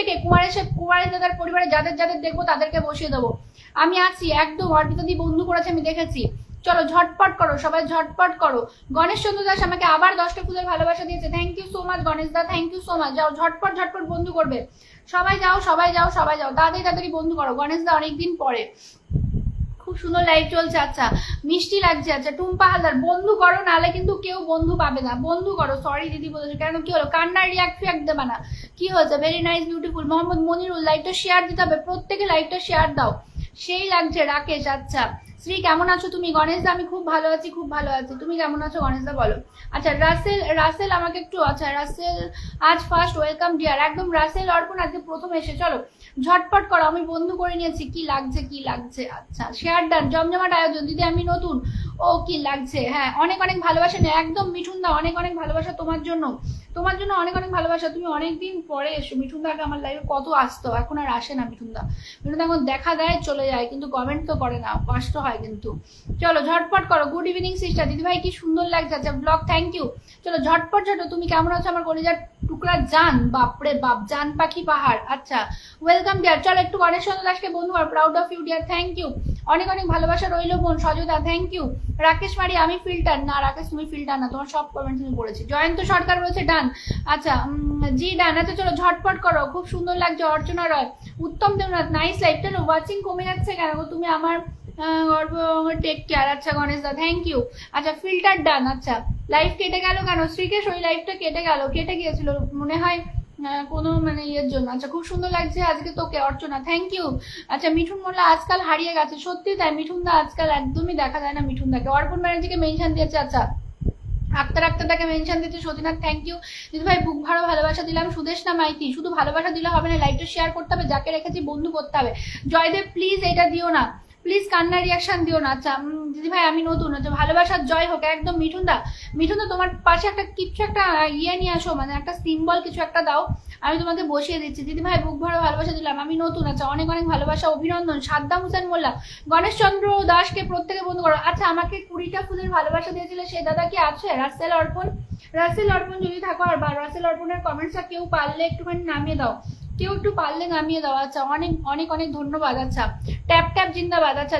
প্রত্যেকে কুমারের দাদার পরিবারে যাদের যাদের দেখবো তাদেরকে বসিয়ে দেবো। আমি আছি একদম, অর্পিতা দি বন্ধু করেছে আমি দেখেছি। চলো ঝটপট করো, সবাই ঝটপট করো। গণেশ চন্দ্র দাস আমাকে আবার 10টা ফুলের ভালোবাসা দিয়েছে, thank you so much Ganesh দা, থ্যাংক ইউ সো মাচ। যাও ঝটপট ঝটপট বন্ধু করবে, সবাই যাও সবাই যাও সবাই যাও, তাড়াতাড়ি বন্ধু করো। গণেশ দা অনেকদিন পরে, খুব সুন্দর লাইভ চলছে। আচ্ছা মিষ্টি লাগছে। আচ্ছা টুম্পা হালদার বন্ধু করো, নালে কিন্তু কেউ বন্ধু পাবে না, বন্ধু করো। সরি দিদি বলেছে, কেন কি হলো? কান্নার রিয়াক্ট দেবে না, কি হয়েছে? Very nice beautiful. Mohammad Monirul লাইভটা শেয়ার দিতে হবে, প্রত্যেকে লাইভটা শেয়ার দাও, সেই লাগছে। রাকেশ আচ্ছা শ্রী কেমন আছো তুমি? গণেশ দা আমি খুব ভালো আছি, খুব ভালো আছি, তুমি কেমন আছো গণেশ দা বলো। আচ্ছা রাসেল আমাকে একটু, আচ্ছা রাসেল আজ ফার্স্ট ওয়েলকাম ডিয়ার, একদম রাসেল অর্পণ আজকে প্রথম এসে। চলো ঝটপট করো, আমি বন্ধু করে নিয়েছি। কি লাগছে কি লাগছে? আচ্ছা শেয়ার ডান, জমজমাট আয়োজন দিদি আমি নতুন। ও কি লাগছে? হ্যাঁ অনেক অনেক ভালোবাসা নেই, একদম মিঠুন দা অনেক অনেক ভালোবাসা তোমার জন্য, তোমার জন্য অনেক অনেক ভালোবাসা। তুমি অনেকদিন পরে এসো। মিঠুন দা আগে আমার লাইভে কত আসতো, এখন আর আসে না মিঠুন দা। মিঠুন দা এখন দেখা দেয় চলে যায়, কিন্তু কমেন্ট তো করে না, কষ্ট হয় কিন্তু। চলো ঝটপট করো। গুড ইভিনিং সিস্টার, দিদি ভাই কি সুন্দর লাগছে। আচ্ছা ব্লগ থ্যাংক ইউ। চলো ঝটপট ঝটো, তুমি কেমন আছো আমার কলিজার টুকরা জান? বাপরে বাপ, জান পাখি পাহাড়। আচ্ছা ওয়েলকাম ডিয়ার। চলো একটু গণেশ চন্দ্র দাসকে বন্ধু আর, proud of you dear, thank you. অনেক অনেক ভালোবাসা রইল বোন। সজদা থ্যাংক ইউ। রাকেশ মারি আমি ফিল্টার না, রাকেশ তুমি ফিল্টার না, তোমার সব কমেন্ট তুমি পড়েছি। জয়ন্ত সরকার বলেছে ডান। আচ্ছা জি ডান। আচ্ছা চলো ঝটপট করো, খুব সুন্দর লাগছে। অর্চনা রয়, উত্তম দেবনাথ নাইস লাইভ। চলো ওয়াচিং কমে যাচ্ছে কেন গো? তুমি আমার টেক কেয়ার। আচ্ছা গণেশ দা থ্যাংক ইউ। আচ্ছা ফিল্টার ডান। আচ্ছা লাইভ কেটে গেল কেন শ্রীকেশ? ওই লাইভটা কেটে গিয়েছিল মনে হয় কোনো মানে ইয়ের জন্য। আচ্ছা খুব সুন্দর লাগছে আজকে তোকে অর্চনা, থ্যাংক ইউ। আচ্ছা মিঠুন মোল্লা আজকাল হারিয়ে গেছে, সত্যি তাই। মিঠুন দা আজকাল একদমই দেখা যায় না মিঠুন দাকে। অর্পণ ব্যানার্জিকে মেনশন দিয়েছে। আচ্ছা আক্তারটাকে মেনশন দিতে সতীনাথ থ্যাংক ইউ। দিদি ভাই বুক ভরা ভালোবাসা দিলাম। সুদেশনা মাইতি, শুধু ভালোবাসা দিলে হবে না, লাইভটা শেয়ার করতে হবে, যাকে রেখেছি বন্ধু করতে হবে। জয়দেব প্লিজ এটা দিও না, প্লিজ কান্না রিয়াকশন দিও না। আচ্ছা দিদি ভাই আমি নতুন। আচ্ছা ভালোবাসার জয় হোক একদম। মিঠুন দা তোমার পাশে একটা কিছু একটা ইয়ে নিয়ে আসো, মানে একটা সিম্বল কিছু একটা দাও, আমি তোমাকে বসিয়ে দিচ্ছি। দিদি ভাই বুক ভরা ভালোবাসা দিলাম, আমি নতুন। আচ্ছা অনেক অনেক ভালোবাসা, অভিনন্দন। সাদ্দাম হোসেন মোল্লা, গণেশ চন্দ্র দাসকে প্রত্যেকে বন্ধু করো। আচ্ছা আমাকে 20টা ফুলের ভালোবাসা দিয়েছিলে সেই দাদা কি আছে? রাসেল অর্পণ যদি থাকো, আর রাসেল অর্পণের কমেন্টসটা কেউ পারলে একটুখানি নামিয়ে দাও, কেউ একটু পারলে নামিয়ে দাও। আচ্ছা অনেক অনেক অনেক ধন্যবাদ। আচ্ছা ট্যাপ জিন্দাবাদ। আচ্ছা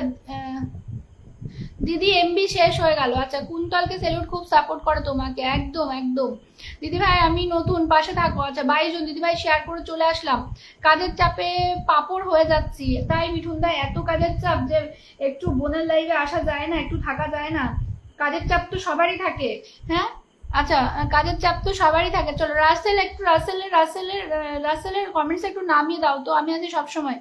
দিদি এমবি শেষ হয়ে গেল। আচ্ছা কুন্তলকে সেলুট, খুব সাপোর্ট করে তোমাকে, একদম একদম। দিদি ভাই আমি নতুন, পাশে থাকো। আচ্ছা 22 জন দিদি ভাই শেয়ার করে চলে আসলাম। কাজের চাপে পাপড় হয়ে যাচ্ছি তাই মিঠুন দা, এত কাজের চাপ যে একটু বোনের লাইভে আসা যায় না, একটু থাকা যায় না। কাজের চাপ তো সবারই থাকে, হ্যাঁ। আচ্ছা কাজের চাপ তো সবারই থাকে। চলো রাসেলের কমেন্টস একটু নামিয়ে দাও তো, আমি আছি সবসময়।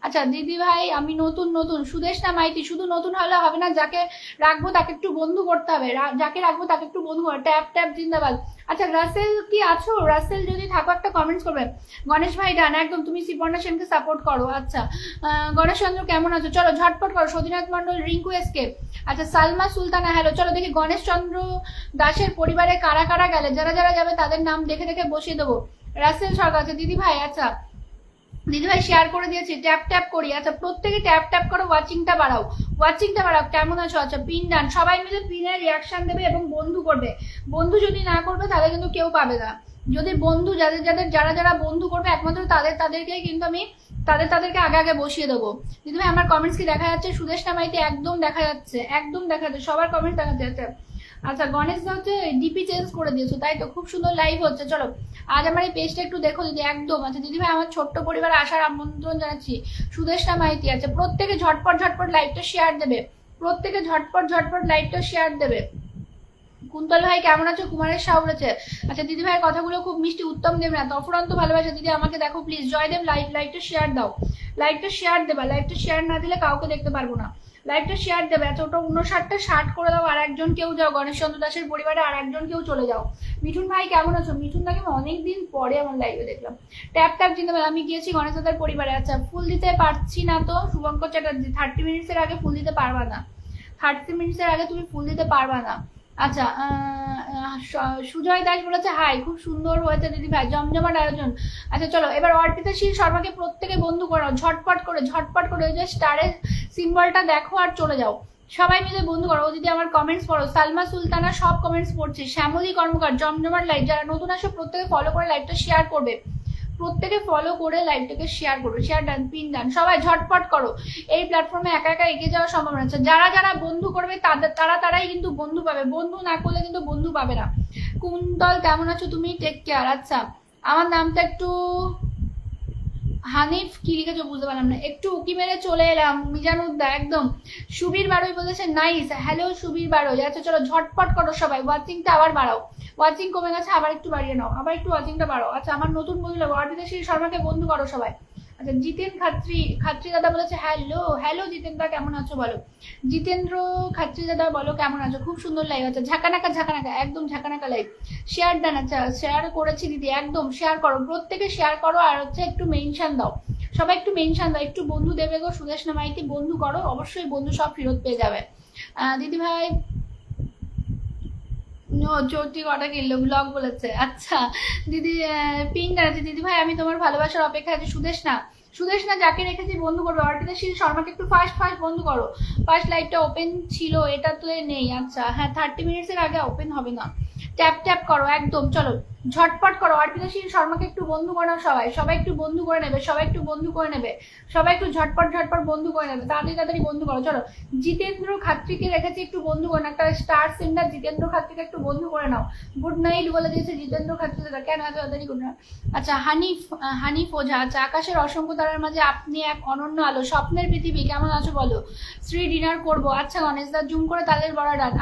আচ্ছা দিদি ভাই আমি নতুন। সুদেশনা মাইতি, শুধু নতুন হলে হবে না, যাকে রাখবো তাকে একটু বন্ধু করতে হবে, যাকে রাখবো তাকে একটু বন্ধু করো। ট্যাপ জিন্দাবাদ। আচ্ছা রাসেল কি আছো? রাসেল যদি থাকো একটা কমেন্টস করবে। গণেশ ভাই ডান একদম, তুমি শ্রীপর্ণা সেনকে সাপোর্ট করো। আচ্ছা গণেশ চন্দ্র কেমন আছো? চলো ঝটপট করো। সতীনাথ মন্ডল, রিঙ্কু এসকেপ। আচ্ছা সালমা সুলতানা হ্যালো। চলো দেখি গণেশ চন্দ্র দাসের পরিবারে কারা কারা গেলে, যারা যারা যাবে তাদের নাম দেখে দেখে বসিয়ে দেবো। রাসেল সরকার। আচ্ছা দিদি ভাই, আচ্ছা দিদি ভাই শেয়ার করে দিয়েছি, ট্যাপ করি। আচ্ছা প্রত্যেকে ট্যাপ করো, ওয়াচিংটা বাড়াও। কেমন আছো? আচ্ছা পিন ডান, সবাই মিলে পিনের রিয়াকশন দেবে এবং বন্ধু করবে। বন্ধু যদি না করবে তাহলে কিন্তু কেউ পাবে না। যদি বন্ধু যারা বন্ধু করবে একমাত্র তাদেরকেই কিন্তু আমি তাদেরকে আগে বসিয়ে দেবো। দিদি ভাই আমার কমেন্টস কি দেখা যাচ্ছে? সুদেশনা মাইতে একদম দেখা যাচ্ছে, সবার কমেন্টস দেখা যাচ্ছে। আচ্ছা গণেশ দা হচ্ছে ডিপি চেঞ্জ করে দিয়েছো তাই তো, খুব সুন্দর লাইভ হচ্ছে। চলো আজ আমার এই পেজটা একটু দেখো দিদি, একদম। আচ্ছা দিদি ভাই আমার ছোট্ট পরিবারে আসার আমন্ত্রণ জানাচ্ছি। সুদেশনা মাইতি। আচ্ছা প্রত্যেকে ঝটপট লাইভটা শেয়ার দেবে, প্রত্যেকে ঝটপট লাইভটা শেয়ার দেবে। কুন্তল ভাই কেমন আছো? কুমারের শাহ বলেছে। আচ্ছা দিদি ভাইয়ের কথাগুলো খুব মিষ্টি। উত্তম দেবনাথ, অফুরন্ত ভালোবাসা। দিদি আমাকে দেখো প্লিজ। জয়দেব লাইভটা শেয়ার দাও, লাইভটা শেয়ার দেবা, লাইভটা শেয়ার না দিলে কাউকে দেখতে পারবো না। লাইভটা শেয়ার দেবে। আচ্ছা ওটা 59টা 60 করে দাও, আর একজন কেউ যাও গণেশ চন্দ্র দাসের পরিবারে, আর একজন কেউ চলে যাও। মিঠুন ভাই কেমন আছো? মিঠুন দাকে আমি অনেকদিন পরে আমার লাইভে দেখলাম। ট্যাপ জিন্দাবাদ। আমি গিয়েছি গণেশ দাদার পরিবারে। আচ্ছা ফুল দিতে পারছি না তো শুভঙ্কর চ্যাটার্জি, 30 মিনিটসের আগে ফুল দিতে পারবা না, 30 মিনিটসের আগে তুমি ফুল দিতে পারবা না। আচ্ছা সুজয় দাস বলেছে হাই, খুব সুন্দর হয়েছে দিদি ভাই, জমজমাট আয়োজন। আচ্ছা চলো এবার অর্পিতা শীল শর্মাকে প্রত্যেকে বন্ধু করো, ঝটপট করে ওই যে স্টারের সিম্বলটা দেখো আর চলে যাও, সবাই মিলে বন্ধু করো। ও দিদি আমার কমেন্টস পড়ো। সালমা সুলতানা সব কমেন্টস পড়ছি। শ্যামলী কর্মকার, জমজমাট লাইভ। যারা নতুন আসো প্রত্যেকে ফলো করে লাইভটা শেয়ার করবে, প্রত্যেকে ফলো করে লাইভটাকে শেয়ার করো, শেয়ার ডান, পিন ডান, সবাই ঝটপট করো। এই প্ল্যাটফর্মে একা একা এগিয়ে যাওয়ার সম্ভাবনা আছে। যারা যারা বন্ধু করবে তারাই কিন্তু বন্ধু পাবে, বন্ধু না করলে কিন্তু বন্ধু পাবে না। কুন্তল কেমন আছো তুমি? Take care. আচ্ছা আমার নামটা একটু হানিফ কি লিখেছো বুঝতে পারলাম না, একটু উকি মেরে চলে এলাম। মিজানুদ্দা একদম। সুবীর বারোই বলেছে নাইস, হ্যালো সুবীর বারোই। আচ্ছা চলো ঝটপট করো সবাই, ওয়াচিংটা আবার বাড়াও। ওয়াচিং কমে গেছে, আবার একটু বাড়িয়ে নাও, আবার একটু ওয়াচিংটা বাড়াও। আচ্ছা আমার নতুন বন্ধু অর্পিতা শ্রী শর্মাকে বন্ধু করো সবাই। আচ্ছা জিতেন খাত্রী দাদা বলেছে হ্যালো, হ্যালো জিতেন দা কেমন আছো বলো। জিতেন্দ্র খাত্রী দাদা বলো কেমন আছো, খুব সুন্দর লাইভ। আচ্ছা ঝাঁকানাকা একদম ঝাঁকানাকা লাইভ। শেয়ার দেন। আচ্ছা শেয়ার করেছি দিদি, একদম শেয়ার করো, প্রত্যেকে শেয়ার করো। আর হচ্ছে একটু মেনশন দাও, সবাই একটু মেনশন দাও, একটু বন্ধু দেবে গো। সুদেশনা মাইতি বন্ধু করো, অবশ্যই বন্ধু সব ফেরত পেয়ে যাবে। দিদি ভাই চৌটি কটা কিনলো ব্লগ বলেছে। আচ্ছা দিদি পিন আছে। দিদি ভাই আমি তোমার ভালোবাসার অপেক্ষা আছে। সুদেশ না যাকে রেখেছি বন্ধু করবে। অর্পিতা শীল শর্মাকে একটু ফার্স্ট বন্ধু করো। ফার্স্ট লাইভটা ওপেন ছিল, এটা তো নেই। আচ্ছা হ্যাঁ 30 মিনিটসের আগে ওপেন হবে না। ট্যাপ করো একদম, চলো ঝটপট করো। অর্পিতা শীল শর্মাকে একটু বন্ধু করো সবাই একটু বন্ধু করে নেবে, সবাই একটু ঝটপট বন্ধু করে নেবে, তাড়াতাড়ি বন্ধু করো। চলো জিতেন্দ্র খাত্রীকে রেখেছি একটু বন্ধু করে নাও, একটা স্টার সিন্ডার জিতেন্দ্র খাত্রীকে একটু বন্ধু করে নাও। গুড নাইট বলে দিয়েছে জিতেন্দ্র খাত্রী দাদা, কেন এত তাড়াতাড়ি গুড নাইট। আচ্ছা হানিফ ওঝা। আচ্ছা আকাশের অসংখ্য তারার মাঝে আপনি এক অনন্য আলো, স্বপ্নের পৃথিবী কেমন আছো বলো। শ্রী ডিনার করবো। আচ্ছা গণেশ দা জুম করে তালের বড়া ডান।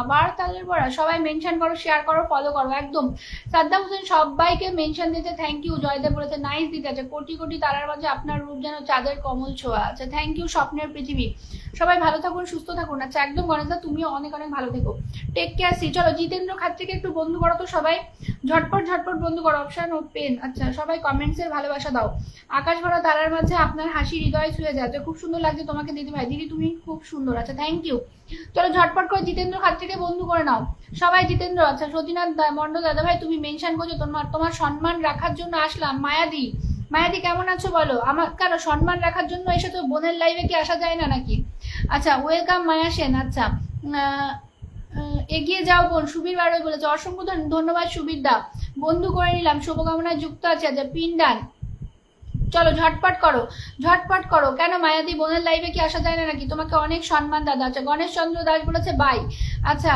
আবার তালের বড়া। সবাই মেনশন করো, শেয়ার করো, ফলো করো একদম। সাদ্দাম হোসেন সবাইকে মেনশন দিতে থ্যাংক ইউ। জয়দেব বলেছে নাইস দিতে। আছে কোটি কোটি তারার মাঝে আপনার রূপ যেন চাঁদের কমল ছোঁয়া। আচ্ছা থ্যাংক ইউ স্বপ্নের পৃথিবী। সবাই ভালো থাকুন, সুস্থ থাকুন। আচ্ছা একদম গণেশ দা তুমিও অনেক ভালো থেকো। টেক কেয়ার সি। চলো জিতেন্দ্র খাত্রীকে একটু বন্ধু করো তো সবাই, ঝটপট বন্ধু করো। Option open. আচ্ছা সবাই কমেন্টসের ভালোবাসা দাও। আকাশ ভরা তারার মাঝে আপনার হাসি হৃদয় ছুঁয়ে যায়। খুব সুন্দর লাগছে তোমাকে দিদি ভাই। দিদি তুমি খুব সুন্দর। আচ্ছা থ্যাংক ইউ। চলো ঝটপট করে জিতেন্দ্র খাত্রীকে বন্ধু করে নাও সবাই। জিতেন্দ্র। আচ্ছা সতীনাথ মন্ডল দাদা ভাই তুমি মেনশন করছো, তোমার সম্মান রাখার জন্য আসলাম। মায়াদি কেমন আছো বলো। আমার কেন সম্মান রাখার জন্য এসে তো বোনের লাইভে কি আসা যায় না নাকি। আচ্ছা ওয়েলকাম মায়া সেন। আচ্ছা এগিয়ে যাও বোন। সুবীর বারোই বলেছে অসংখ্য ধন্যবাদ সুবীর দা, বন্ধু করে নিলাম, শুভকামনায় যুক্ত আছে। আচ্ছা পিন ডান। চলো ঝটপট করো। কেন মায়াদি বোনের লাইভে কি আসা যায় না নাকি, তোমাকে অনেক সম্মান দাদা। আচ্ছা গণেশ চন্দ্র দাস বলেছে বাই। আচ্ছা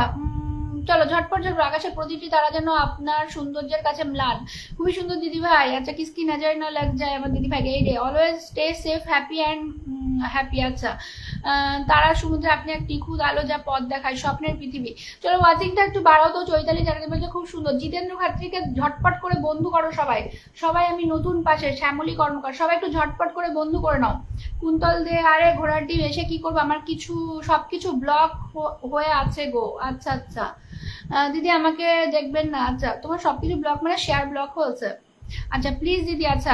চলো ঝটপট আকাশের প্রতিটি তারা যেন আপনার সৌন্দর্যের কাছে ম্লান। খুবই সুন্দর দিদি ভাই। আচ্ছা কিসকি নজর না লাগ যায় আমার দিদি ভাইকে। এই রে always stay safe happy and happy. আচ্ছা তারা সমুদ্রে আপনি এক নিখুঁত আলো যা পথ দেখায়, স্বপ্নের পৃথিবী। চলো ওয়াচিংটা একটু বাড়াও তো। চৈতালি জানাতে বলছে খুব সুন্দর। জিতেন্দ্র খাত্রীকে ঝটপট করে বন্ধু করো সবাই। আমি নতুন পাশে শ্যামলী কর্মকার, সবাই একটু ঝটপট করে বন্ধু করে নাও। কুন্তল দে আরে ঘোড়ার ডিম এসে কি করবো, আমার সবকিছু ব্লক হয়ে আছে গো। আচ্ছা দিদি আমাকে দেখবেন না। আচ্ছা তোমার সবকিছু ব্লক মানে শেয়ার ব্লক হয়েছে। আচ্ছা প্লিজ দিদি। আচ্ছা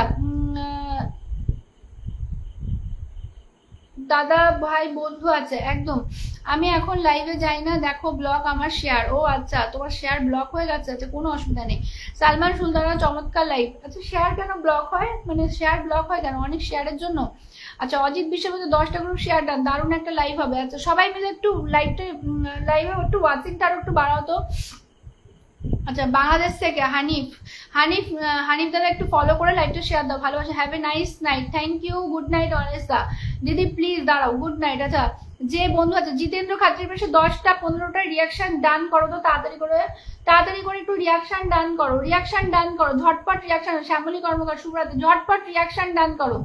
দাদা ভাই বন্ধু আছে একদম। আমি এখন লাইভে যাই না, দেখো ব্লক আমার শেয়ার। ও আচ্ছা তোমার শেয়ার ব্লক হয়ে গেছে। আচ্ছা কোনো অসুবিধা নেই। সালমান সুলতানা চমৎকার লাইভ। আচ্ছা শেয়ার কেন ব্লক হয়, মানে শেয়ার ব্লক হয় কেন, অনেক শেয়ারের জন্য। আচ্ছা অজিত বিশ্বের মধ্যে 10টা গ্রুপ শেয়ার ডান, দারুণ একটা লাইভ হবে। আচ্ছা সবাই মিলে একটু লাইভে একটু ওয়াচিংটা আরো একটু বাড়াও তো। আচ্ছা বাংলাদেশ থেকে হানিফ দাদা একটু ফলো করে লাইভটা শেয়ার দাও, ভালোবাসা। Have a nice night. Thank you. Good night অনেস দা। দিদি প্লিজ দাঁড়াও, গুড নাইট। আচ্ছা যে বন্ধু আছে জিতেন্দ্র খাত্রীর পাশে 10টা 15টা রিয়াকশন ডান করো তো, তাড়াতাড়ি করে একটু রিয়াকশন ডান করো। ঝটপট রিয়াকশন। শ্যামলী কর্মকার শুভরাতে ঝটপট রিয়াকশন ডান করো।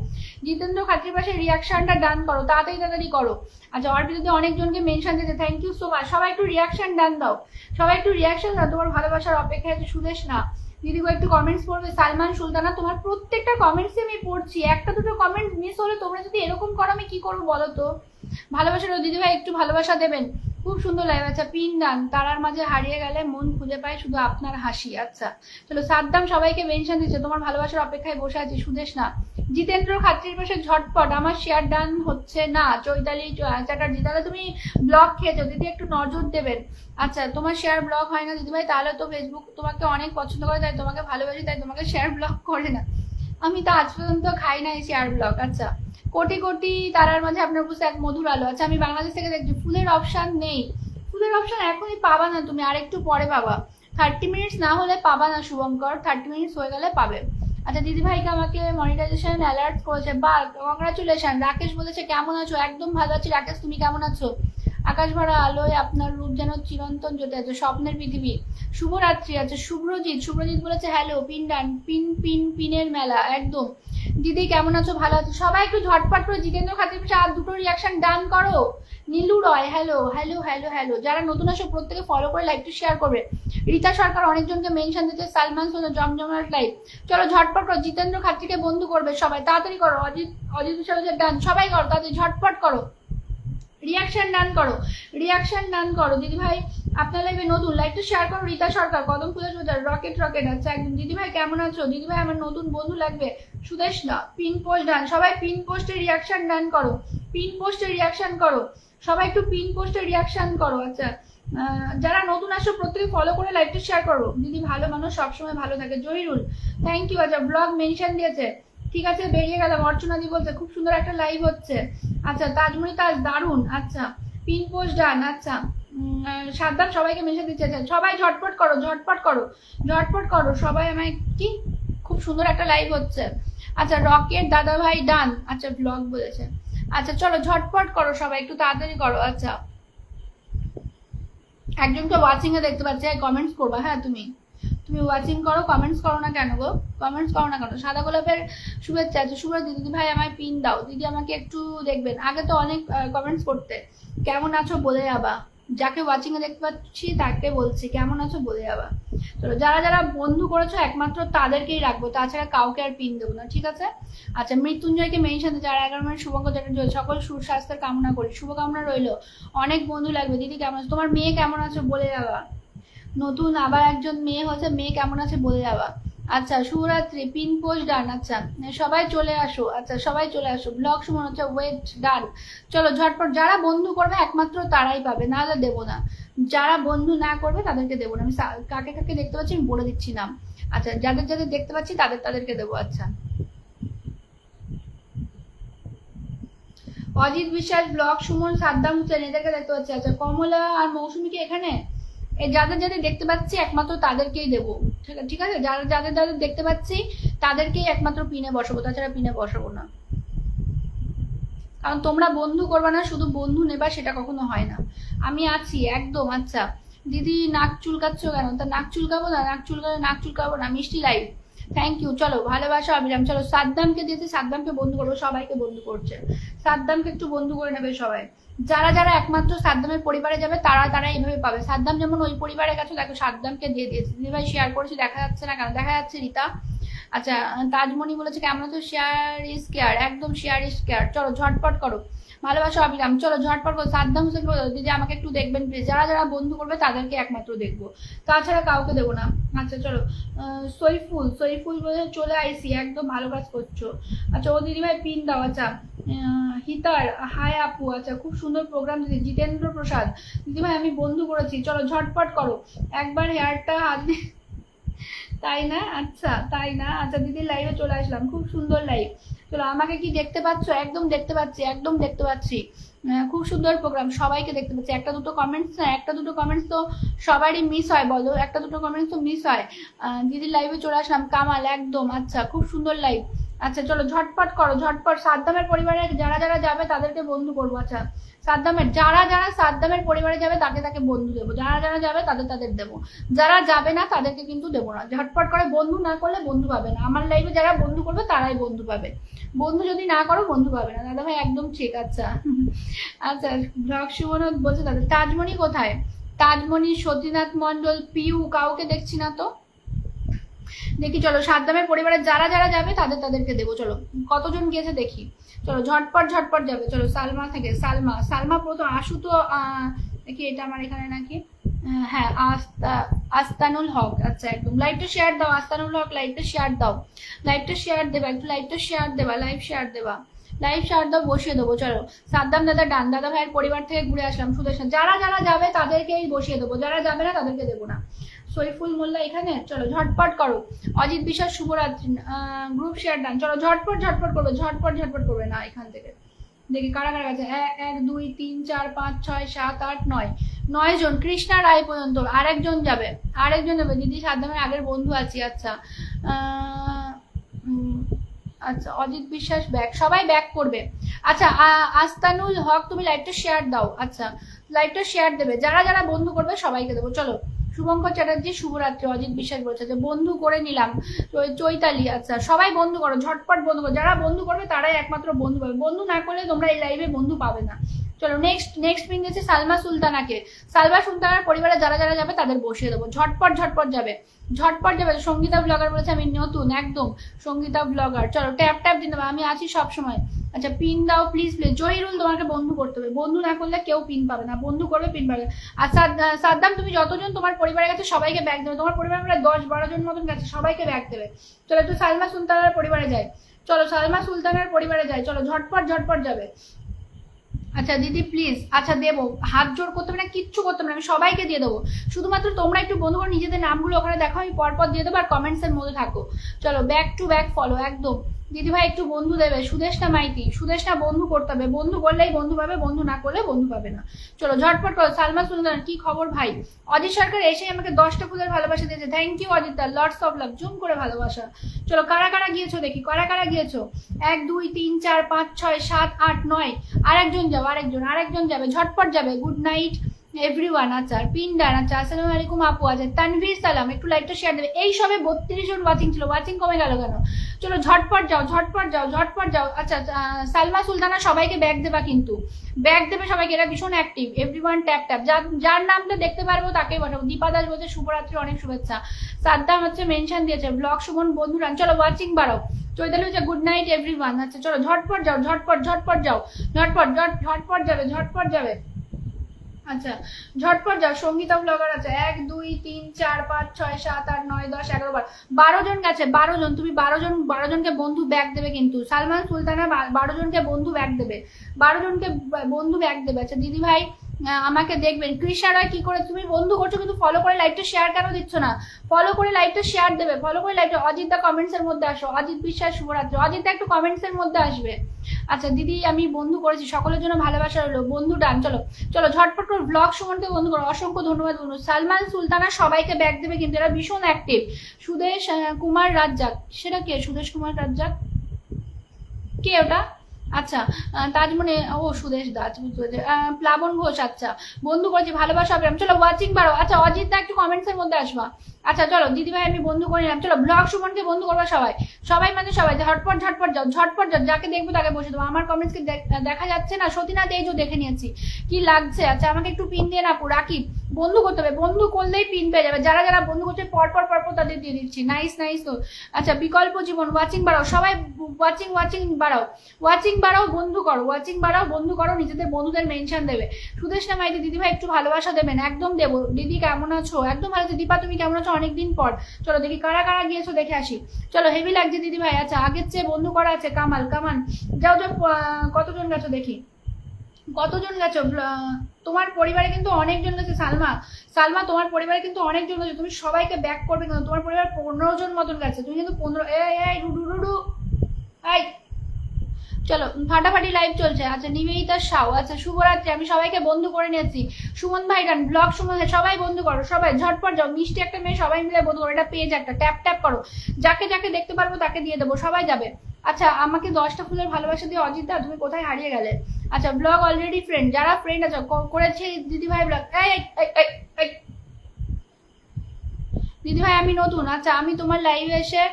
জিতেন্দ্র খাত্রীর পাশে রিয়াকশনটা ডান করো, তাড়াতাড়ি করো। আচ্ছা অর্পিত অনেকজনকে মেনশন দিতে থ্যাংক ইউ সো মাচ। সবাই একটু রিয়াকশন ডান দাও, তোমার ভালোবাসার অপেক্ষায় আছে। সুদেশ না দিদি একটু কমেন্টস পড়বে। সালমান সুলতানা তোমার প্রত্যেকটা কমেন্টসে আমি পড়ছি, একটা দুটো কমেন্ট মিস হলে তোমরা যদি এরকম করো আমি কি করবো বলো তো। ভালোবাসার দিদি ভাই একটু ভালোবাসা দেবেন, খুব সুন্দর লাগে। আচ্ছা পিন ডান। তারার মাঝে হারিয়ে গেলে মন খুঁজে পায় শুধু আপনার হাসি। আচ্ছা চলো সাদ্দাম সবাইকে মেনশন দিচ্ছে, তোমার ভালোবাসার অপেক্ষায় বসে আছি। সুদেশ না জিতেন্দ্র খাত্রীর পাশে ঝটপট। আমার শেয়ার ডান হচ্ছে না। চৈতালি চ্যাটার্জি তাহলে তুমি ব্লক খেয়েছো দিদি, একটু নজর দেবেন। আচ্ছা তোমার শেয়ার ব্লক হয় না দিদি ভাই, তাহলে তো ফেসবুক তোমাকে অনেক পছন্দ করে, তাই তোমাকে ভালোবাসি, তাই তোমাকে শেয়ার ব্লক করে না। আমি তো আজ পর্যন্ত খাই নাই শেয়ার ব্লক। আচ্ছা কোটি কোটি তারার মাঝে আপনার উপস্থিত এক মধুর আলো। আচ্ছা আমি বাংলাদেশ থেকে দেখছি ফুলের অপশন নেই। ফুলের অপশন এখনই পাবা না তুমি, আর একটু পরে পাবা। 30 মিনিটস না হলে পাবা না শুভঙ্কর, 30 মিনিটস হয়ে গেলে পাবে। আচ্ছা দিদি ভাইকে আমাকে মনিটাইজেশন অ্যালার্ট করেছে, বা কংগ্রাচুলেশন। রাকেশ বলেছে কেমন আছো? একদম ভালো আছি রাকেশ, তুমি কেমন আছো? আকাশ ভরা আলোয় আপনার রূপ যেন চিরন্তন জ্যোতি আছে, স্বপ্নের পৃথিবী। শুভরাত্রি আছে শুভ্রজিৎ বলেছে হ্যালো, পিন ডান, পিনের মেলা একদম। দিদি কেমন আছো? ভালো আছো সবাই? একটু ঝটপট করে জিতেন্দ্র খাতির আর দুটো রিয়াকশন ডান করো। নীলু রয় হ্যালো হ্যালো হ্যালো হ্যালো। যারা নতুন আসো প্রত্যেকে ফলো করে লাইভটি শেয়ার করবে। রীতা সরকার অনেকজনকে মেনশন দিচ্ছে, সালমান সোনা জমজমাট লাইভ। চলো ঝটপট করো, জিতেন্দ্র খাত্রীকে বন্ধু করবে সবাই, তাড়াতাড়ি করো। অজিত বিশালের ডান, সবাই করো তাড়াতাড়ি, ঝটপট করো, রিয়াকশন ডান করো। দিদি ভাই আপনার লাইভে নতুন, লাইভটা শেয়ার করো। রীতা সরকার কদম ফুলে সোজা, রকেট আচ্ছা একদম। দিদি ভাই কেমন আছো? দিদি ভাই আমার নতুন বন্ধু লাগবে, সুদেশনা। পিন পোস্ট ডান, সবাই পিন পোস্টে রিয়াকশন ডান করো, পিন পোস্টে রিয়াকশন করো, সবাই একটু পিন পোস্টে রিয়াকশন করো। আচ্ছা যারা নতুন আসো প্রত্যেকে ফলো করে লাইভটা শেয়ার করো। দিদি ভালো মানুষ সবসময় ভালো থাকে, জহিরুল থ্যাংক ইউ। আচ্ছা ব্লগ মেনশন দিয়েছে, ঠিক আছে বেরিয়ে গেলাম। অর্চনাদি বলছে খুব সুন্দর একটা লাইভ হচ্ছে। আচ্ছা তাজমণি তাজ দারুন। আচ্ছা পিন পোস্ট ডান। আচ্ছা সাবধান, সবাইকে মেনশন দিচ্ছে। সবাই ঝটপট করো সবাই আমায় কি, খুব সুন্দর একটা লাইভ হচ্ছে। আচ্ছা রকেট দাদা ভাই ডান। আচ্ছা ব্লগ বলেছে। আচ্ছা চলো ঝটপট করো সবাই, একটু তাড়াতাড়ি করো। আচ্ছা একজনকে ওয়াচিং এ দেখতে পাচ্ছি, কমেন্টস করবা। হ্যাঁ তুমি ওয়াচিং করো, কমেন্টস করো না কেন গো? কমেন্টস করো না কেন? সাদা গোলাপের শুভেচ্ছা আছে শুভ্র দিদি ভাই আমায় পিন দাও। দিদি আমাকে একটু দেখবেন, আগে তো অনেক কমেন্টস করতে, কেমন আছো বলে যাবা। যাকে ওয়াচিং এ দেখতে পাচ্ছি তাকে বলছি কেমন আছো বলে যাবা। চলো যারা যারা বন্ধু করেছো একমাত্র তাদেরকেই রাখবো, তাছাড়া কাউকে আর পিন দেবো না, ঠিক আছে? আচ্ছা মৃত্যুঞ্জয়কে মেনশন দিচ্ছে, আর 11 মিনিট শুভঙ্কর চ্যাটার্জি সকল সুস্বাস্থ্যের কামনা করি, শুভকামনা রইলো। অনেক বন্ধু লাগবে। দিদি কেমন আছো? তোমার মেয়ে কেমন আছো বলে যাবা। নতুন আবার একজন মেয়ে হচ্ছে, মেয়ে কেমন আছে বলে যাওয়া। আচ্ছা শুভরাত্রি, পিন পোস্ট ডান। আচ্ছা সবাই চলে আসো, আচ্ছা সবাই চলে আসো। ব্লগ সুমন হচ্ছে ওয়েট ডান। চলো ঝটপট, যারা বন্ধু করবে একমাত্র তারাই পাবে, নাহলে দেবো না। যারা বন্ধু না করবে তাদেরকে দেবো না। আমি কাকে কাকে দেখতে পাচ্ছি আমি বলে দিচ্ছি নাম। আচ্ছা যাদের যাদের দেখতে পাচ্ছি তাদেরকে দেবো। আচ্ছা অজিত বিশ্বাস, ব্লগ সুমন, সাদ্দাম হোসেন এদেরকে দেখতে পাচ্ছি। আচ্ছা কমলা আর মৌসুমীকে এখানে, যাদের যাদের দেখতে পাচ্ছি একমাত্র তাদেরকেই দেবো, ঠিক আছে? যাদের যাদের দেখতে পাচ্ছি তাদেরকেই একমাত্র পিনে বসাবো, তাছাড়া পিনে বসাবো না। কারণ তোমরা বন্ধু করবে না, শুধু বন্ধু নেবা, সেটা কখনো হয় না। আমি আছি একদম। আচ্ছা দিদি নাক চুলকাচ্ছ কেন? তা নাক চুলকাবো না, মিষ্টি লাইভ। Thank you. চলো ভালোবাসা অবিরাম। চলো সাদ্দামকে দিয়েছি, সাদ্দামকে বন্ধু করবো, সবাইকে বন্ধু করছে। সাদ্দামকে একটু বন্ধু করে নেবে সবাই। যারা যারা একমাত্র সাদ্দামের পরিবারে যাবে তারা এইভাবে পাবে। সাদ্দাম যেমন ওই পরিবারের কাছে, দেখো সাদ্দামকে দিয়ে দিয়েছে। দিদি ভাই শেয়ার করেছি, দেখা যাচ্ছে না কেন? দেখা যাচ্ছে রীতা। আচ্ছা তাজমণি বলেছে কেমন তো, শেয়ার ইজ কেয়ার, একদম শেয়ার ইজ কেয়ার। চলো ঝটপট করো, ভালোবাসা অবিরাম। চলো ঝটপট করো। সাদ্দাম হোসেন দিদি আমাকে একটু দেখবেন প্লিজ। যারা যারা বন্ধু করবে তাদেরকে একমাত্র দেখবো, তাছাড়া কাউকে দেবো না। আচ্ছা চলো সইফুল বলে চলে আইসি, একদম ভালো কাজ করছো। আচ্ছা ও দিদি ভাই পিন দাও। আচ্ছা হিতার হাই আপু, আচ্ছা খুব সুন্দর প্রোগ্রাম দিদি। জিতেন্দ্র প্রসাদ দিদি ভাই আমি বন্ধু করেছি, চলো ঝটপট করো। একবার হেয়ারটা হাত তাই না? আচ্ছা দিদির লাইভে চলে আসলাম, খুব সুন্দর লাইভ। চলো আমাকে কি দেখতে পাচ্ছ? একদম দেখতে পাচ্ছি। খুব সুন্দর প্রোগ্রাম, সবাইকে দেখতে পাচ্ছি। একটা দুটো কমেন্টস তো সবারই মিস হয়, বলো একটা দুটো কমেন্টস তো মিস হয়। দিদির লাইভে চলে আসলাম, কামাল একদম। আচ্ছা খুব সুন্দর লাইভ। আচ্ছা চলো ঝটপট করো, ঝটপট। সাদ্দামের পরিবারে যারা যারা যাবে তাদেরকে বন্ধু করবো। আচ্ছা যারা সাদ্দামের পরিবারে যাবে তাকে বন্ধু দেবো, যারা যারা যাবে তাদের দেবো, যারা যাবে না তাদেরকে কিন্তু দেবো না। ঝটপট করে, বন্ধু না করলে বন্ধু পাবে না। আমার লাইফে যারা বন্ধু করবে তারাই বন্ধু পাবে, বন্ধু যদি না করো বন্ধু পাবে না। দাদা ভাই একদম ঠিক। আচ্ছা ব্লগ সুমন বলছে দাদা। তাজমণি কোথায়? তাজমণি, সতীনাথ মন্ডল, পিউ, কাউকে দেখছি না তো। দেখি চলো সাদ্দামের পরিবারে যারা যারা যাবে তাদেরকে দেবো। চলো কতজন গিয়েছে দেখি। চলো ঝটপট যাবে। চলো সালমা প্রথম। আশু তো দেখি এটা আমার এখানে নাকি, হ্যাঁ আস্তানুল হক। আচ্ছা একদম লাইভটা শেয়ার দাও। আস্তানুল হক লাইভটা শেয়ার দাও, একটু লাইভটা শেয়ার দেবা, লাইভ শেয়ার দাও, বসিয়ে দেবো। চলো সাদ্দাম দাদা ডান। দাদা ভাইয়ের পরিবার থেকে ঘুরে আসলাম, সুদেশন। যারা যারা যাবে তাদেরকেই বসিয়ে দেবো, যারা যাবে না তাদেরকে দেবো না। সইফুল মোল্লা এখানে, চলো ঝটপট করো। অজিত বিশ্বাস শুভরাত্রি, গ্রুপ শেয়ার ডান। চলো ঝটপট করবে, ঝটপট করবে না। এখান থেকে দেখি কারা কারা গেছে। 1 2 3 4 5 6 7 8 9 জন। কৃষ্ণা রায় পর্যন্ত। আরেকজন যাবে দিদি সাদ্দামের আগের বন্ধু আছি। আচ্ছা আচ্ছা অজিত বিশ্বাস ব্যাক, সবাই ব্যাক করবে। আচ্ছা আস্তানুল হক তুমি লাইভটা শেয়ার দাও। আচ্ছা লাইভটা শেয়ার দেবে, যারা যারা বন্ধু করবে সবাইকে দেবো। চলো শুভঙ্কর চ্যাটার্জি শুভরাত্রি, অজিত বিশ্বাস বলছে যে বন্ধু করে নিলাম। চৈতালি আচ্ছা সবাই বন্ধু করো, ঝটপট বন্ধু করো, যারা বন্ধু করবে তারাই একমাত্র বন্ধু পাবে, বন্ধু না করলে তোমরা এই লাইভে বন্ধু পাবে না। চলো নেক্সট পিন দিয়েছে সালমা সুলতানাকে। সালমা সুলতানার পরিবারে যারা যারা যাবে তাদের বসিয়ে দেবো, ঝটপট যাবে, ঝটপট যাবে। সঙ্গীতা ব্লগার বলেছে আমি নতুন, একদম সঙ্গীতা ব্লগার। চলো ট্যাপ দিন দেবো, আমি আছি সব সময়। আচ্ছা পিন দাও প্লিজ জহিরুল, তোমাকে বন্ধু করতে হবে, বন্ধু না করলে কেউ পিন পাবে না, বন্ধু করবে পিন পাবে। আর সাদ্দাম তুমি যতজন তোমার পরিবারের কাছে সবাইকে ব্যাগ দেবে, তোমার পরিবার প্রায় 10-12 জন মতন গেছে, সবাইকে ব্যাগ দেবে। চলো একটু সালমা সুলতানার পরিবারে যাই, চলো সালমা সুলতানার পরিবারে যাই, চলো ঝটপট যাবে। আচ্ছা দিদি প্লিজ, আচ্ছা দেবো, হাত জোর করতে হবে না, কিচ্ছু করতে হবে না, আমি সবাইকে দিয়ে দেবো। শুধুমাত্র তোমরা একটু বন্ধু করে নিজেদের নামগুলো ওখানে দেখো, আমি পরপর দিয়ে দেবো, আর কমেন্টসের মধ্যে থাকো। চলো ব্যাক টু ব্যাক ফলো একদম। দিদিভাই একটু বন্ধু দেবে, সুদেশনা মাইতি, সুদেশনা বন্ধু করতে হবে, বন্ধু করলেই বন্ধু পাবে, বন্ধু না করলে বন্ধু পাবে না। চলো ঝটপট করো। সালমা সুলতান কি খবর ভাই? অজিত সরকার এসে আমাকে 10টা ফুলের ভালোবাসা দিয়েছে, থ্যাংক ইউ অজিত দা, লটস অফ লাভ, জুম করে ভালোবাসা। চলো কারা কারা গিয়েছো দেখি, কারা গিয়েছো? 1 2 3 4 5 6 7 8 9, আরেকজন যাবে, আরেকজন যাবে, ঝটপট যাবে। Good night everyone. আচ্ছা পিন্ডার আচ্ছা আসসালামু আলাইকুম আপু। আচ্ছা তানভীর সালাম, একটু লাইভটা শেয়ার দেবে। এই সবে 32 জন ওয়াচিং ছিল, ওয়াচিং কমে গেল কেন? চলো ঝটপট যাও। আচ্ছা সালমা সুলতানা সবাইকে ব্যাগ দেবা, কিন্তু ব্যাগ দেবে সবাইকে, এরা ভীষণ অ্যাক্টিভ। এভরিওয়ান ট্যাপ যার নামটা দেখতে পারবো তাকেই পাঠাবো। দীপা দাস বলছে শুভরাত্রি, অনেক শুভেচ্ছা। সাদ্দাম হচ্ছে মেনশন দিয়েছে, ব্লগ সুমন বন্ধুরা। চলো ওয়াচিং বাড়াও। চৈতালি হচ্ছে গুড নাইট এভরিওয়ান। আচ্ছা চলো ঝটপট যাও, ঝটপট যাবে। আচ্ছা ঝটপট যাও। সঙ্গীতা ব্লগার আছে 1 2 3 4 5 6 7 8 9 10 11 12 জন গেছে, 12 জন। তুমি 12 জনকে বন্ধু ব্যাগ দেবে, কিন্তু সালমান সুলতানা 12 জনকে বন্ধু ব্যাগ দেবে, 12 জনকে বন্ধু ব্যাগ দেবে। আচ্ছা দিদি ভাই আমাকে দেখবেন। কৃষা রায় কি করে তুমি বন্ধু করছো কিন্তু ফলো করে লাইভটা শেয়ার কেন দিচ্ছ না? ফলো করে লাইভটা শেয়ার দেবে, ফলো করে লাইভটা। অজিত দা কমেন্টস এর মধ্যে আসো, অজিত বিশ্বাস শুভরাত্রি, অজিত দা একটু কমেন্টস এর মধ্যে আসবে। আচ্ছা দিদি আমি বন্ধু করেছি, সকলের জন্য ভালোবাসা রইলো, বন্ধু ডান। চলো ঝটপট করে ব্লগ সুমনকে বন্ধু করো, অসংখ্য ধন্যবাদ বন্ধু। সালমান সুলতানা সবাইকে ব্যাগ দেবে, কিন্তু এরা ভীষণ অ্যাক্টিভ। সুদেশ কুমার রাজ্জাক, সেটা কে? সুদেশ কুমার রাজ্জাক কে ওটা? আচ্ছা তাজমনে, ও সুদেশ দাস, বুঝতে পেরেছি। প্লাবন ঘোষ আচ্ছা বন্ধু করেছি, ভালোবাসা হবে। চলো ওয়াচিং বাড়ো। আচ্ছা অজিত দা একটু কমেন্টস এর মধ্যে আসবা। আচ্ছা চলো দিদি ভাই আমি বন্ধু করে নিলাম। চলো ব্লগ সুমনকে বন্ধু করবো সবাই মানে সবাই ঝটপট যাও, যাকে দেখবো তাকে বসে দেবো। আমার কমেন্টস কি দেখা যাচ্ছে না? সতীনাথ এই যে দেখে নিয়েছি, কি লাগছে? আচ্ছা আমাকে একটু পিন দিয়ে না রাকিব, বন্ধু করতে হবে, বন্ধু করলেই পিন পেয়ে যাবে। যারা যারা বন্ধু করছে পরপর তাদের দিয়ে দিচ্ছি। নাইস তো। আচ্ছা বিকল্প জীবন, ওয়াচিং বাড়াও সবাই, ওয়াচিং বাড়াও, বন্ধু করো, নিজেদের বন্ধুদের মেনশন দেবে। সুদেশনা মাইতি দিদি ভাই একটু ভালোবাসা দেবেন, একদম দেবো। দিদি কেমন আছো? একদম ভালো আছো। দীপা তুমি কেমন আছো? অনেকদিন পর। চলো দেখি কারা গিয়েছো, দেখে আসি। চলো হেভি লাগছে দিদি ভাই। আচ্ছা আগের চেয়ে বন্ধু করা আছে। কামাল যাও কতজন গেছো দেখি, কতজন গেছো? তোমার পরিবারে কিন্তু অনেকজন গেছে। সালমা তোমার পরিবারে কিন্তু অনেকজন গেছে, তুমি সবাইকে ব্যাক করবে কিন্তু। তোমার পরিবার 15 জন মতন গেছে, তুমি কিন্তু 15 রুডু এই। চলো ফাটাফাটি লাইভ চলছে। আচ্ছা নিবেদিতা সাউ আচ্ছা শুভরাত্রি, আমি সবাইকে বন্ধু করে নিয়েছি। সুমন ভাইরান ব্লগ সুমন, সবাই বন্ধু করো, সবাই ঝটপট যাও। মিষ্টি একটা মেয়ে, সবাই মিলে বন্ধু করো, এটা পেজ একটা ট্যাপ করো, যাকে দেখতে পারবো তাকে দিয়ে দেবো, সবাই যাবে। আচ্ছা আমাকে 10টা ফুলের ভালোবাসা দিয়ে অজিত দা তুমি কোথায় হারিয়ে গেলে? আচ্ছা ব্লগ অলরেডি ফ্রেন্ড, যারা ফ্রেন্ড আছে করেছে দিদি ভাই ব্লগ। দিদি ভাই আমি নতুন। আচ্ছা আমি তোমার লাইভে এসে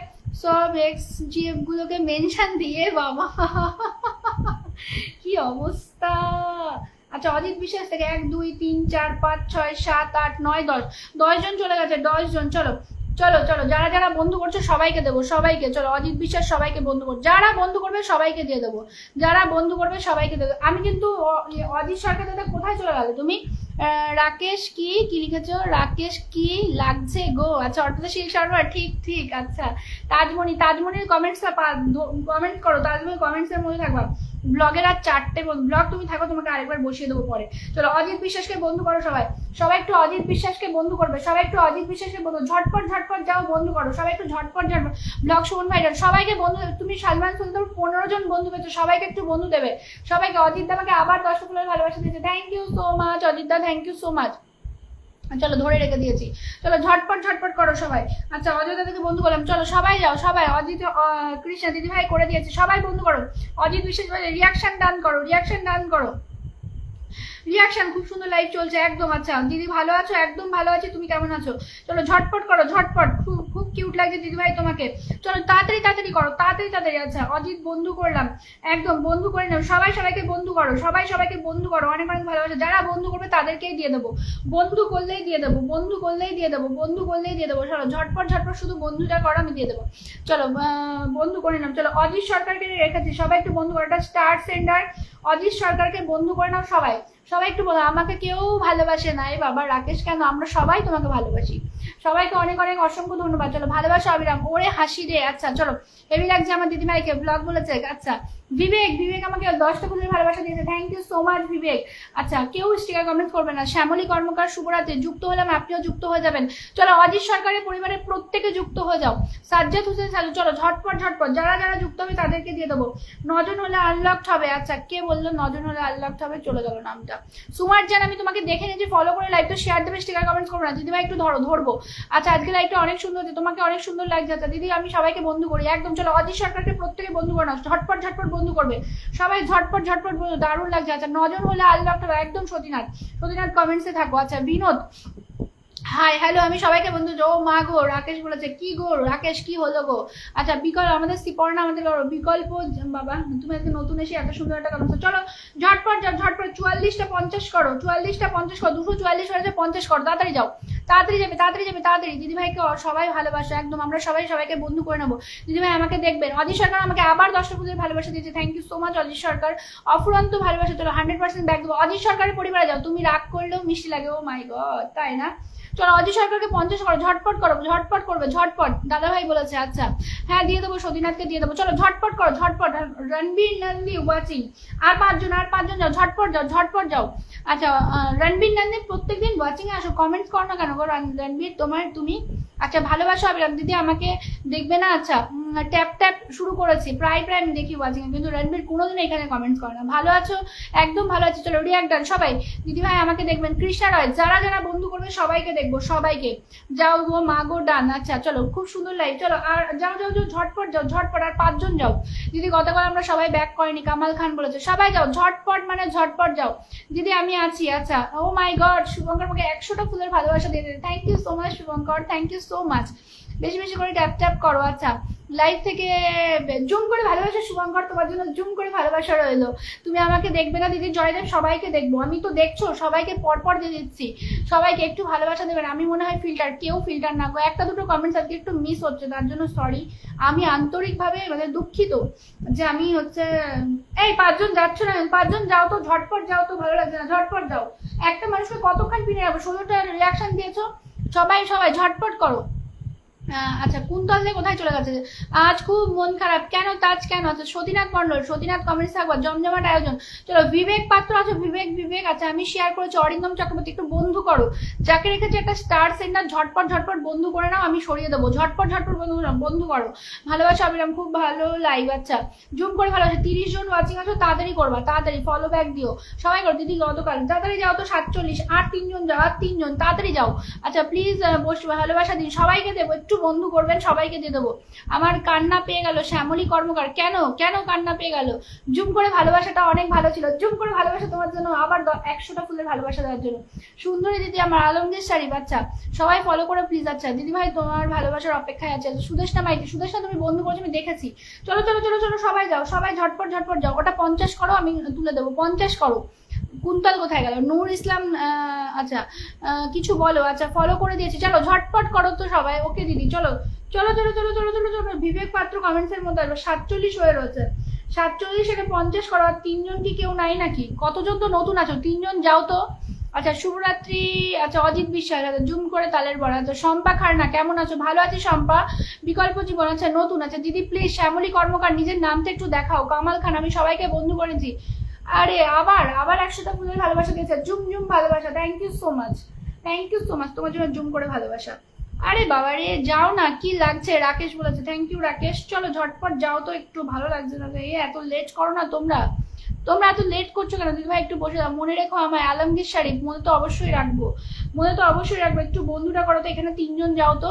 সব এক্স জিএফ গুলোকে মেনশন দিয়ে, বাবা কি অবস্থা। আচ্ছা অজিত বিশ্বাস থেকে 1 2 3 4 5 6 7 8 9 10 জন চলে গেছে, 10 জন। চলো যারা যারা বন্ধু করছো সবাইকে দেবো, সবাইকে। চলো অজিত বিশ্বাস সবাইকে বন্ধু করো, যারা বন্ধু করবে সবাইকে দিয়ে দেবো, যারা বন্ধু করবে সবাইকে দেবো। আমি কিন্তু অজিত সরকার দাদা কোথায় চলে গেল তুমি? রাকেশ কি লিখেছো? রাকেশ কি লাগছে গো? আচ্ছা অর্পিতা শিল শর্মা, ঠিক। আচ্ছা তাজমণির কমেন্টস কমেন্ট করো, তাজমণির কমেন্টস এর মধ্যে থাকবা। ব্লগের আর 4টে ব্লগ তুমি থাকো, তোমাকে আরেকবার বসিয়ে দেবো পরে। চলো অজিত বিশ্বাসকে বন্ধু করো সবাই একটু অজিত বিশ্বাসকে বন্ধু করবে, সবাই একটু অজিত বিশ্বাসকে বন্ধু। ঝটপট যাও বন্ধু করো, সবাই একটু ঝটপট ব্লগ সুমন ভাইরান সবাইকে বন্ধু। তুমি সালমান সুলতান 15 জন বন্ধু পেয়েছো, সবাইকে একটু বন্ধু দেবে, সবাইকে। অজিত দা আমাকে আবার 10 ফুলের ভালোবাসা দিয়েছে, thank you so much Ajit দা, থ্যাংক ইউ সো মাচ। চলো ধরে রেখে দিয়েছি, চলো ঝটপট ঝটপট করো সবাই। আচ্ছা অযোধ্যা থেকে বন্ধু করলাম, চলো সবাই যাও সবাই। অজিত কৃষ্ণা দিদি ভাই করে দিয়েছে, সবাই বন্ধু করো। অজিত বিশেষ রিয়াকশন ডান করো, রিয়াকশন ডান করো, রিয়াকশন। খুব সুন্দর লাইভ চলছে একদম। আচ্ছা দিদি ভালো আছো? একদম ভালো আছি, তুমি কেমন আছো? চলো ঝটপট করো ঝটপট, খুব খুব কিউট লাগছে দিদি ভাই তোমাকে। চলো তাড়াতাড়ি তাড়াতাড়ি করো, তাড়াতাড়ি তাড়াতাড়ি। আচ্ছা অজিত বন্ধু করলাম, একদম বন্ধু করে নাও সবাই, সবাইকে বন্ধু করো, সবাই সবাইকে বন্ধু করো। অনেক অনেক ভালোবাসা, যারা বন্ধু করবে তাদেরকেই দিয়ে দেবো, বন্ধু করলেই দিয়ে দেবো, বন্ধু করলেই দিয়ে দেবো, বন্ধু করলেই দিয়ে দেবো। চলো ঝটপট ঝটপট শুধু বন্ধুটা করো, আমি দিয়ে দেবো। চলো বন্ধু করে নাও। চলো অজিত সরকারকে রেখেছি, সবাই একটু বন্ধু করো। এটা স্টার সেন্টার, অজিত সরকারকে বন্ধু করে নাও সবাই। সবাই একটু বলো, আমাকে কেউ ভালোবাসে না, এই বাবা রাকেশ কেন, আমরা সবাই তোমাকে ভালোবাসি। সবাইকে অনেক অনেক অসংখ্য ধন্যবাদ। চলো ভালোবাসা অবিরাম, ওরে হাসি রে। আচ্ছা চলো, হেভি লাগছে আমার দিদিভাইকে, ব্লগ বলেছে। আচ্ছা বিবেক, বিবেক আমাকে 10টা ফুলের ভালোবাসা দিয়েছে, থ্যাংক ইউ সো মাচ বিবেক। আচ্ছা কেউ স্টিকার কমেন্ট করবে না। শ্যামলী কর্মকার শুভরাত্রি, যুক্ত হলাম, আপনিও যুক্ত হয়ে যাবেন। চলো অজিত সরকারের পরিবারের প্রত্যেকে যুক্ত হয়ে যাও। সাজ্জাদ হোসেন চালু, চলো ঝটপট ঝটপট, যারা যারা যুক্ত হবে তাদেরকে দিয়ে দেবো। 9 জন হলে আনলকড হবে। আচ্ছা কে বললো 9 জন হলে আনলকড হবে? চলে গেল নামটা। সুমার জান, আমি তোমাকে দেখে নিয়েছি, ফলো করে লাইভটা শেয়ার দেবে, স্টিকার কমেন্টস করবো না দিদিভাই, একটু ধরবো। আচ্ছা আজকে লাইভটা অনেক সুন্দর হচ্ছে, তোমাকে অনেক সুন্দর লাগছে। আচ্ছা দিদি আমি সবাইকে বন্ধু করি একদম। চলো অজিত সরকারকে প্রত্যেকে বন্ধু করে নাও, ঝটপট ঝটপট বন্ধু করবে সবাই, ঝটপট ঝটপট বন্ধু, দারুণ লাগছে। আচ্ছা 9 জন হলে আনলকড হবে একদম। সতীনাথ, সতীনাথ কমেন্টসে থাকো। আচ্ছা বিনোদ, হাই হ্যালো, আমি সবাইকে বন্ধু। ও মা গো, রাকেশ বলেছে কি গো রাকেশ কি হলো গো? আচ্ছা বিকল্প আমাদের সিপর্ণা, আমাদের বিকল্প বাবা, তুমি আজকে নতুন এসে এত সুন্দর একটা কমেন্ট। চলো ঝটপট যাও ঝটপট, 44টা 50 করো, 44টা 50 করো, 244 হয়েছে 50 করো, তাড়াতাড়ি যাও, তাড়াতাড়ি যাবে তাড়াতাড়ি যাবে তাড়াতাড়ি। দিদিভাইকে সবাই ভালোবাসো একদম, আমরা সবাই সবাইকে বন্ধু করে নেবো। দিদিভাই আমাকে দেখবেন। অজিত সরকার আমাকে আবার 10টা ফুলের ভালোবাসা দিয়েছে, thank you so much Ajit Sarkar, অফুরন্ত ভালোবাসা। চলো 100% ব্যাক দেবো। অজিত সরকারের পরিবারে যাও, তুমি রাগ করলেও মিষ্টি লাগে। ও মাই গড, তাই না? চলো অজিত সরকারকে 50 করো, ঝটপট করো, ঝটপট করবে ঝটপট, দাদা ভাই বলেছে। আচ্ছা হ্যাঁ দিয়ে দেবো, সতীনাথকে দিয়ে দেবো। চলো ঝটপট করো ঝটপট। রণবীর নন্দী ওয়াচিং, আর 5 জন, আর 5 জন যাও, ঝটপট যাও ঝটপট যাও। আচ্ছা রণবীর নন্দী প্রত্যেকদিন ওয়াচিং এ আসো, কমেন্টস করো না কেন গো রণবীর, তুমি। আচ্ছা ভালোবাসা অবিরাম, দিদি আমাকে দেখবে না? আচ্ছা ট্যাপ ট্যাপ শুরু করেছি, প্রায় প্রায় আমি দেখি ওয়াচিং, কিন্তু রণবীর কোনোদিন এখানে কমেন্টস করে না। ভালো আছো? একদম ভালো আছি। চলো রিয়াক্ট ডান সবাই, দিদিভাই আমাকে দেখবেন। কৃষ্ণা রয়, যারা যারা বন্ধু করবে সবাইকে দেখবো, সবাইকে যাও গো মা গো ডান। আচ্ছা চলো খুব সুন্দর লাইভ, চলো আর যাও যাও যাও ঝটপট যাও ঝটপট, আর 5 জন যাও। দিদি গতকাল আমরা সবাই ব্যাক করিনি, কামাল খান বলেছে, সবাই যাও ঝটপট, মানে ঝটপট যাও। দিদি আমি আছি। আচ্ছা ও মাই গড, শুভঙ্কর আমাকে 100টা ফুলের ভালোবাসা দিয়ে দিতে, thank you so much Shubhankar, thank you so much. বেশি বেশি করে ট্যাপ ট্যাপ করো। আচ্ছা লাইভ থেকে জুম করে ভালোবাসা শুভঙ্কর, তোমার জন্য জুম করে ভালোবাসা রইলো। তুমি আমাকে দেখবে না দিদি? জয়দেব সবাইকে দেখবো, আমি তো দেখছো সবাইকে পরপর দিয়ে দিচ্ছি, সবাইকে একটু ভালোবাসা দেবেন। আমি মনে হয় ফিল্টার, কেউ ফিল্টার না গো, একটা দুটো কমেন্টস আজকে একটু মিস হচ্ছে, তার জন্য সরি, আমি আন্তরিকভাবে মানে দুঃখিত যে আমি হচ্ছে। এই 5 জন যাচ্ছ না? 5 জন যাও তো, ঝটপট যাও তো, ভালো লাগছে না, ঝটপট যাও। একটা মানুষকে কতক্ষণ পিনে যাবো? 16টা রিয়াকশন দিয়েছো, সবাই সবাই ঝটপট করো। আচ্ছা কুন্তল দিয়ে কোথায় চলে গেছে? আজ খুব মন খারাপ, কেন তাজ কেন? আচ্ছা সতীনাথ মন্ডল, সতীনাথ কমেন্টস থাকবো, জমজমাট আয়োজন। চলো বিবেক পাত্র আছো, বিবেক বিবেক। আচ্ছা আমি শেয়ার করেছি, অরিন্দম চক্রবর্তী একটু বন্ধু করো, যাকে রেখেছে একটা স্টার সেন্টার, ঝটপট ঝটপট বন্ধু করে নাও, আমি সরিয়ে দেবো, ঝটপট ঝটপট বন্ধু করো। ভালোবাসা অবিরাম, খুব ভালো লাইভ। আচ্ছা জুম করে ভালোবাসা, 30 জন ওয়াচিং আছো, তাড়াতাড়ি করবা, তাড়াতাড়ি ফলো ব্যাক দিও সবাই করো। দিদি গতকাল তাড়াতাড়ি যাও তো, 47, আর 3 জন যাও, আর 3 জন তাড়াতাড়ি যাও। আচ্ছা প্লিজ বসে ভালোবাসা দিন, সবাইকে দেবো, একটু বন্ধু করবেন, সবাইকে দিয়ে দেবো। আমার কান্না পেয়ে গেল শ্যামলী কর্মকার, কেন কেন কান্না পেয়ে গেল? জুম করে ভালোবাসাটা অনেক ভালো ছিল, জুম করে ভালোবাসা তোমার জন্য আবার 100টা ফুলের ভালোবাসা দেওয়ার জন্য। সুন্দরী দিদি আমার, আলমগীর শারিফ। আচ্ছা সবাই ফলো করে প্লিজ। আচ্ছা দিদি ভাই তোমার ভালোবাসার অপেক্ষায় আছে। সুদেশনা মাইতি, সুদেশনা তুমি বন্ধু করেছো আমি দেখেছি। চলো চলো চলো চলো সবাই যাও, সবাই ঝটপট ঝটপট যাও। ওটা 50 করো, আমি তুলে দেবো, 50 করো। কুন্তল কোথায় গেল? নূর ইসলাম আচ্ছা কিছু বলো। আচ্ছা ফলো করে দিয়েছি, চলো ঝটপট করো তো সবাই। ওকে দিদি চলো চলো চলো চলো চলো চলো চলো। বিবেক পাত্র কমেন্টস এর মধ্যে আসবে, 47 হয়ে রয়েছে, 47 এটা 50 করো। আর 3 জন কি কেউ নাই নাকি? কতজন তো নতুন আছো, 3 জন যাও তো। আচ্ছা শুভরাত্রি। আচ্ছা অজিত বিশ্বাস, আচ্ছা জুম করে তালের বড়া। আচ্ছা শম্পা খারনা, কেমন আছো? ভালো আছি শম্পা। বিকল্প জীবন, আচ্ছা নতুন। আচ্ছা দিদি প্লিজ শ্যামলী কর্মকার নিজের নামটা একটু দেখাও। কামাল খান, আমি সবাইকে বন্ধু করেছি। আরে আবার আবার 100টা ফুলের ভালোবাসা দিয়েছে, জুম জুম ভালোবাসা, thank you so much, thank you so much, তোমার জন্য জুম করে ভালোবাসা। আরে বাবা রে যাও না, কি লাগছে? রাকেশ বলেছে, থ্যাংক ইউ রাকেশ। চলো ঝটপট যাও তো, একটু ভালো লাগছে না, এই এত লেট করো না তোমরা। তোমরা এত লেট করছো কেন? দিদি ভাই একটু বসে দাও, মনে রেখো আমায়, আলমগীর শরীফ মনে তো অবশ্যই রাখবো, মনে তো অবশ্যই রাখবো। একটু বন্ধুটা করো তো, এখানে 3 জন যাও তো,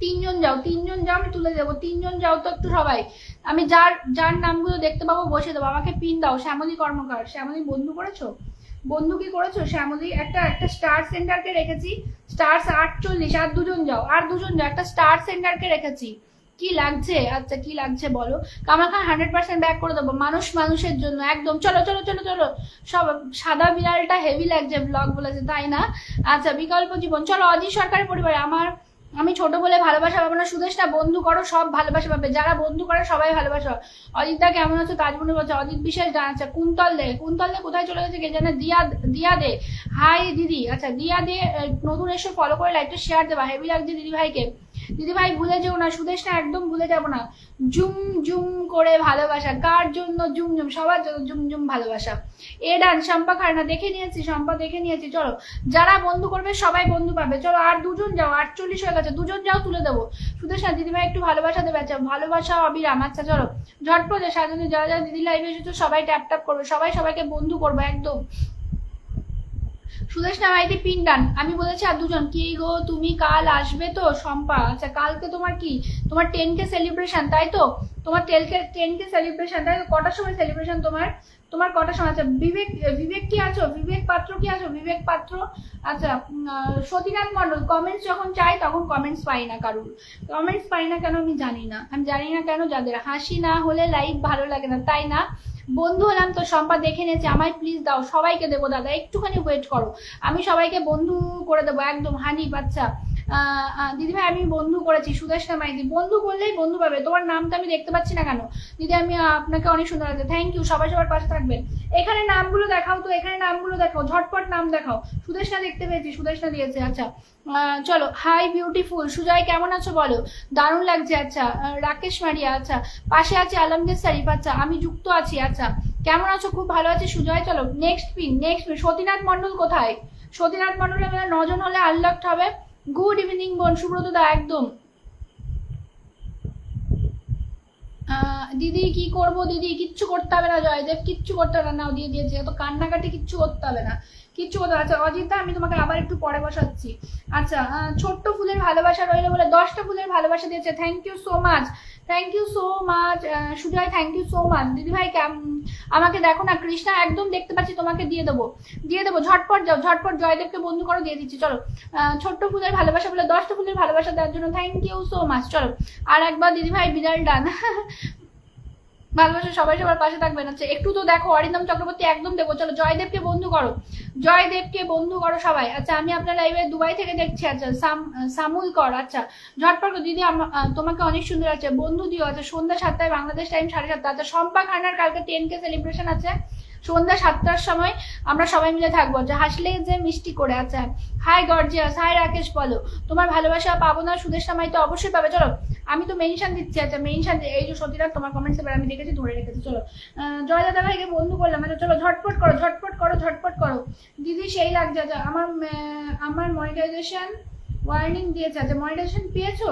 3 জন যাও, 3 জন যাও, আমি তুলে দেবো। 3 জন যাও তো একটু সবাই, আমি যার যার নামগুলো দেখতে পাবো বসে দেবো। আমাকে পিন দাও। শ্যামলী কর্মকার, শ্যামলী বন্ধু করেছো? বন্ধু কি করেছো শ্যামলী? একটা স্টার সেন্টারকে রেখেছি, স্টার 48। আর 2 জন যাও, আর 2 জন যাও, একটা স্টার সেন্টারকে রেখেছি। কি লাগছে? আচ্ছা কি লাগছে বলো। কামাল খান 100% ব্যাক করে দেবো, মানুষ মানুষের জন্য একদম। চলো চলো চলো চলো সব। সাদা বিড়ালটা হেভি লাগছে ব্লগ বলেছে, তাই না? আচ্ছা বিকল্প জীবন, চলো। অজিত সরকারের পরিবারে আমি ছোট বলে ভালোবাসা পাবো না। সুদেশটা বন্ধু করো, সব ভালোবাসা পাবে, যারা বন্ধু করে সবাই ভালোবাসা। অজিতদা কেমন আছো? তাজমনি বলছে। অজিত বিশ্বাস জানাচ্ছে। কুন্তল দে কোথায় চলে গেছে কে জানে? দিয়া দে হাই দিদি। আচ্ছা দিয়া দে নতুন এসে ফলো করে লাইকটা শেয়ার দেবা, হেভি লাগছে দিদি ভাইকে। দিদি ভাই ভুলে যেও না, সুদেশ না একদম ভুলে যাবো না। জুম জুম করে ভালোবাসা, কার জন্য জুম জুম? সবার জন্য জুম জুম ভালোবাসা। ডান। শম্পা খান্না দেখে নিয়েছি, শম্পা দেখে নিয়েছি। চলো যারা বন্ধু করবে সবাই বন্ধু পাবে। চলো আর 2 জন যাও, 48 হয়ে গেছে। 2 জন যাও, তুলে দেবো। সুদেশ না দিদি ভাই একটু ভালোবাসা দেবে। আচ্ছা ভালোবাসা অবিরাম। আচ্ছা চলো ঝটপট সাজানো, যারা যারা দিদি লাইভে এসেছো সবাই ট্যাপ ট্যাপ করবে, সবাই সবাইকে বন্ধু করবে একদম। সুদেশ না ভাইতে পিন ডান। আমি বলেছি আর 2 জন। কি গো তুমি কাল আসবে তো? শম্পা আচ্ছা কালকে তোমার কি, তোমার 10K সেলিব্রেশন তাই তো? তোমার 10K সেলিব্রেশন তাই তো? কটার সময় সেলিব্রেশন তোমার কটার সময়? আচ্ছা বিবেক কি আছো? বিবেক পাত্র কি আছো? বিবেক পাত্র। আচ্ছা সতীনাথ মন্ডল, কমেন্টস যখন চাই তখন কমেন্টস পাই না, কারুর কমেন্টস পাই না কেন আমি জানি না। কেন যাদের হাসি না হলে লাইভ ভালো লাগে না, তাই না? বন্ধু হলাম তো। শম্পা দেখে নিয়েছে, আমায় প্লিজ দাও। সবাইকে দেবো দাদা, একটুখানি ওয়েট করো, আমি সবাইকে বন্ধু করে দেবো একদম। হানি বাচ্চা দিদি ভাই আমি বন্ধু করেছি। সুদেশ না মাইদি বন্ধু করলেই বন্ধু পাবে। তোমার নামটা আমি দেখতে পাচ্ছি না কেন দিদি? আমি আপনাকে অনেক সুন্দর লাগছে, থ্যাংক ইউ। সবাই সবার পাশে থাকবেন। এখানে নামগুলো দেখাও তো, এখানে নামগুলো দেখাও, ঝটপট নাম দেখাও। সুদেশ না দেখতে পেয়েছি, সুদেশ না দিয়েছে। আচ্ছা চলো। হাই বিউটিফুল সুজয়, কেমন আছো বলো? দারুণ লাগছে। আচ্ছা রাকেশ মারিয়া, আচ্ছা পাশে আছে আলমগীর শরীফ, আচ্ছা আমি যুক্ত আছি। আচ্ছা কেমন আছো? খুব ভালো আছে সুজয়। চলো নেক্সট পিন। সতীনাথ মন্ডল কোথায়? সতীনাথ মন্ডল 9 জন হলে আনলকড হবে। গুড ইভিনিং বোন সুব্রত দা একদম। দিদি কি করব? দিদি কিচ্ছু করতে হবে না, জয়দেব কিচ্ছু করতে হবে না, নাও দিয়ে দিয়েছে। তো কান্নাকাটি কিচ্ছু করতে হবে না, কিচ্ছু করতে হবে। আচ্ছা অজিতা আমি তোমাকে আবার একটু পরে বসাচ্ছি। আচ্ছা ছোট্ট ফুলের ভালোবাসা রইলো বলে 10টা ফুলের ভালোবাসা দিয়েছে, thank you so much, thank you so much Sujoy, thank you so much. দিদি ভাই আমাকে দেখো না, কৃষ্ণা একদম দেখতে পাচ্ছি, তোমাকে দিয়ে দেবো ঝটপট যাও, ঝটপট জয়দেবকে বন্ধু করো, দিয়ে দিচ্ছি। চলো ছোট্ট ফুলের ভালোবাসা বলে 10টা ফুলের ভালোবাসা দেওয়ার জন্য থ্যাংক ইউ সো মাচ। চলো আর একবার দিদি ভাই বিড়াল ডান। ভালোবাসা সবাই সবার পাশে থাকবেন। আচ্ছা একটু তো দেখো, অরিন্দম চক্রবর্তী একদম দেখো। চলো জয়দেবকে বন্ধু করো, জয়দেবকে বন্ধু করো সবাই। আচ্ছা আমি আপনার লাইভে দুবাই থেকে দেখছি। আচ্ছা সামুল কর, আচ্ছা ঝটপট দিদি তোমাকে অনেক সুন্দর আছে, বন্ধু দিও। আচ্ছা সন্ধ্যা 7টায় বাংলাদেশ টাইম 7:30। আচ্ছা শম্পা খান্নার কালকে 10K সেলিব্রেশন আছে, সন্ধ্যা 7টার সময় আমরা সবাই মিলে থাকবো। আচ্ছা হাসলে যে মিষ্টি করে। আচ্ছা হাই গর্জিয়াস, হাই রাকেশ বলো তোমার ভালোবাসা পাবো না? সুদেশ নামাই তো অবশ্যই পাবে। চলো আমি তো মেনশন দিচ্ছি। আচ্ছা মেনশন এই যে সতীরাত তোমার কমেন্টস এবার আমি দেখেছি, ধরে রেখেছি। চলো জয় দাদা ভাইকে বন্ধু করলাম। আচ্ছা চলো ঝটপট করো, ঝটপট করো, ঝটপট করো দিদি, সেই লাগছে। আচ্ছা আমার মনিটাইজেশন ওয়ার্নিং দিয়েছে। আচ্ছা মনিটাইজেশন পেয়েছো?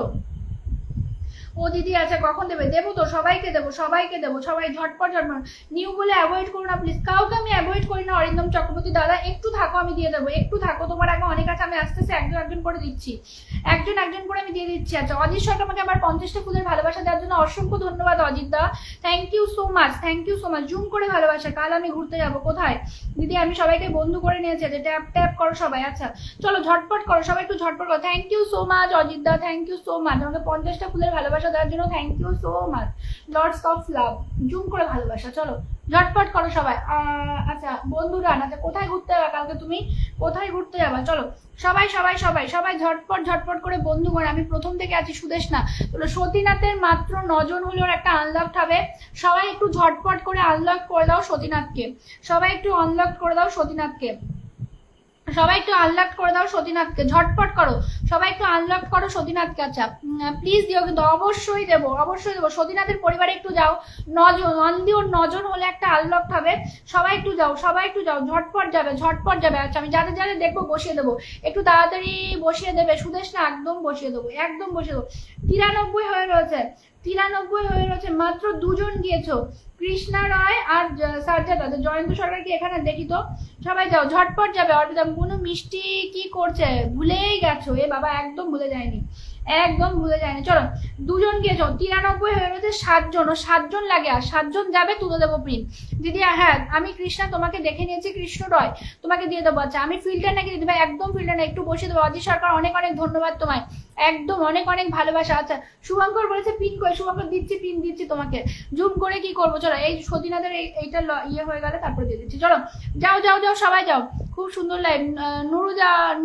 ও দিদি আচ্ছা কখন দেবে? দেবো তো, সবাইকে দেবো, সবাইকে দেবো, সবাই ঝটপট ঝটপট। নিউ বলে অ্যাভয়েড করো না প্লিজ, কাউকে আমি অ্যাভয়েড করি না। অরিন্দম চক্রবর্তী দাদা একটু থাকো, আমি দিয়ে দেবো, একটু থাকো, তোমার আগে অনেক আছে, আমি আস্তে আস্তে একজন একজন করে দিচ্ছি, একজন একজন করে আমি দিয়ে দিচ্ছি। আচ্ছা অজিত সরকার আমাকে আবার 50টা ফুলের ভালোবাসা দেওয়ার জন্য অসংখ্য ধন্যবাদ অজিত দা, thank you so much, thank you so much. Zoom করে ভালোবাসা। কাল আমি ঘুরতে যাবো, কোথায় দিদি? আমি সবাইকে বন্ধু করে নিয়েছি। যে ট্যাপ ট্যাপ করো সবাই। আচ্ছা চলো ঝটপট করো সবাই, একটু ঝটপট করো। Thank you so much Ajit দা, থ্যাংক ইউ সো মাচ আমাকে 50টা ফুলের ভালোবাসা দেওয়ার জন্য, thank you so much. Lots of love. Zoom করে ভালোবাসা। চলো ঝটপট করো সবাই। আচ্ছা বন্ধুরা আচ্ছা কোথায় ঘুরতে যাবা কালকে? তুমি কোথায় ঘুরতে যাবা? চলো সবাই সবাই সবাই সবাই ঝটপট ঝটপট করে বন্ধু করে। আমি প্রথম থেকে আছি সুদেশ না। চলো সতীনাথের মাত্র 9 জন হলে ওর একটা আনলকড হবে, সবাই একটু ঝটপট করে আনলক করে দাও সতীনাথকে, সবাই একটু আনলক করে দাও সতীনাথকে, সবাই একটু আনলক করে দাও সতীনাথকে, ঝটপট করো সবাই একটু আনলক করো সতীনাথকে। আচ্ছা প্লিজ দিও কিন্তু, অবশ্যই দেবো, অবশ্যই দেবো। সতীনাথের পরিবারে একটু যাও, 9 জন অনলি ওর 9 জন হলে একটা আনলক হবে, সবাই একটু যাও, সবাই একটু যাও, ঝটপট যাবে, ঝটপট যাবে। আচ্ছা আমি যাদের যাদের দেখবো বসিয়ে দেবো, একটু তাড়াতাড়ি বসিয়ে দেবে সুদেশ না, একদম বসিয়ে দেবো, একদম বসিয়ে দেবো। 93 হয়ে রয়েছে, 93 হয়ে রয়েছে, মাত্র দুজন গিয়েছো, কৃষ্ণা রায় আর সাজ্জাদ আছে। জয়ন্ত সরকার কি এখানে? দেখি তো, সবাই যাও, ঝটপট যাবে। অর্পিতা কোনো মিষ্টি কি করছে, ভুলেই গেছো? এ বাবা, একদম ভুলে যায়নি, একদম ভুলে যায়নি। চলো, দুজন গিয়েছো, 93 হয়ে রয়েছে, 7জন, ও 7জন লাগে, আর 7জন যাবে, তুলে দেবো প্রিন্ট। দিদি হ্যাঁ, আমি কৃষ্ণা তোমাকে দেখে নিয়েছি, কৃষ্ণ রয় তোমাকে দিয়ে দেবো। আচ্ছা, আমি ফিল্টার নাকি দিদি ভাই? একদম ফিল্টার না, একটু বসে দেবো। অজিত সরকার অনেক অনেক ধন্যবাদ তোমায়, একদম অনেক অনেক ভালোবাসা। আচ্ছা, শুভঙ্কর বলেছে পিন করে, শুভঙ্কর দিচ্ছি, পিন দিচ্ছি তোমাকে, জুম করে কি করবো। চলো, এই সতীনাথের এইটা ইয়ে হয়ে গেলে তারপরে দিয়ে দিচ্ছি। চলো যাও যাও যাও, সবাই যাও, খুব সুন্দর লাইভ।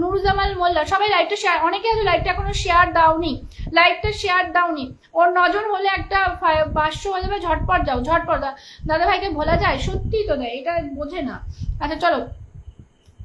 নুরুজামাল মোল্লা, সবাই লাইভটা শেয়ার, অনেকে আছে লাইভটা এখনো শেয়ার দাওনি, লাইভটা শেয়ার দাওনি। ওর 9জন হলে একটা 500 হয়ে যাবে, ঝটপট যাও, ঝটপট। দাদা ভাইকে ভোলা যায়? সত্যি তো দেয়, এটা বোঝে না। আচ্ছা চলো,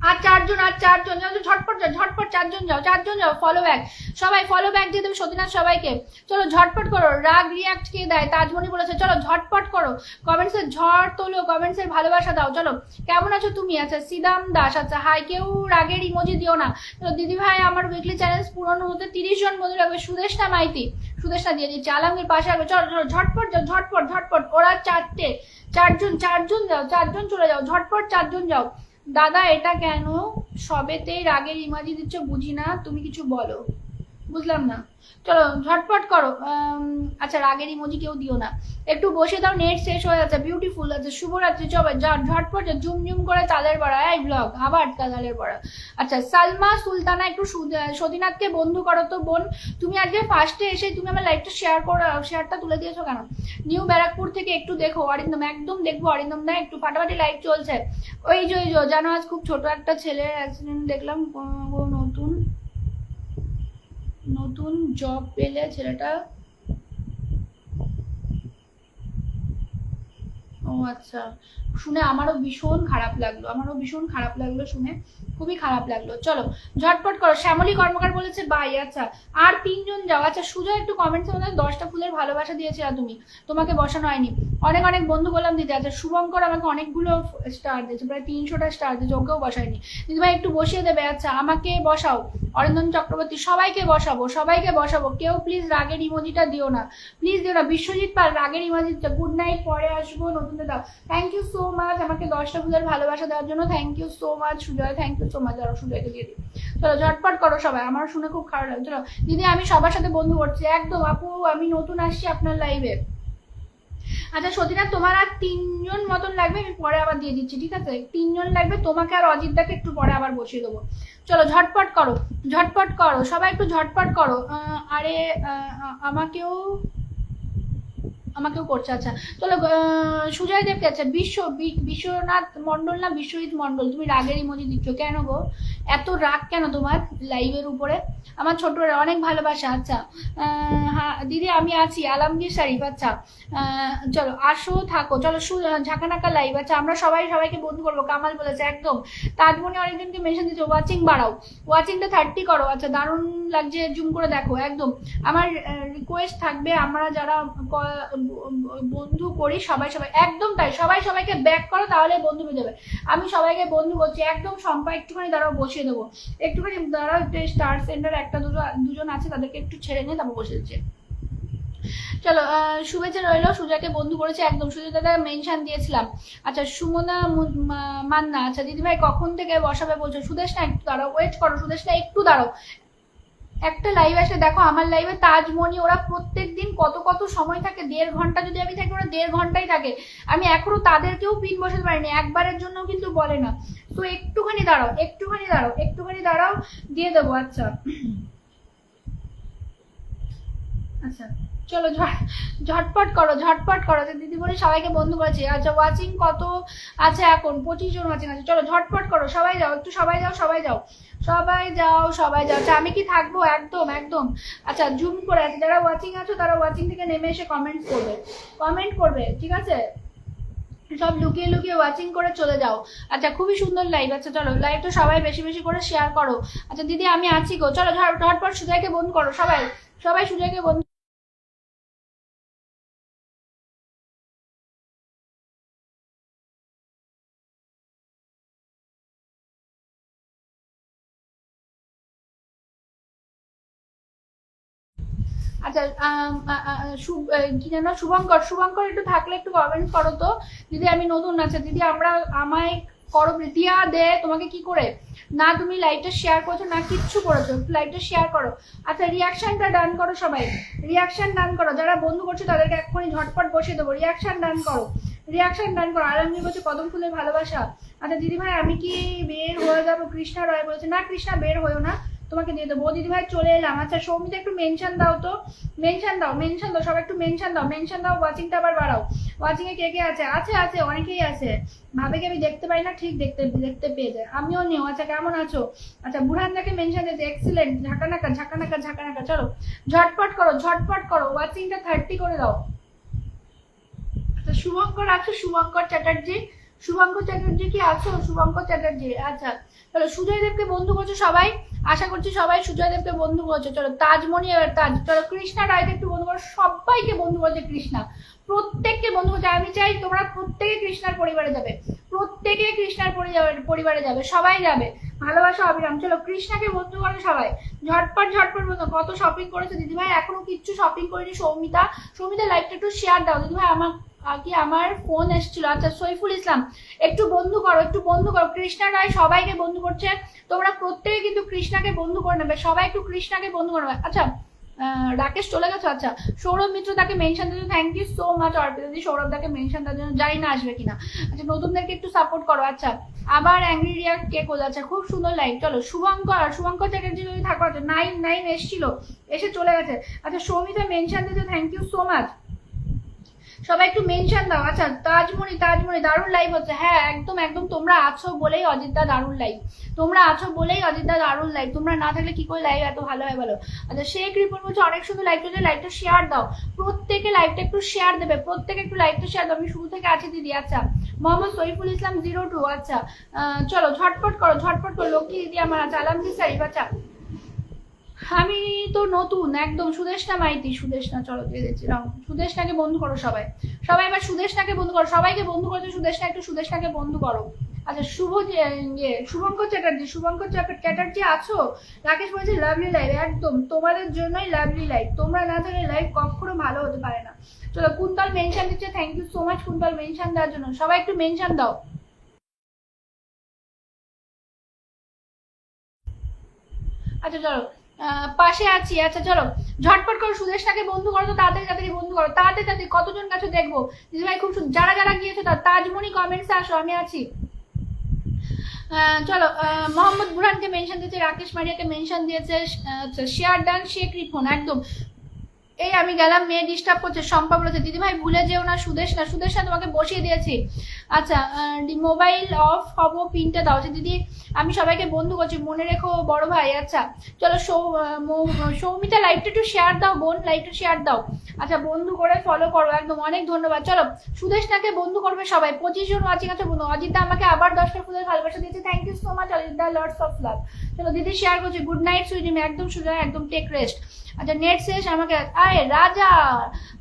আর 4জন, আর 4জন যাও, ঝটপট যাও, ঝটপট 4জন যাও, 4জন যাও, ফলো ব্যাক, সবাই ফলো ব্যাক দিয়ে দেবে সতীনাথ সবাইকে। চলো ঝটপট করো। রাগ রিয়াক্ট কে দেয়? তাজমণি বলেছে। চলো ঝটপট করো, কমেন্টসের ঝড় তোলো, কমেন্টসের ভালোবাসা দাও। চলো, কেমন আছো তুমি? আচ্ছা, সিদাম দাস, আচ্ছা হাই, কেউ রাগের ইমোজি দিও না। চলো দিদি ভাই, আমার উইকলি চ্যালেঞ্জ পূরণ হতে 30 জন বন্ধু লাগবে। সুদেশনা মাইতি, সুদেশনা দিয়ে দিচ্ছি, আলমগীর পাশে আসবে। চলো চলো, ঝটপট যাও, ঝটপট ঝটপট। ওরা 4জন, 4জন যাও, 4জন চলে যাও, ঝটপট 4জন যাও। দাদা এটা কেন সবেতেই রাগের ইমাজি দিচ্ছ, বুঝি না, তুমি কিছু বলো, বুঝলাম না। চলো ঝটপট করো। আচ্ছা, রাগের ইমোজি কেউ দিও না, একটু বসে দাও, নেট শেষ হয়ে যাচ্ছে। বিউটিফুল আছে, শুভরাত্রি। চলো ঝটপট ঝুম ঝুম করে তালের বড়া, এই ব্লগ আবার তালের বড়া। আচ্ছা, সালমা সুলতানা, একটু সতীনাথকে বন্ধু করো তো বোন। তুমি আজকে ফার্স্টে এসে তুমি আমার লাইভটা শেয়ার করো, শেয়ারটা তুলে দিয়েছো কেন? নিউ ব্যারাকপুর থেকে একটু দেখো অরিন্দম, একদম দেখবো অরিন্দম না, একটু ফাটাফাটি লাইভ চলছে। ওই যে জানো, আজ খুব ছোট একটা ছেলের অ্যাক্সিডেন্ট দেখলাম, নতুন নতুন জব পেলে ছেলেটা। ও আচ্ছা, শুনে আমারও ভীষণ খারাপ লাগলো, আমারও ভীষণ খারাপ লাগলো শুনে, খুবই খারাপ লাগলো। চলো ঝটপট করো। শ্যামলী কর্মকার বলেছে বাই। আচ্ছা, আর 3জন যাও। আচ্ছা, সুজয় একটু কমেন্টসের মধ্যে 10টা ফুলের ভালোবাসা দিয়েছে, আর তুমি, তোমাকে বসানো হয়নি। অনেক অনেক বন্ধু বললাম দিদি। আচ্ছা, শুভঙ্কর আমাকে অনেকগুলো স্টার দিয়েছে, প্রায় 300টা স্টার দিয়েছে, ওকেও বসায়নি। দিদি ভাই একটু বসিয়ে দেবে? আচ্ছা, আমাকে বসাও, অরিন্দম চক্রবর্তী, সবাইকে বসাবো, সবাইকে বসাবো। কেউ প্লিজ রাগের ইমোজিটা দিও না, প্লিজ দিও না। বিশ্বজিৎ পাল, রাগের ইমোজিটা, গুড নাইট, পরে আসবো, নতুন দাও। থ্যাংক ইউ সো মাচ আমাকে 10টা ফুলের ভালোবাসা দেওয়ার জন্য, thank you so much Sujoy, thank you so much. আরো সুজয়কে দিয়ে দিই। চলো ঝটপট করো সবাই, আমার শুনে খুব খারাপ লাগে। চলো দিদি, আমি সবার সাথে বন্ধু করছি, একদম আপু, আমি নতুন আসছি আপনার লাইভে। আচ্ছা সতীনাথ, তোমার আর 3জন মতন লাগবে, আমি পরে আবার দিয়ে দিচ্ছি, ঠিক আছে? 3জন লাগবে, তোমাকে আর অজিতদাকে একটু পরে আবার বসিয়ে দেবো। চলো ঝটপট করো, ঝটপট করো সবাই, একটু ঝটপট করো। আরে আমাকেও করছে। আচ্ছা চলো, সুজয় দেবকে। আচ্ছা, বিশ্বনাথ মন্ডল না বিশ্বজিৎ মন্ডল, তুমি রাগের ইমোজি দিচ্ছ কেন গো? এত রাগ কেন তোমার লাইভের উপরে? আমার ছোট অনেক ভালোবাসা। আচ্ছা হ্যাঁ দিদি, আমি আছি, আলমগীর শরীফ। আচ্ছা চলো আসো, থাকো। চলো ঝাঁকানাকা লাইভ। আচ্ছা, আমরা সবাই সবাইকে বন্ধু করবো, কামাল বলেছে একদম। তাজমণি অনেকজনকে মেনশন দিচ্ছে, ওয়াচিং বাড়াও, ওয়াচিংটা 30 করো। আচ্ছা, দারুণ লাগছে, জুম করে দেখো একদম। আমার রিকোয়েস্ট থাকবে, আমরা যারা বন্ধু করি সবাই সবাই, একদম তাই, সবাই সবাইকে ব্যাক করো, তাহলে বন্ধু হয়ে যাবে। আমি সবাইকে বন্ধু করছি একদম। সম্পা একটুখানি দাঁড়াও, বসিয়ে দেবো, একটুখানি দাঁড়াও। স্টার সেন্টার একটা দুজন আছে, তাদেরকে একটু ছেড়ে নিয়ে তারপর বসে দিচ্ছে। চলো, শুভেচ্ছা রইলো, সুজাকে বন্ধু করেছে একদম, সুজয় দাদা মেনশন দিয়েছিলাম। আচ্ছা, সুমনা মান্না, আচ্ছা দিদিভাই কখন থেকে বসাবে বলছো? সুদেশ না একটু দাঁড়াও, ওয়েট করো, সুদেশ না একটু দাঁড়াও। একটা লাইভ আসে দেখো, আমার লাইভে তাজমণি, ওরা প্রত্যেক দিন কত কত সময় থাকে, 1.5 ঘন্টা যদি আমি থাকি, ওরা 1.5 ঘন্টাই থাকে। আমি এখনো তাদেরকেও পিন বসাতে পারিনি, একবারের জন্য কিন্তু বলে না। তো একটুখানি দাঁড়াও, একটুখানি দাঁড়াও, একটুখানি দাঁড়াও, দিয়ে দেবো। আচ্ছা আচ্ছা চলো ঝটপট করো, ঝটপট করো। দিদি বলে সবাইকে বন্ধু করেছে। আচ্ছা, ওয়াচিং কত আছে এখন? 25 জন ওয়াচিং আছে। চলো ঝটপট করো, সবাই যাও, একটু সবাই যাও, সবাই যাও, সবাই যাও, সবাই যাও। আচ্ছা, আমি কি থাকবো? একদম একদম। আচ্ছা, জুম করে আছে, যারা ওয়াচিং আছো তারা ওয়াচিং থেকে নেমে এসে কমেন্ট করবে, কমেন্ট করবে, ঠিক আছে? সব লুকিয়ে লুকিয়ে ওয়াচিং করে চলে যাও। আচ্ছা, খুবই সুন্দর লাইভ। আচ্ছা চলো, লাইভটা সবাই বেশি বেশি করে শেয়ার করো। আচ্ছা দিদি, আমি আছি গো। চলো ঝটপট সুজয়কে বন্ধু করো, সবাই সবাই সুজয়কে বন্ধু। আচ্ছা কি যেন শুভঙ্কর একটু থাকলে একটু কমেন্ট করো তো দিদি, আমি নতুন। আচ্ছা দিদি আমায় করো দিয়া দে তোমাকে কি করে, না তুমি লাইভটা শেয়ার করছো না কিচ্ছু করেছো, একটু লাইভটা শেয়ার করো। আচ্ছা রিয়াকশনটা ডান করো সবাই, রিয়াকশন ডান করো, যারা বন্ধু করছো তাদেরকে এক্ষুনি ঝটপট বসিয়ে দেবো। রিয়াকশন ডান করো, রিয়াকশন ডান করো। আলমগীর বলছে কদম ফুলের ভালোবাসা। আচ্ছা দিদি ভাই আমি কি বের হয়ে যাবো? কৃষ্ণা রয় বলেছে না কৃষ্ণা বের হয়েও না, তোমাকে দিয়ে দেবো। দিদি ভাই চলে এলাম। আচ্ছা সৌমিতা একটু মেনশন দাও তো, মেনশন দাও সবাই একটু মেনশন দাও, ওয়াচিংটা আবার বাড়াও। ওয়াচিং এ কে কে আছে? আছে অনেকেই আছে। ভাবেকে আমি দেখতে পাই না, ঠিক দেখতে পেয়ে যায়। আমিও নিও। আচ্ছা কেমন আছো? আচ্ছা বুরহানদাকে মেনশন দিয়েছে, এক্সিলেন্ট, ঝাঁকানাকা। চলো ঝটপট করো, ওয়াচিংটা 30 করে দাও। আচ্ছা শুভঙ্কর আছো? শুভঙ্কর চ্যাটার্জি কি আছো? শুভঙ্কর চ্যাটার্জি। আচ্ছা চলো সুজয় দেবকে বন্ধু করছো সবাই, আশা করছি সবাই সুজয় দেবকে বন্ধু করছো। চলো তাজমণি, এবার তাজ। চলো কৃষ্ণা রায়কে একটু বন্ধু করো, সবাইকে বন্ধু করছে কৃষ্ণা, প্রত্যেককে বন্ধু করছে। আমি চাই তোমরা প্রত্যেকে কৃষ্ণার পরিবারে যাবে, সবাই যাবে। ভালোবাসা অবিরাম। চলো কৃষ্ণাকে বন্ধু করো সবাই, ঝটপট বন্ধু। কত শপিং করেছে দিদিভাই? এখনো কিচ্ছু শপিং করিনি। সৌমিতা লাইভটা একটু শেয়ার দাও দিদিভাই। আমার ফোন এসেছিল। আচ্ছা সৈফুল ইসলাম একটু বন্ধু করো, কৃষ্ণা রায় সবাইকে বন্ধু করছে, তোমরা প্রত্যেকে কিন্তু কৃষ্ণাকে বন্ধু করে নেবে, সবাই একটু কৃষ্ণাকে বন্ধু করে নেবে। আচ্ছা রাকেশ চলে গেছে। আচ্ছা সৌরভ মিত্র তাকে মেনশন দেওয়ার জন্য thank you so much. Arpita দি সৌরভ তাকে মেনশন দেওয়ার জন্য, জানি না আসবে কিনা। আচ্ছা নতুনদেরকে একটু সাপোর্ট করো। আচ্ছা আবার অ্যাংরি রিয়াক্ট কে করলো? আচ্ছা খুব সুন্দর লাইভ। চলো শুভঙ্কর চ্যাটার্জি যদি থাকো। আচ্ছা 9 এসেছিল, এসে চলে গেছে। আচ্ছা সৌমিতা মেনশন দিয়েছে, থ্যাংক ইউ সো মাচ। সবাই একটু মেনশন দাও। আচ্ছা তাজমণি দারুণ লাইভ হচ্ছে। হ্যাঁ একদম তোমরা আছো বলেই অজিতদা দারুণ লাইভ, তোমরা না থাকলে কি করে লাইভ এত ভালো হয় বলো। আচ্ছা শেখ রিপন বলছে অনেক সুন্দর লাইভ চলছে, লাইভটা শেয়ার দাও, প্রত্যেকে লাইভটা একটু শেয়ার দেবে, প্রত্যেকে একটু লাইভটা শেয়ার দাও। আমি শুরু থেকে আছি দিদি। আচ্ছা মোহাম্মদ সৈফুল ইসলাম 02। আচ্ছা চলো ঝটপট করো লক্ষ্মী দিদি আমার। আচ্ছা আলমগীর সারিফ। আচ্ছা আমি তো নতুন একদম। সুদেশনা মাইতি, চলো দিয়ে দিচ্ছি। সুদেশনাকে বন্ধু করো সবাই এবার সুদেশনাকে বন্ধু করো, সবাইকে বন্ধু করছো। একটু সুদেশনাকে বন্ধু করো। আচ্ছা শুভঙ্কর চ্যাটার্জি আছো? রাকেশ বলছে লাভলি লাইভ, একদম তোমাদের জন্যই লাভলি লাইভ, তোমরা না থাকলে লাইভ কখনো ভালো হতে পারে না। চলো কুন্তল মেনশন দিচ্ছে, thank you so much Kuntal mention দেওয়ার জন্য। সবাই একটু মেনশন দাও। আচ্ছা চলো পাশে আছি। আচ্ছা চলো ঝটপট করো, সুদেশটাকে বন্ধু করো তো, তাড়াতাড়ি বন্ধু করো, তাড়াতাড়ি কতজন কাছে দেখবো দিদিভাই। খুব যারা গিয়েছো তার তাজমণি কমেন্টসে আসো, আমি আছি। চলো মোহাম্মদ বুরহানকে মেনশন দিয়েছে, রাকেশ মারিয়াকে মেনশন দিয়েছে। শেয়ার ডান শেখ রিফোন একদম। এই আমি গেলাম, মেয়ে ডিস্টার্ব করছে। শম্পা বলেছে দিদিভাই ভুলে যেও না সুদেশনা তোমাকে বসিয়ে দিয়েছি। আচ্ছা মোবাইল অফ হবো, পিনটা দাও। আচ্ছা দিদি আমি সবাইকে বন্ধু করছি, মনে রেখো বড় ভাই। আচ্ছা চলো সৌমিতা লাইভটা একটু শেয়ার দাও বোন, লাইভটা শেয়ার দাও। আচ্ছা বন্ধু করে ফলো করো, একদম অনেক ধন্যবাদ। চলো সুদেশনাকে বন্ধু করবে সবাই, 25 জন ওয়াচিং আছে বন্ধু। অজিতদা আমাকে আবার 10টা ফুলের ভালোবাসা দিয়েছে, থ্যাংক ইউ সো মাচ অজিতদা, লটস অফ লাভ। চলো দিদি শেয়ার করছি, গুড নাইট সুইটি, একদম সুজা, একদম টেক রেস্ট। আচ্ছা নেট শেষ আমাকে। আয় রাজা।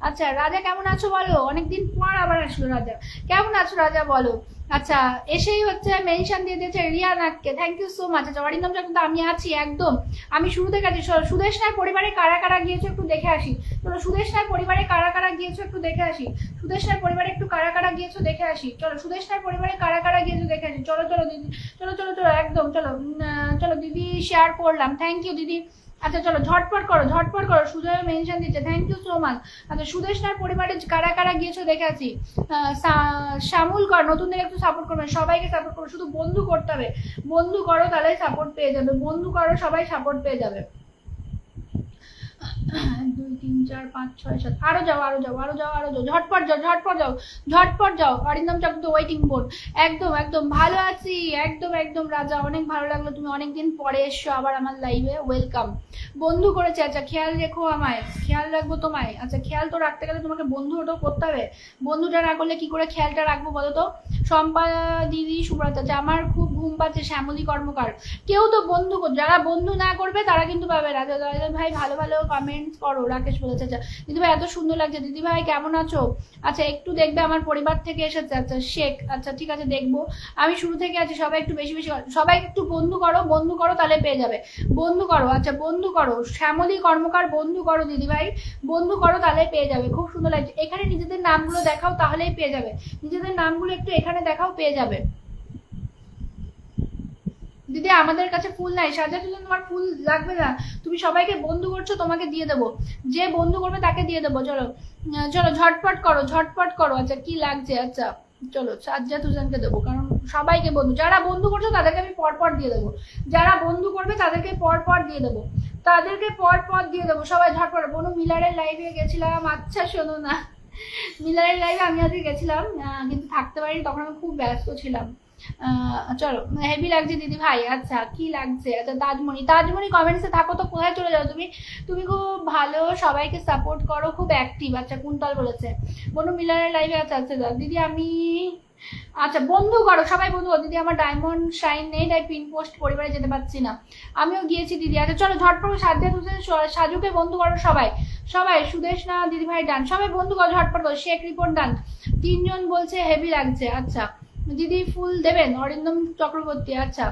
আচ্ছা রাজা কেমন আছো বলো, অনেকদিন পর আবার আসলো রাজা, কেমন আছো রাজা বলো। আচ্ছা এসেই হচ্ছে মেনশন দিয়ে দিয়েছে রিয়া নাককে, থ্যাংক ইউ সো মাচ। আচ্ছা অরিন্দম কিন্তু আমি আছি একদম, আমি শুরু থেকে আছি। সুদেশনার পরিবারে কারা গিয়েছো একটু দেখে আসি। চলো সুদেশনার পরিবারে কারা গিয়েছো একটু দেখে আসি। সুদেশনার পরিবারে একটু কারা গিয়েছো দেখে আসি। চলো সুদেশনার পরিবারে কারা গিয়েছো দেখে আসি। চলো দিদি, চলো একদম। চলো দিদি শেয়ার করলাম, থ্যাংক ইউ দিদি। আচ্ছা চলো ঝটপট করো। সুজয় মেনশন দিচ্ছে, থ্যাংক ইউ সো মাচ। আচ্ছা সুদেশনার পরিবারে কারা গিয়েছো দেখে আছি। শ্যামুল কর, নতুনদের একটু সাপোর্ট করবে, সবাইকে সাপোর্ট করো, শুধু বন্ধু করতে হবে, বন্ধু করো তাহলে সাপোর্ট পেয়ে যাবে, বন্ধু করো সবাই সাপোর্ট পেয়ে যাবে। 2 3 4 5 6 7 আরো যাও, ঝটপট যাও। অরিন্দম চক্র ওয়েটিং বোর্ড, একদম ভালো আছি, একদম রাজা, অনেক ভালো লাগলো, তুমি অনেকদিন পরে এসছো আবার আমার লাইভে, ওয়েলকাম। বন্ধু করেছে, আচ্ছা খেয়াল রেখো আমায়, খেয়াল রাখবো তোমায়। আচ্ছা খেয়াল তো রাখতে গেলে তোমাকে বন্ধুটাও করতে হবে, বন্ধুটা না করলে কি করে খেয়ালটা রাখবো বলো তো। শম্পা দিদি সুব্রতা, আচ্ছা আমার খুব ঘুম পাচ্ছে, শ্যামলী কর্মকার। কেউ তো বন্ধু, যারা বন্ধু না করবে তারা কিন্তু পাবে। রাজা ভাই ভালো কমেন্ট কমেন্টস করো। রাকেশ বলেছে। আচ্ছা দিদিভাই এত সুন্দর লাগছে, দিদিভাই কেমন আছো? আচ্ছা একটু দেখবে, আমার পরিবার থেকে এসেছে। আচ্ছা শেখ, আচ্ছা ঠিক আছে দেখবো, আমি শুরু থেকে আছি। সবাই একটু বেশি বেশি, সবাই একটু বন্ধু করো, বন্ধু করো তাহলে পেয়ে যাবে। বন্ধু করো, আচ্ছা বন্ধু করো, শ্যামলী কর্মকার বন্ধু করো দিদিভাই, বন্ধু করো তাহলে পেয়ে যাবে। খুব সুন্দর লাগছে। এখানে নিজেদের নামগুলো দেখাও তাহলেই পেয়ে যাবে, নিজেদের নামগুলো একটু এখানে দেখাও, পেয়ে যাবে। দিদি আমাদের কাছে ফুল নাই, সাজার জন্য তোমার ফুল লাগবে না, তুমি সবাইকে বন্ধু করছো, তোমাকে দিয়ে দেবো, যে বন্ধু করবে তাকে দিয়ে দেবো। চলো চলো ঝটপট করো, ঝটপট করো। আচ্ছা কি লাগছে? আচ্ছা চলো সাজ্জাদ হোসেনকে দেবো, কারণ সবাইকে বন্ধু, যারা বন্ধু করছো তাদেরকে আমি পরপর দিয়ে দেবো, যারা বন্ধু করবে তাদেরকে পরপর দিয়ে দেবো, তাদেরকে পরপর দিয়ে দেবো। সবাই ঝটপট। বনু মিলারের লাইভে গেছিলাম। আচ্ছা শোনো না, মিলারের লাইভে আমি আজকে গেছিলাম, কিন্তু থাকতে পারিনি, তখন আমি খুব ব্যস্ত ছিলাম। চলো হেভি লাগছে দিদি ভাই। আচ্ছা কি লাগছে? আচ্ছা তাজমণি, তাজমণি কমেন্টসে থাকো তো, কোথায় চলে যাও তুমি? তুমি খুব ভালো, সবাইকে সাপোর্ট করো, খুব অ্যাক্টিভ। আচ্ছা কুন্তল বলেছে বনু মিলারের লাইভে। আচ্ছা আচ্ছা দিদি আমি, আচ্ছা বন্ধু করো, সবাই বন্ধু করো। দিদি আমার ডায়মন্ড শাইন নেই, তাই পিন পোস্ট পরিবারে যেতে পারছি না, আমিও গিয়েছি দিদি। আচ্ছা চলো ঝটপট, সাজ্জাদ হোসেন সাজুকে বন্ধু করো সবাই, সবাই। সুদেশ না দিদি ভাই ডান, সবাই বন্ধু করো ঝটপট করো। শেখ রিপন ডান, 3 জন বলছে হেভি লাগছে। আচ্ছা দিদি ফুল দেবেন? অরিন্দম চক্রবর্তী। আচ্ছা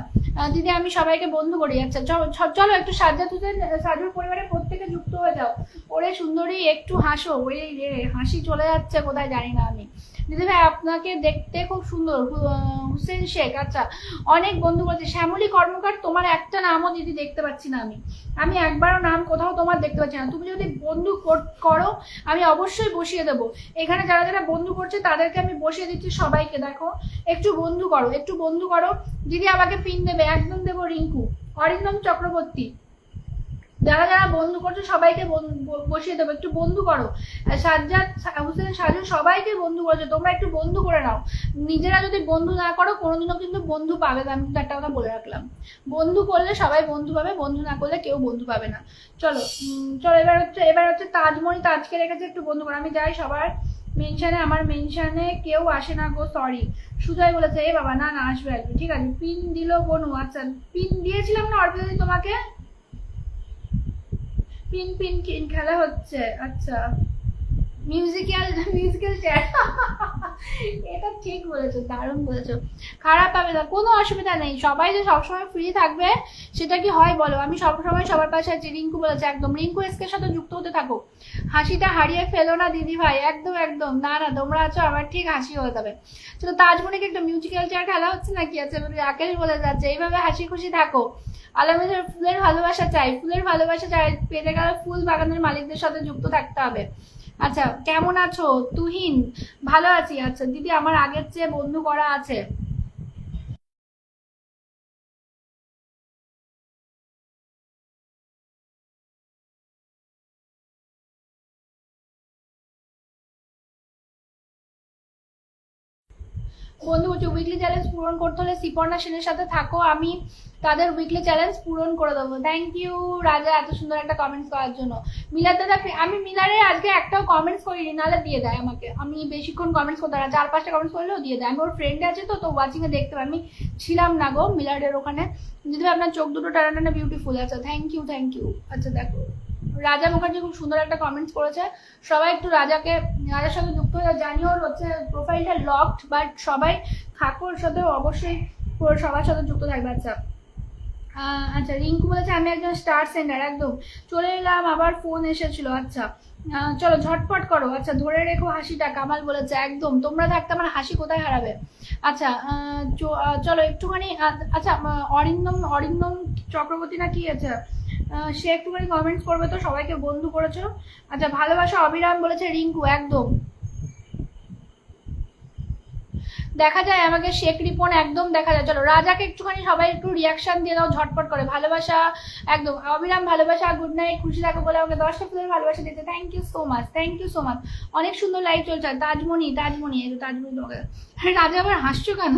দিদি আমি সবাইকে বন্ধু করি। আচ্ছা চলো একটু সাজ্জাদ হোসেন সাজুর পরিবারে প্রত্যেকে যুক্ত হয়ে যাও। ওরে সুন্দরী একটু হাসো, ওই রে হাসি চলে যাচ্ছে কোথায় জানি না আমি। দিদি ভাই আপনাকে দেখতে খুব সুন্দর, হুসেন শেখ। আচ্ছা অনেক বন্ধু বলছে। শ্যামলী কর্মকার, তোমার একটা নামও দিদি দেখতে পাচ্ছি না আমি একবারও নাম কোথাও তোমার দেখতে পাচ্ছি না। তুমি যদি বন্ধু করো আমি অবশ্যই বসিয়ে দেবো। এখানে যারা যারা বন্ধু করছে তাদেরকে আমি বসিয়ে দিচ্ছি সবাইকে। দেখো একটু বন্ধু করো, একটু বন্ধু করো। দিদি আমাকে পিন দেবে, একদম দেবো। রিঙ্কু, অরিন্দম চক্রবর্তী, যারা যারা বন্ধু করছো সবাইকে বসিয়ে দেবো, একটু বন্ধু করো। সাজ্জাদ হোসেন সাজু সবাইকে বন্ধু করেছো, তোমরা একটু বন্ধু করে নাও। নিজেরা যদি বন্ধু না করো কোনোদিনও কিন্তু বন্ধু পাবে না, আমি কিন্তু একটা কথা বলে রাখলাম। বন্ধু করলে সবাই বন্ধু পাবে, বন্ধু না করলে কেউ বন্ধু পাবে না। চলো চলো এবার হচ্ছে তাজমণি, তাজকে রেখেছে, একটু বন্ধু করো। আমি যাই সবার মেনশনে, আমার মেনশনে কেউ আসে না গো, সরি। সুজয় বলেছে এ বাবা, না না আসবে আসবে, ঠিক আছে। পিন দিল বনু। আচ্ছা পিন দিয়েছিলাম না অর্পিতা তোমাকে? পিন পিন পিন খেলা হচ্ছে। আচ্ছা মিউজিক্যাল চেয়ার, এটা ঠিক বলেছো, দারুণ বলেছো। খারাপ পাবে না, কোনো অসুবিধা নেই। সবাই যে সবসময় ফ্রি থাকবে সেটা কি হয় বলো? আমি সবসময় সবার পাশে আছি। রিঙ্কু বলেছে একদম, রিঙ্কু এসকের সাথে যুক্ত হতে থাকো। হাসিটা হারিয়ে ফেলো না দিদি ভাই, একদম একদম, না না তোমরা আছো, আবার ঠিক হাসি হয়ে যাবে। চলো তাজমণিকে একটা মিউজিক্যাল চেয়ার খেলা হচ্ছে নাকি? আছে রাকেশ বলে যাচ্ছে এইভাবে হাসি খুশি থাকো। আলমের ফুলের ভালোবাসা চাই, ফুলের ভালোবাসা চাই পেতে গেলে ফুল বাগানের মালিকদের সাথে যুক্ত থাকতে হবে। আচ্ছা কেমন আছো তুহিন? ভালো আছি। আচ্ছা দিদি আমার আগের চেয়ে বন্ধু করা আছে। বন্ধু বলছে উইকলি চ্যালেঞ্জ পূরণ করতে হলে সিপর্ণা সেনের সাথে থাকো, আমি তাদের উইকলি চ্যালেঞ্জ পূরণ করে দেবো। থ্যাংক ইউ রাজা এত সুন্দর একটা কমেন্টস করার জন্য। মিলার দাদা, আমি মিলারে আজকে একটাও কমেন্টস করিনি, নাহলে দিয়ে দেয় আমাকে। আমি বেশিক্ষণ কমেন্টস করতে পারি, 4-5টা কমেন্টস করলেও দিয়ে দেয়। আমি ওর ফ্রেন্ড আছে তো ওয়াচিং এ দেখতে পাই। আমি ছিলাম না গো মিলারের ওখানে। যদি আপনার চোখ দুটো টানা টানা বিউটিফুল। আচ্ছা থ্যাংক ইউ থ্যাংক ইউ। আচ্ছা দেখো রাজা মুখার্জি খুব সুন্দর একটা কমেন্টস করেছে। সবাই একটু রাজার সাথে যুক্ত হয়ে জানিও, ওর হচ্ছে প্রোফাইলটা লকড, বাট সবাই ঠাকুর সাথে অবশ্যই সবার সাথে যুক্ত থাকবে। আচ্ছা আচ্ছা রিঙ্কু বলেছে আমি একজন স্টার সেন্ডার, একদম চলে এলাম, আবার ফোন এসেছিল। আচ্ছা চলো ঝটপট করো। আচ্ছা ধরে রেখো হাসিটা, কামাল বলেছে একদম, তোমরা থাকতে আমার হাসি কোথায় হারাবে। আচ্ছা চলো একটুখানি। আচ্ছা অরিন্দম চক্রবর্তী না কি আছে, সে একটুখানি কমেন্টস করবে তো, সবাইকে বন্ধু করেছো। আচ্ছা ভালোবাসা অবিরাম বলেছে রিঙ্কু, একদম দেখা যায় আমাকে। শেখ রিপন একদম দেখা যায়। চলো রাজাকে একটুখানি সবাই একটু রিয়াকশন দিয়ে দাও ঝটপট করে। ভালোবাসা একদম অবিরাম ভালোবাসা, গুড নাইট, খুশি থাকো বলে আমাকে 10টা ফুলের ভালোবাসা দিতে, thank you so much, thank you so much. অনেক সুন্দর লাইভ চলছে। তাজমণি এই তাজমণি তোমাকে। রাজা আবার হাসছো কেন?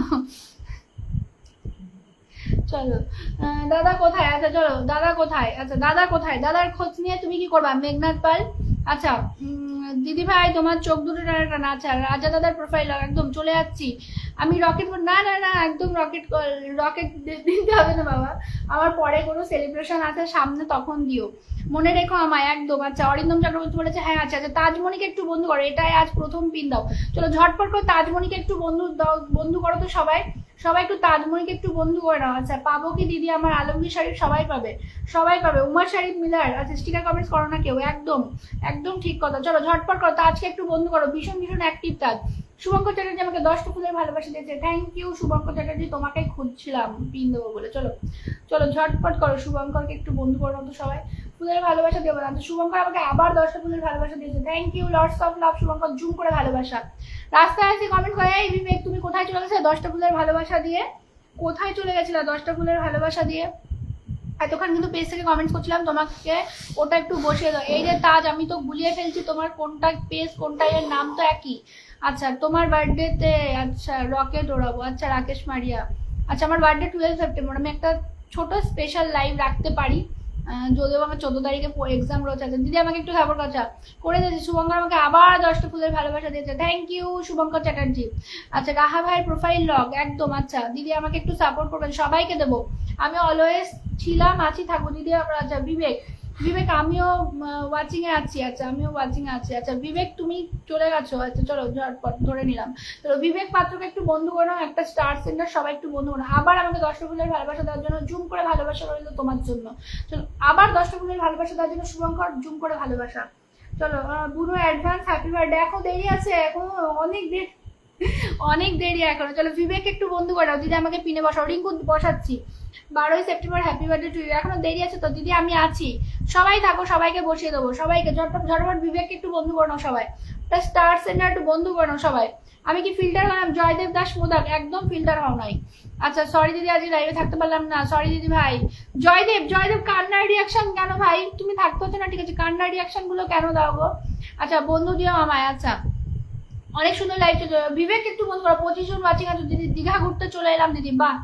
চলো দাদা কোথায়? আচ্ছা চলো দাদা কোথায়? আচ্ছা দাদা কোথায়, দাদার খোঁজ নিয়ে তুমি কি করবা? মেঘনাথ পাল। আচ্ছা দিদি ভাই তোমার চোখ দুটো টানা। আচ্ছা রাজা দাদার প্রোফাইল একদম চলে যাচ্ছি। আমি রকেট, না না না একদম রকেট রকেট দিতে হবে না বাবা, আমার পরে কোনো সেলিব্রেশন আছে সামনে, তখন দিও, মনে রেখো আমায় একদম। আচ্ছা অরিন্দম চক্রবর্তী বলেছে হ্যাঁ আচ্ছা আচ্ছা, তাজমণিকে একটু বন্ধু করো, এটাই আজ প্রথম পিন দাও। চলো ঝটপট করে তাজমণিকে একটু বন্ধু দাও, বন্ধু করো তো সবাই, সবাই একটু তাজমণিকে একটু বন্ধু করে নাও। আচ্ছা পাবো কি দিদি আমার আলমগীর শরীফ? সবাই পাবে, সবাই পাবে। উমার শরীফ মিলার, আচ্ছা স্টিকার কমেন্টস করো না কেউ, একদম একদম ঠিক কথা। চলো ঝটপট করো, তাজকে একটু বন্ধু করো, ভীষণ ভীষণ অ্যাক্টিভ তাজ। শুভঙ্কর চ্যাটার্জি আমাকে 10টা ফুলের ভালোবাসা দিয়েছে, থ্যাংক ইউ শুভঙ্কর চ্যাটার্জি, তোমাকেই খুঁজছিলাম পিন দেবো বলে। চলো চলো ঝটপট করো, শুভঙ্করকে একটু বন্ধু করো তো সবাই, ফুলের ভালোবাসা দেবো না তো। শুভঙ্কর আমাকে আবার 10টা ফুলের ভালোবাসা দিয়েছে, thank you, lots of love Shubhankar, zoom করে ভালোবাসা। রাস্তায় এসে কমেন্ট করে এই বিবেক তুমি কোথায় চলে গেছিলে 10টা ফুলের ভালোবাসা দিয়ে, কোথায় চলে গেছিলা 10টা ফুলের ভালোবাসা দিয়ে? এতক্ষণ কিন্তু পেজ থেকে কমেন্টস করছিলাম, তোমাকে ওটা একটু বসিয়ে দাও। এই যে তাজ, আমি তো গুলিয়ে ফেলছি তোমার কোনটা পেজ কোনটা, এর নাম তো একই। আচ্ছা তোমার বার্থডেতে, আচ্ছা রকেট ওড়াবো, আচ্ছা রাকেশ মারিয়া। আচ্ছা আমার বার্থডে 12 সেপ্টেম্বর, আমি একটা ছোট স্পেশাল লাইভ রাখতে পারি, যদিও আমার 14 তারিখে এক্সাম রয়েছে। আচ্ছা দিদি আমাকে একটু সাপোর্ট করছে, করে দিয়েছি। শুভঙ্কর আমাকে আবার 10টা ফুলের ভালোবাসা দিয়েছে, থ্যাংক ইউ শুভঙ্কর চ্যাটার্জি। আচ্ছা রাহা ভাইয়ের প্রোফাইল লগ একদম, আচ্ছা দিদি আমাকে একটু সাপোর্ট করবেন, সবাইকে দেবো, আমি অলওয়েজ ছিলাম আছি থাকবো দিদি। আচ্ছা বিবেক, বিবেক আমিও ওয়াচিং এ আছি, আচ্ছা আমিও ওয়াচিং এ আছি। আচ্ছা বিবেক তুমি চলে গেছো, আচ্ছা চলো ঝটপট ধরে নিলাম। চলো বিবেক পাত্রকে একটু বন্ধু করো, একটা স্টার সেন্টার সবাই একটু বন্ধু করো। আবার আমাকে 10টা ফুলের ভালোবাসা দেওয়ার জন্য, জুম করে ভালোবাসা রইলো তোমার জন্য। চলো আবার 10টা ফুলের ভালোবাসা দেওয়ার জন্য শুভঙ্কর, জুম করে ভালোবাসা। চলো বুড়ো অ্যাডভান্স হ্যাপি বার্থডে, এখন দেরি আছে, এখন অনেক দেরি, অনেক দেরি এখনো। চলো বিবেক একটু বন্ধু করাও, দিদি আমাকে পিনে বসাও, রিঙ্কু বসাচ্ছি। 12ই September happy birthday to you, এখনো দেরি আছে তো দিদি, আমি আছি, সবাই থাকো, সবাইকে বসিয়ে দেবো, সবাইকে ঝটপট ঝটপট। বিবেককে একটু বন্ধু করে নাও সবাই, স্টার সেন্টার একটু বন্ধু করে নাও সবাই। আমি কি ফিল্টার বানাম? জয়দেব দাস মোদাক, একদম ফিল্টার হও নাই। আচ্ছা সরি দিদি আজ লাইভে থাকতে পারলাম না, সরি দিদি ভাই। জয়দেব, জয়দেব কান্নার রিয়াকশন কেন ভাই? তুমি থাকতে হচ্ছে না ঠিক আছে, কান্নার রিয়াকশন গুলো কেন দাও গো? আচ্ছা বন্ধু দিও আমায়। আচ্ছা অনেক সুন্দর লাইভ চলছে, বিবেক একটু বন্ধু করো, 25 জন ওয়াচিং আছে দিদি, দীঘা ঘুরতে চলে এলাম দিদি, বাহ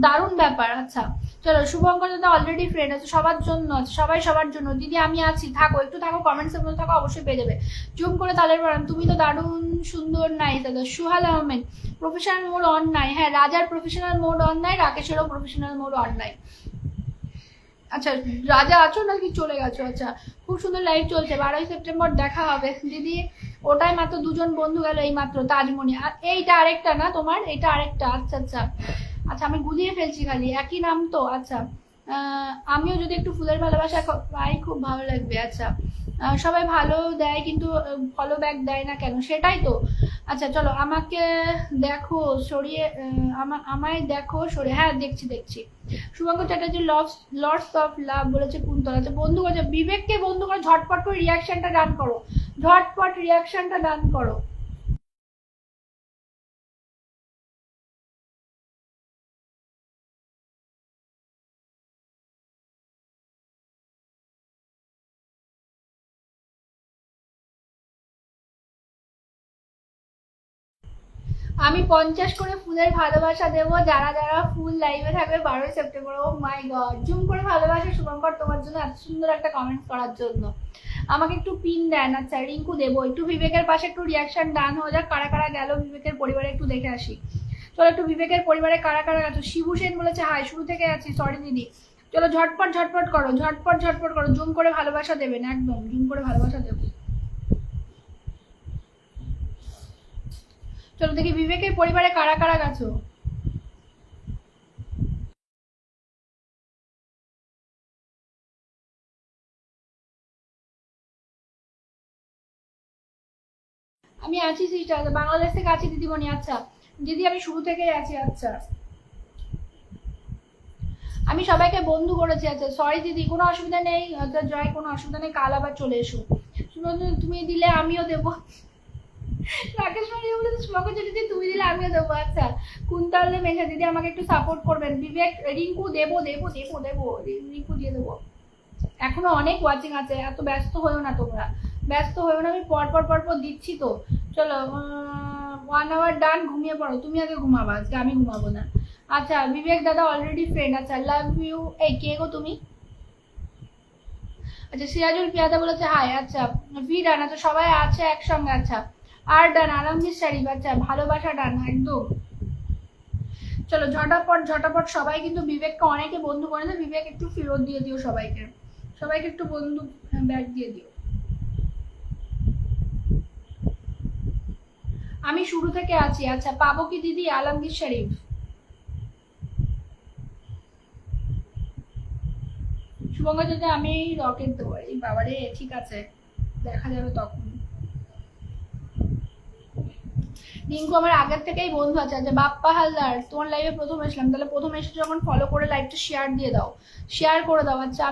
দারুণ ব্যাপার। আচ্ছা চলো শুভঙ্কর দাদা অলরেডি ফ্রেন্ড আছে, সবার জন্য আছে, সবাই সবার জন্য। দিদি আমি আছি, থাকো একটু থাকো, কমেন্টসের মধ্যে থাকো, অবশ্যই পেয়ে যাবে। জুম করে তালের বাড়ান, তুমি তো দারুণ সুন্দর নাই দাদা। সুহাল আহমেদ প্রফেশনাল মোড অন নাই, হ্যাঁ রাজার প্রফেশনাল মোড অন নাই, রাকেশেরও প্রফেশনাল মোড অন নাই। আচ্ছা রাজা আছো নাকি চলে গেছো? আচ্ছা খুব সুন্দর লাইভ চলছে, 12ই সেপ্টেম্বর দেখা হবে দিদি। ওটাই মাত্র 2জন বন্ধু গেল এই মাত্র, তাজমণি। আর এইটা আরেকটা না তোমার, এটা আরেকটা, আচ্ছা আচ্ছা আচ্ছা আমি গুলিয়ে ফেলছি খালি, একই নাম তো। আচ্ছা আমিও যদি একটু ফুলের ভালোবাসা পাই খুব ভালো লাগবে। আচ্ছা সবাই ভালো দেয় কিন্তু ফলো ব্যাক দেয় না কেন, সেটাই তো। আচ্ছা চলো আমাকে দেখো সরিয়ে, আমায় দেখো সরিয়ে, হ্যাঁ দেখছি দেখছি। Shubhankar Chatterjee lots of love বলেছে কুন্তল। আচ্ছা বন্ধু করছে, বিবেককে বন্ধু করে, ঝটপট করে রিয়াকশনটা ডান করো, ঝটপট রিয়াকশনটা ডান করো। আমি 50 করে ফুলের ভালোবাসা দেবো যারা যারা ফুল লাইভে থাকবে 12ই September. O my god, zoom করে ভালোবাসা শুভঙ্কর তোমার জন্য, এত সুন্দর একটা কমেন্ট করার জন্য। আমাকে একটু পিন দেন। আচ্ছা রিঙ্কু দেবো, একটু বিবেকের পাশে একটু রিয়াকশন ডান হয়ে যাক, কারা কারা গেল বিবেকের পরিবারে একটু দেখে আসি। চলো একটু বিবেকের পরিবারে কারা কারা গেছো। শিবু সেন বলেছে হাই, শুরু থেকে আছি, সরি দিদি। চলো ঝটপট ঝটপট করো, ঝটপট ঝটপট করো, জুম করে ভালোবাসা দেবেন, একদম জুম করে ভালোবাসা দেবো। চলো দেখি বিবেকের পরিবারে কারা কারা গেছো। আমি আছি সিস্টার, বাংলাদেশ থেকে আছি দিদিমণি। আচ্ছা দিদি আমি শুরু থেকেই আছি। আচ্ছা আমি সবাইকে বন্ধু করেছি। আচ্ছা সরি দিদি, কোনো অসুবিধা নেই। আচ্ছা জয়, কোনো অসুবিধা নেই, কাল আবার চলে এসো। তুমি দিলে আমিও দেবো। রাকেশ মারিয়া বলে শুভঙ্কর দিদি তুমি দিলে আমিও দেবো। আচ্ছা কুন্তলে মেঘা দিদি আমাকে একটু সাপোর্ট করবেন। বিবেক, রিঙ্কু দেবো দেবো দেবো দেবো, রিঙ্কু দিয়ে দেবো। এখনো অনেক ওয়াচিং আছে, এত ব্যস্ত হয়েও না তোমরা, ব্যস্ত হয়েও না, আমি পরপর পরপর দিচ্ছি তো। চলো 1 আওয়ার ডান, ঘুমিয়ে পড়ো, তুমি আগে ঘুমাবা, আজকে আমি ঘুমাবো না। আচ্ছা বিবেক দাদা অলরেডি ফ্রেন্ড। আচ্ছা লাভ ইউ। এই কে গো তুমি? আচ্ছা সিরাজুল পিয়াদা বলেছে হাই। আচ্ছা ভি ডান, আচ্ছা সবাই আছে একসঙ্গে। আচ্ছা আর ডান আলমগীর শরীফ, আচ্ছা ভালোবাসা ডান একদম। চলো ঝটাপট ঝটাপট সবাই কিন্তু বিবেককে অনেকে বন্ধু করে না, বিবেক একটু ফেরত দিয়ে দিও সবাইকে, সবাইকে একটু বন্ধু ব্যাগ দিয়ে দিও। আমি শুরু থেকে আছি। আচ্ছা পাবো কি দিদি আলমগীর শরীফ? শুভঙ্গ যদি আমি রকেট দেবো, এই বাবারে ঠিক আছে দেখা যাবে তখন। রিঙ্কু আমার আগের থেকেই বন্ধু আছে। আচ্ছা বাপ্পা হালদার তোমার লাইভে প্রথম এসলাম, তাহলে প্রথম এসে যখন ফলো করে লাইভটা শেয়ার দিয়ে দাও, শেয়ার করে দাও। আচ্ছা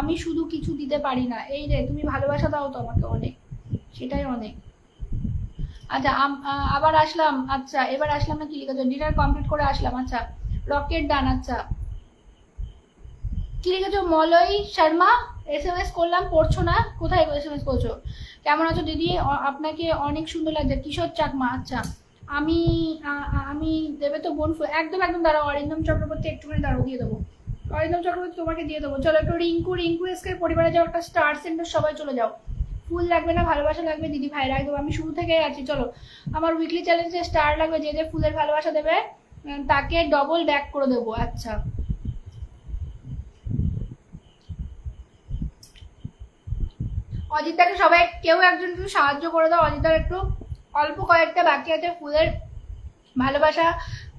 আমি শুধু কিছু দিতে পারি না, এই রে তুমি ভালোবাসা দাও তো আমাকে অনেক, সেটাই অনেক। আচ্ছা আবার আসলাম। আচ্ছা এবার আসলাম না, কি লিখেছো? ডিনার কমপ্লিট করে আসলাম। আচ্ছা রকেট ডান। আচ্ছা কি লিখেছো? মলয় শর্মা SMS করলাম, পড়ছো না? কোথায় SMS করছো? কেমন আছো দিদি? আপনাকে অনেক সুন্দর লাগছে। কিশোর চাকমা। আচ্ছা আমি আমি দেবে তো বোন? একদম একদম দাঁড়াও, অরিন্দম চক্রবর্তী একটুখানি দাঁড়াও, দিয়ে দেবো। অরিন্দম চক্রবর্তী তোমাকে দিয়ে দেবো। চলো একটু রিঙ্কু এসকে পরিবারে যাও, একটা স্টার সেন্টার সবাই চলে যাও। ফুল লাগবে না, ভালোবাসা লাগবে দিদি ভাইরা, একদম আমি শুরু থেকেই আছি। চলো আমার উইকলি চ্যালেঞ্জে স্টার লাগবে, যে যে ফুলের ভালোবাসা দেবে তাকে ডবল ব্যাক করে দেবো। আচ্ছা অজিতাকে সবাই কেউ একজন একটু সাহায্য করে দাও, অজিতার একটু অল্প কয়েকটা বাকি আছে ফুলের ভালোবাসা।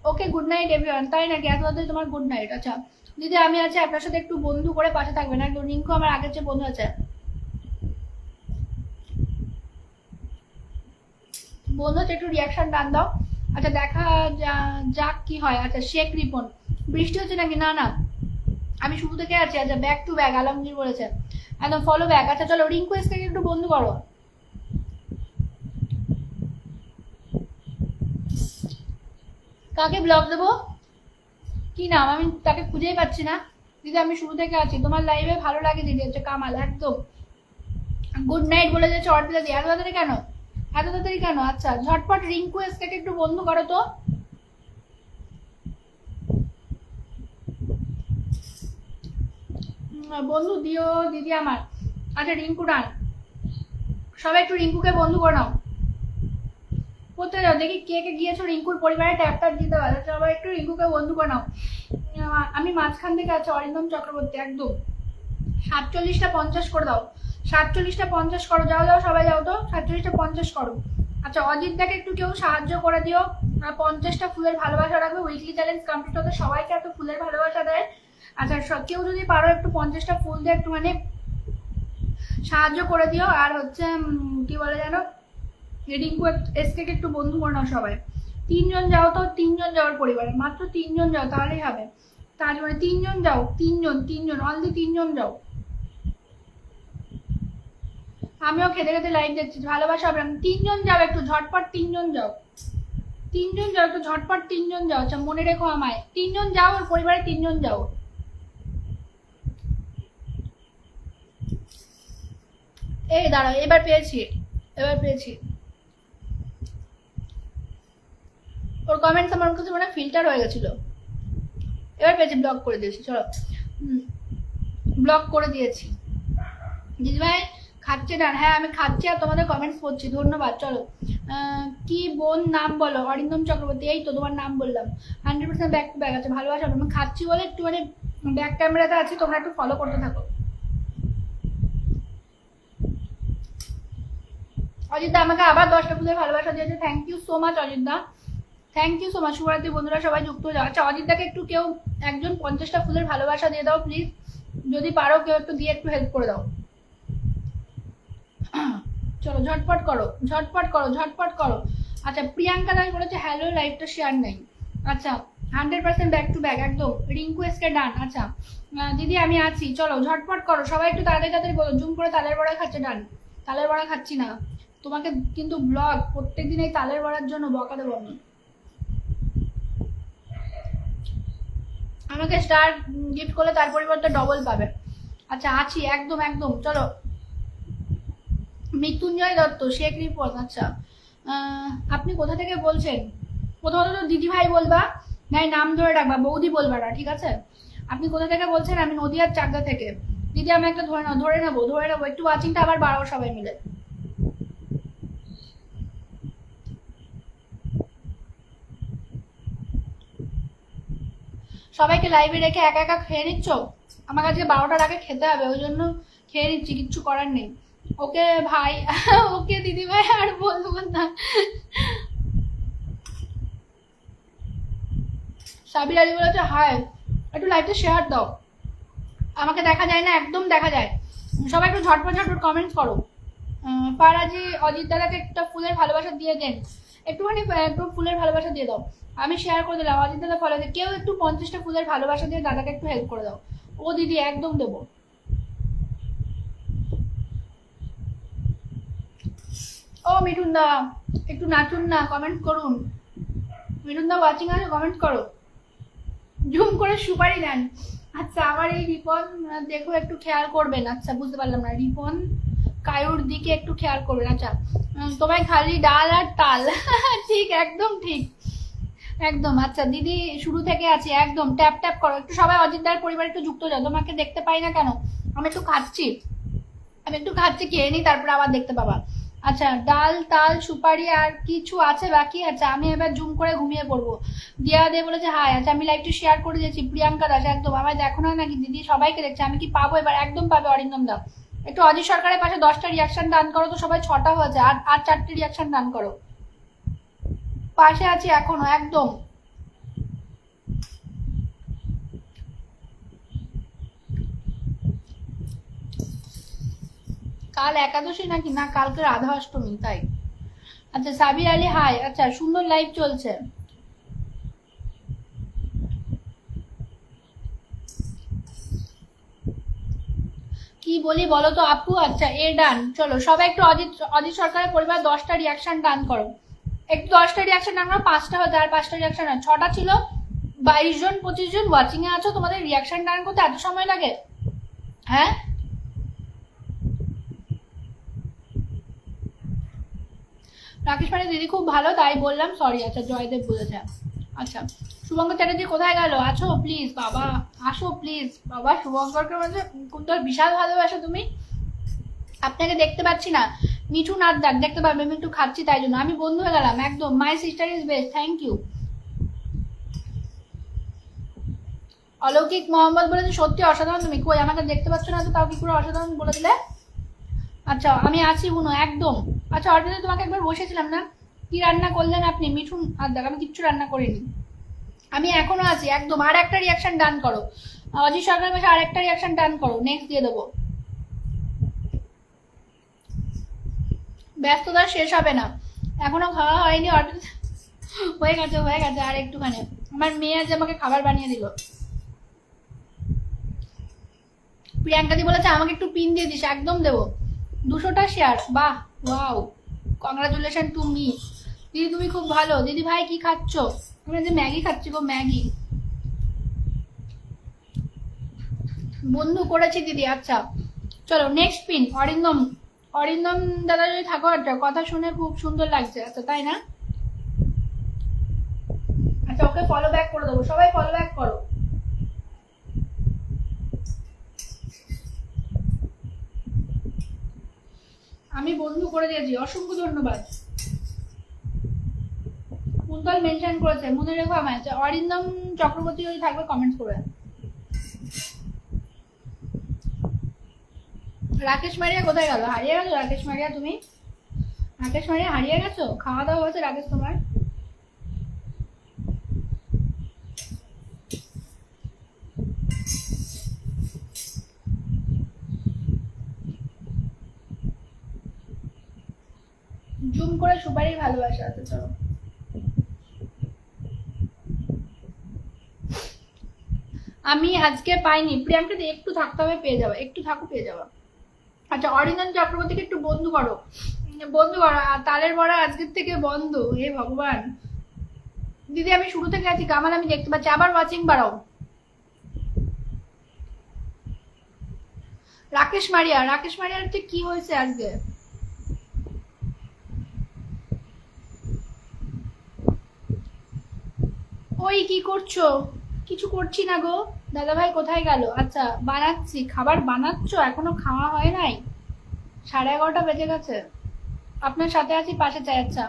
Okay good night everyone. তাই নাকি? এত তাড়াতাড়ি তোমার গুড নাইট? আচ্ছা দিদি আমি আছি, আপনার সাথে একটু বন্ধু করে পাশে থাকবেন না? একদম রিঙ্কু আমার আগের চেয়ে বন্ধু আছে, বন্ধু হচ্ছে, একটু রিয়াকশন ডান দাও। আচ্ছা দেখা যাক কি হয়। আচ্ছা শেখ রিপন, বৃষ্টি হচ্ছে নাকি? না না আমি শুরু থেকে আছি। আচ্ছা ব্যাক টু ব্যাক আলমগীর বলেছে, একদম ফলো ব্যাক। আচ্ছা চলো রিঙ্কু এসকে একটু বন্ধু করো। কাকে ব্লগ দেবো? কি নাম? আমি তাকে খুঁজেই পাচ্ছি না। দিদি আমি শুরু থেকে আছি, তোমার লাইভে ভালো লাগে দিদি। হচ্ছে কামাল, একদম গুড নাইট বলে যাচ্ছে অর্পিতা দি। এত তাড়াতাড়ি কেন? এত তাড়াতাড়ি কেন? আচ্ছা ঝটপট রিঙ্কু এসকে একটু বন্ধু করো তো। বন্ধু দিও দিদি আমার। আচ্ছা রিঙ্কু ডান, সবাই একটু রিঙ্কুকে বন্ধু করে নাও। কোথায় যাও দেখি, কে কে গিয়েছো রিঙ্কুর পরিবারে ট্যাপ দিতে পারে। সবাই একটু রিঙ্কুকে বন্ধু করে নাও। আমি মাঝখান থেকে আছে অরিন্দম চক্রবর্তী, একদম 47টা 50 করে দাও, 47টা 50 করো, যাও যাও সবাই যাও তো, 47টা 50 করো। আচ্ছা অজিতদাকে একটু কেউ সাহায্য করে দিও, 50টা ফুলের ভালোবাসা রাখবে। উইকলি চ্যালেঞ্জ কমপ্লিট হতে সবাইকে এত ফুলের ভালোবাসা দেয়। আচ্ছা কেউ যদি পারো একটু 50টা ফুল দিয়ে একটু মানে সাহায্য করে দিও। আর হচ্ছে কি বলে জানো, রিঙ্কু এসকে একটু বন্ধু করে নাও সবাই। 3জন যাও তো, 3জন যাওয়ার পরিবারে, মাত্র 3জন যাও তাহলেই হবে। তার মানে 3জন যাও, 3জন অনলি 3জন যাও। আমিও খেতে খেতে লাইভ দেখছি, ভালোবাসা হবে। 3জন যাও একটু ঝটপট, 3জন যাও, 3জন যাও একটু ঝটপট, 3জন যাও। আচ্ছা মনে রেখো আমায়, 3জন যাও, ওর পরিবারে 3জন যাও। এই দাঁড়াও, এবার পেয়েছি, এবার পেয়েছি। ওর কমেন্টস আমার কাছে মানে ফিল্টার হয়ে গেছিল, এবার পেয়েছি, ব্লক করে দিয়েছি। চলো ব্লক করে দিয়েছি। দিদিভাই খাচ্ছে না? হ্যাঁ আমি খাচ্ছি আর তোমাদের কমেন্টস পড়ছি, ধন্যবাদ। চলো কি বোন নাম বলো? অরিন্দম চক্রবর্তী। এই তো তোমার নাম বললাম। 100% ব্যাক টু ব্যাক আছে, ভালোবাসা। আমি খাচ্ছি বলে একটু মানে ব্যাক ক্যামেরাতে আছি, তোমরা একটু ফলো করতে থাকো। অজিতদা আমাকে আবার 10টা ফুলের ভালোবাসা দিয়েছে, থ্যাংক ইউ সো মাচ অজিতদা, থ্যাংক ইউ সো মাচ। শুভরাত্রি বন্ধুরা সবাই যুক্ত হয়ে যাও। আচ্ছা অজিতদাকে একটু কেউ একজন 50টা ফুলের ভালোবাসা দিয়ে দাও প্লিজ, যদি পারো কেউ একটু দিয়ে একটু হেল্প করে দাও। চলো ঝটপট করো, ঝটপট করো, ঝটপট করো। আচ্ছা প্রিয়াঙ্কা দাস বলেছে হ্যালো লাইভটা শেয়ার নেই। আচ্ছা 100% ব্যাক টু ব্যাক, একদম রিঙ্কু এসকে ডান। আচ্ছা দিদি আমি আছি, চলো ঝটপট করো সবাই, একটু তাড়াতাড়ি তাড়াতাড়ি বলো। জুম করে তালের বড়া খাচ্ছে ডান, তালের বড়া খাচ্ছি না। তোমাকে কিন্তু ব্লগ প্রত্যেকদিন এই তালের বড়ার জন্য বকা দেবো আমি। আমাকে স্টার গিফট করলে তার পরিবর্তে ডবল পাবে। আচ্ছা আছি একদম একদম। চলো মৃত্যুঞ্জয় দত্ত, শেখ রিপন। আচ্ছা আপনি কোথা থেকে বলছেন? প্রথমত তো দিদি ভাই বলবা, নাই নাম ধরে ডাকবা, বৌদি বলবা না, ঠিক আছে? আপনি কোথা থেকে বলছেন? আমি নদিয়ার চাকদা থেকে। দিদি আমি একটা ধরে নেবো, একটু ওয়াচিংটা আবার বাড়াও সবাই মিলে। সবাইকে লাইভে রেখে একা একা খেয়ে নিচ্ছ। আমার কাছে 12টার আগে খেতে হবে, ওই জন্য খেয়ে নিচ্ছি, কিচ্ছু করার নেই। ওকে ভাই, ওকে দিদি ভাই, আর বলবো না। সাবির আলী বলেছে হাই, একটু লাইভটা শেয়ার দাও, আমাকে দেখা যায় না, একদম দেখা যায়। সবাই একটু ঝটপট ঝটপট কমেন্টস করো। পারাজি অজিত দাদাকে একটা ফুলের ভালোবাসা দিয়ে দেন, একটুখানি একটু ফুলের ভালোবাসা দিয়ে দাও। আমি শেয়ার করে দিলাম, অজিত দাদা ফলো দিয়ে কেউ একটু 50টা ফুলের ভালোবাসা দিয়ে দাদাকে একটু হেল্প করে দাও। ও দিদি একদম দেবো। ও মিঠুন দা একটু নাচুন না, কমেন্ট করুন। মিঠুন দা ওয়াচিং আছে, কমেন্ট করো, জুম করে সুপারি নেন। আচ্ছা আমার এই রিপন দেখো একটু খেয়াল করবেন। আচ্ছা বুঝতে পারলাম না, রিপন কায়ুর দিকে একটু খেয়াল করবেন। আচ্ছা তোমায় খালি ডাল আর তাল। ঠিক, একদম ঠিক, একদম। আচ্ছা দিদি শুরু থেকে আছি, একদম ট্যাপ ট্যাপ করো একটু, সবাই অজিতদার পরিবার একটু যুক্ত যাও। তোমাকে দেখতে পাই না কেন? আমি একটু খাচ্ছি, খেয়ে নিই, তারপরে আবার দেখতে পাবা। আচ্ছা ডাল তাল সুপারি আর কিছু আছে বাকি? আচ্ছা আমি এবার জুম করে ঘুমিয়ে পড়বো। দিয়া দে বলেছে হাই। আচ্ছা আমি লাইভটা শেয়ার করে দিয়েছি। প্রিয়াঙ্কা দাস একদম, আমায় দেখো না নাকি দিদি? সবাইকে দেখছে, আমি কি পাবো এবার? একদম পাবে অরিন্দম দা। একটু অজিত সরকারের পাশে 10টা রিয়াকশন দান করো তো, সবাই 6টা হয়েছে, আর 4টে রিয়াকশন দান করো। পাশে আছি এখনো, একদম। কাল একাদশী নাকি? না কালকে রাধা অষ্টমী, তাই। আচ্ছা সাবির আলী হাই। আচ্ছা সুন্দর লাইভ চলছে। কি বলি বলো তো আপু? আচ্ছা এ ডান, চলো সবাই একটু অজিত সরকারের পরিবার 10টা রিয়াকশন ডান করো, একটু 10টা রিয়াকশন ডান করো। 5টা হতে, আর 5টা রিয়াকশন, 6টা ছিল। 22 জন 25 জন ওয়াচিং এ আছো, তোমাদের রিয়াকশন ডান করতে এত সময় লাগে? হ্যাঁ রাকেশ পান্ডে দিদি খুব ভালো, তাই বললাম, সরি। আচ্ছা জয়দেব বলেছে। আচ্ছা শুভঙ্কর চ্যাটার্জি কোথায় গেল? আছো প্লিজ বাবা, আসো প্লিজ বাবা। শুভঙ্করকে বলছে তোর বিশাল ভালোবাসো তুমি, আপনাকে দেখতে পাচ্ছি না। মিঠু নাদ্দার দেখতে পাবে, আমি একটু খাচ্ছি তাই জন্য। আমি বন্ধু হয়ে গেলাম একদম। My sister is best, thank you. Aloukik Mohammad বলেছে সত্যি অসাধারণ তুমি। কই আমাকে দেখতে পাচ্ছ না তো, তাও কি করে অসাধারণ বলে দিলে? আচ্ছা আমি আছি বুনো, একদম। আচ্ছা অর্পিতা তোমাকে একবার বসেছিলাম না, কি রান্না করলেন আপনি? মিঠুন আদ্দার আমি কিচ্ছু রান্না করিনি, আমি এখনো আছি একদম। আর একটা রিয়াকশন ডান করো, অজিত সরকার পাশে আর একটা রিয়াকশন ডান করো, নেক্সট দিয়ে দেবো। ব্যস্ততা শেষ হবে না, এখনো খাওয়া হয়নি। অর্পিতা হয়ে গেছে, হয়ে গেছে, আর একটুখানি। আমার মেয়ে আজ আমাকে খাবার বানিয়ে দিল। প্রিয়াঙ্কাদি বলেছে আমাকে একটু পিন দিয়ে দিস, একদম দেবো। 200টা শেয়ার, বাহ ওয়াও, কংগ্রাচুলেশন টু মি। দিদি তুমি খুব ভালো। দিদি ভাই কি খাচ্ছ? আমি যে ম্যাগি খাচ্ছি গো, ম্যাগি বন্ধু করেছি দিদি। আচ্ছা চলো নেক্সট পিন। অরিন্দম, অরিন্দম দাদা যদি থাকো, একটা কথা শুনে খুব সুন্দর লাগছে। আচ্ছা তাই না? আচ্ছা ওকে ফলো ব্যাক করে দেবো, সবাই ফলো ব্যাক করো। আমি বন্ধু করে দিয়েছি, অসংখ্য ধন্যবাদ। কুন্তল মেনশন করেছে, মনে রেখো আমায়। আচ্ছা অরিন্দম চক্রবর্তী যদি থাকবে কমেন্টস করবে। রাকেশ মারিয়া কোথায় গেল? হারিয়ে গেছো রাকেশ মারিয়া তুমি? রাকেশ মারিয়া হারিয়ে গেছো? খাওয়া দাওয়া হয়েছে রাকেশ তোমার? জুম করে সুপারির ভালোবাসা আছে, চলো। আমি আজকে পাইনি। প্রিয়াঙ্কা একটু থাকতে হবে, পেয়ে যাওয়া, একটু থাকো পেয়ে যাওয়া। আচ্ছা অরিন্দম চক্রবর্তীকে একটু বন্ধু করো, বন্ধু করো। আর তালের বড়া আজকের থেকে বন্ধ, হে ভগবান। দিদি আমি শুরু থেকে আছি, কামাল আমি দেখতে পাচ্ছি। আবার ওয়াচিং বাড়াও। রাকেশ মারিয়া, রাকেশ মারিয়ার ঠিক কি হয়েছে আজকে? ওই কি করছো? কিছু করছি না গো। দাদা ভাই কোথায় গেল? আচ্ছা বানাচ্ছি, খাবার বানাচ্ছ, এখনো খাওয়া হয় নাই? 11:30 বেজে গেছে। আপনার সাথে আছি, পাশে চাই। আচ্ছা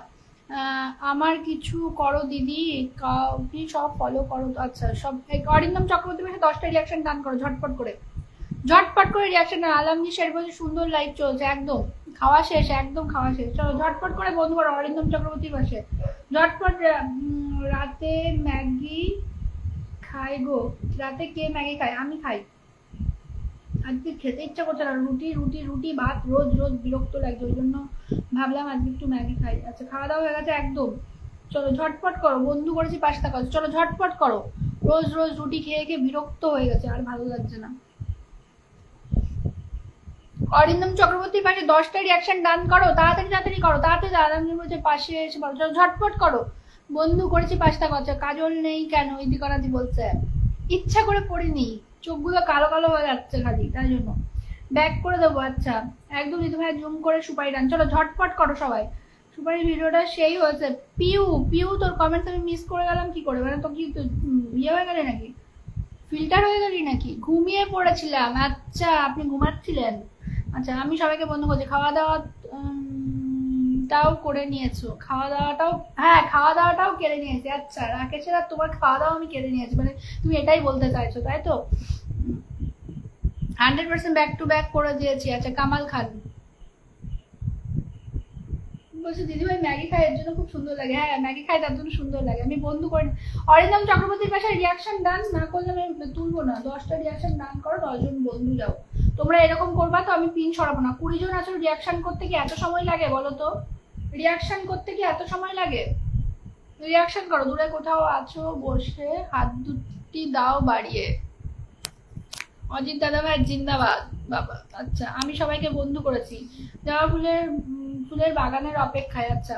আমার কিছু করো দিদি, কাউকে সব ফলো করো। আচ্ছা, সব অরিন্দম চক্রবর্তী বসে 10টা রিয়াকশন দান করো ঝটপট করে, ঝটপট করে রিয়াকশন। আলমগীর শের বলছে সুন্দর লাইভ চলছে, একদম খাওয়া শেষ, একদম খাওয়া শেষ। চলো ঝটপট করে বন্ধু করো অরিন্দম চক্রবর্তীর পাশে, ঝটপট। রাতে ম্যাগি খাই গো, রাতে কে ম্যাগি খায়? আমি খাই। আজকে খেতে ইচ্ছা করছে না, রুটি রুটি রুটি ভাত রোজ রোজ বিরক্ত লাগছে, ওই জন্য ভাবলাম আজকে একটু ম্যাগি খাই। আচ্ছা, খাওয়া দাওয়া হয়ে গেছে একদম। চলো ঝটপট করো, বন্ধু করেছি 5টা কাজ, চলো ঝটপট করো। রোজ রোজ রুটি খেয়ে খেয়ে বিরক্ত হয়ে গেছে, আর ভালো লাগছে না। অরিন্দম চক্রবর্তীর পাশে 10টা রিয়াকশন ডান করো, তাড়াতাড়ি তাড়াতাড়ি করো, তাড়াতাড়ি। আলমগীর বলছে পাশে এসে বলো, চলো ঝটপট করো। বন্ধু করেছি 5টা কাজ। কাজল নেই কেন? ইদিকরাজি বলছে ইচ্ছা করে পড়িনি, চোখগুলো কালো কালো হয়ে যাচ্ছে খালি, তাই জন্য ব্যাক করে দেবো। আচ্ছা, একদম দিদি ভাই জুম করে সুপারি ডান, চলো ঝটপট করো সবাই। সুপারির ভিডিওটা সেই হয়েছে। পিউ পিউ, তোর কমেন্টস আমি মিস করে গেলাম কি করে? মানে তো কি ইয়ে হয়ে গেলে নাকি, ফিল্টার হয়ে গেলি নাকি? ঘুমিয়ে পড়েছিলাম। আচ্ছা, আপনি ঘুমাচ্ছিলেন। আচ্ছা, আমি সবাইকে বন্ধ করছি। খাওয়া দাওয়া টাও করে নিয়েছো? খাওয়া দাওয়াটাও, হ্যাঁ খাওয়া দাওয়াটাও কেড়ে নিয়েছি। আচ্ছা, রাকেশের আর তোমার খাওয়া দাওয়া আমি কেড়ে নিয়েছি, মানে তুমি এটাই বলতে চাইছো তাই তো? 100% ব্যাক টু ব্যাক করে দিয়েছি। আচ্ছা, কামাল খান বলছে দিদিভাই ম্যাগি খাই এর জন্য খুব সুন্দর লাগে। হ্যাঁ, ম্যাগি খাই তার জন্য সুন্দর লাগে। আমি বন্ধু করে অরিন্দম চক্রবর্তীর পাশে রিয়াকশন ডান না করলে আমি তুলবো না। 10টা রিয়াকশন ডান করো, 10 জন বন্ধু যাও। তোমরা এরকম করবা তো আমি পিন সরাবো না। 20 জন আছো, রিয়াকশন করতে কি এত সময় লাগে বলো তো? রিয়াকশন করতে কি এত সময় লাগে? রিয়াকশন করো। দূরে কোথাও আছো বসে হাত দুটি দাও বাড়িয়ে। অজিত দাদা ভাই জিন্দাবাদ বাবা। আচ্ছা, আমি সবাইকে বন্ধু করেছি। জবা ফুলের বাগানের অপেক্ষায়। আচ্ছা,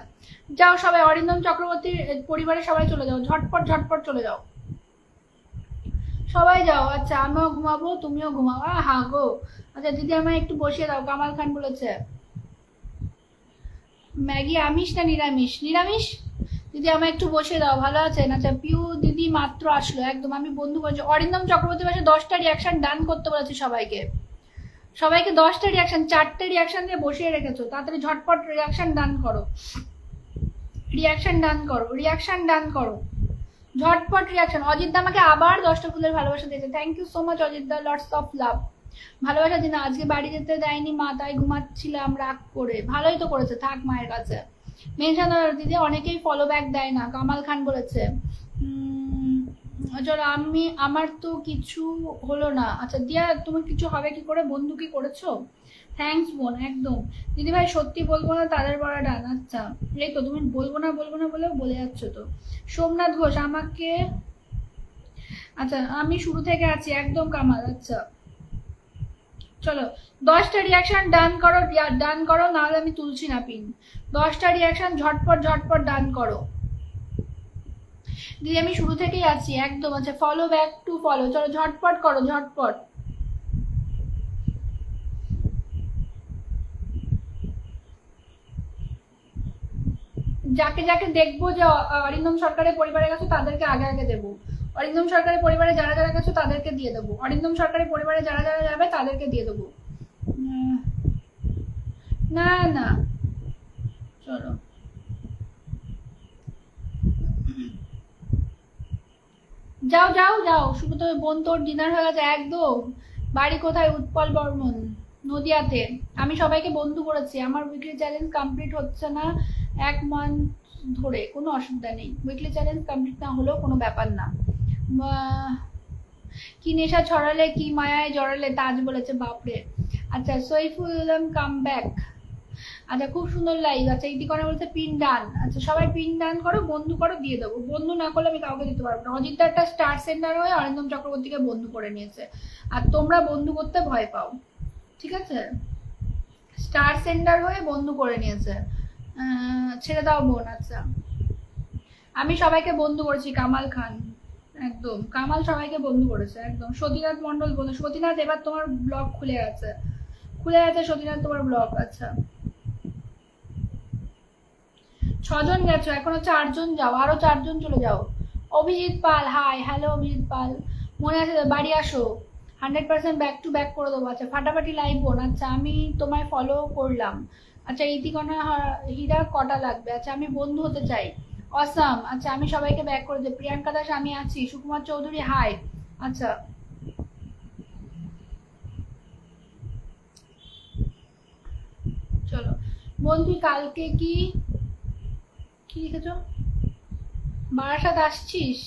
যাও সবাই, অরিন্দম চক্রবর্তীর পরিবারে সবাই চলে যাও, ঝটপট ঝটপট চলে যাও, সবাই যাও। আচ্ছা, আমিও ঘুমাবো, তুমিও ঘুমাও। হা গো। আচ্ছা দিদি আমায় একটু বসিয়ে দাও, কামাল খান বলেছে। ম্যাগি আমিষ না নিরামিষ? নিরামিষ। দিদি আমায় একটু বসিয়ে দাও, ভালো আছেন? আচ্ছা, পিউ দিদি মাত্র আসলো, একদম আমি বন্ধু করেছি। অরিন্দম চক্রবর্তী পাশে 10টা রিয়াকশন ডান করতে বলেছি সবাইকে, সবাইকে 10টা রিয়াকশন, 4টে রিয়াকশন দিয়ে বসিয়ে রেখেছো, তাড়াতাড়ি ঝটপট রিয়াকশন ডান করো, রিয়াকশন ডান করো, রিয়াকশন ডান করো, ঝটপট রিয়াকশন। অজিতদা আমাকে আবার 10টা ফুলের ভালোবাসা দিয়েছে, থ্যাংক ইউ সো মাচ অজিতদা, লটস অফ লাভ, ভালোবাসা দিন। আজকে বাড়ি যেতে দেয়নি মা, তাই ঘুমাচ্ছিলাম রাগ করে। ভালোই তো করেছে, থাক মায়ের কাছে। মেনশন দিদি অনেকেই ফলো ব্যাক দেয় না, কামাল খান বলেছে। চলো, আমার তো কিছু হলো না। আচ্ছা দিয়া, তুমি কিছু হবে কি করে? বন্ধু কি করেছো? থ্যাংকস বোন, একদম। দিদি ভাই সত্যি বলবো না, তাদের বড় ডান। আচ্ছা, এই তো তুমি বলবো না বলেও বলে যাচ্ছ তো। সোমনাথ ঘোষ আমাকে, আচ্ছা আমি শুরু থেকে আছি একদম কামাল। আচ্ছা চলো, 10টা রিয়াকশন ডান করো, ডান করো, নাহলে আমি তুলছি না পিন। 10টা রিয়াকশন ঝটপট ঝটপট ডান করো। দিদি আমি শুরু থেকেই আছি একদম। আচ্ছা, ফলো ব্যাক টু ফলো, চলো ঝটপট করো, ঝটপট। যাকে যাকে দেখবো যে অরিন্দম সরকারের পরিবারে গেছো তাদেরকে আগে আগে দেবো। অরিন্দম সরকারের পরিবারে যারা যারা গেছো তাদেরকে দিয়ে দেবো। অরিন্দম সরকারের পরিবারে যারা যারা যাবে তাদেরকে দিয়ে দেবো। না না, চলো যাও যাও যাও। শুধু তো বোন, তোর ডিনার হয়ে গেছে একদম। বাড়ি কোথায়? উৎপল বর্মন, নদিয়াতে। আমি সবাইকে বন্ধু করেছি। আমার উইকলি চ্যালেঞ্জ কমপ্লিট হচ্ছে না 1 মান্থ ধরে, কোনো অসুবিধা নেই। উইকলি চ্যালেঞ্জ কমপ্লিট না হলেও কোনো ব্যাপার না। কি নেশা ছড়ালে, কি মায়ায় জড়ালে, তাজ বলেছে, বাপরে। আচ্ছা, সৈফুল কাম ব্যাক। আচ্ছা, খুব সুন্দর লাইভ। আচ্ছা, ইতি করে বলছে পিন ডান। আচ্ছা, সবাই পিন ডান করো, বন্ধু করো, দিয়ে দেবো। বন্ধু না করলে আমি কাউকে দিতে পারবো না। অজিত একটা স্টার সেন্টার হয়ে অরিন্দম চক্রবর্তীকে বন্ধু করে নিয়েছে, আর তোমরা বন্ধু করতে ভয় পাও, ঠিক আছে? স্টার সেন্টার হয়ে বন্ধু করে নিয়েছে, ছেড়ে দাও বোন। আচ্ছা, আমি সবাইকে বন্ধু করেছি। কামাল খান, একদম কামাল সবাইকে বন্ধু করেছে একদম। সতীনাথ মন্ডল বন্ধু। সতীনাথ এবার তোমার ব্লগ খুলে গেছে, খুলে গেছে সতীনাথ তোমার ব্লগ। আচ্ছা, 6 জন গেছো, এখনো 4 জন যাও, আরো 4 জন চলে যাও। অভিজিৎ পাল, হাই, হ্যালো অভিজিৎ পাল, মনে আছে বাড়ি আসো, 100% ব্যাক টু ব্যাক করে দেবো। আচ্ছা, ফাটাফাটি লাইভ বোন। আচ্ছা, আমি তোমায় ফলো করলাম, আচ্ছা ইতিকণা হীরা কটা লাগবে? আচ্ছা আমি বন্ধু হতে চাই। অসাম। আচ্ছা আমি সবাইকে ব্যাক করে দিই। প্রিয়াঙ্কা দাস আমি আছি। সুকুমার চৌধুরী হাই। আচ্ছা চলো বোন, তুই কালকে কি কি লিখেছ? বারাসাত আসছিস?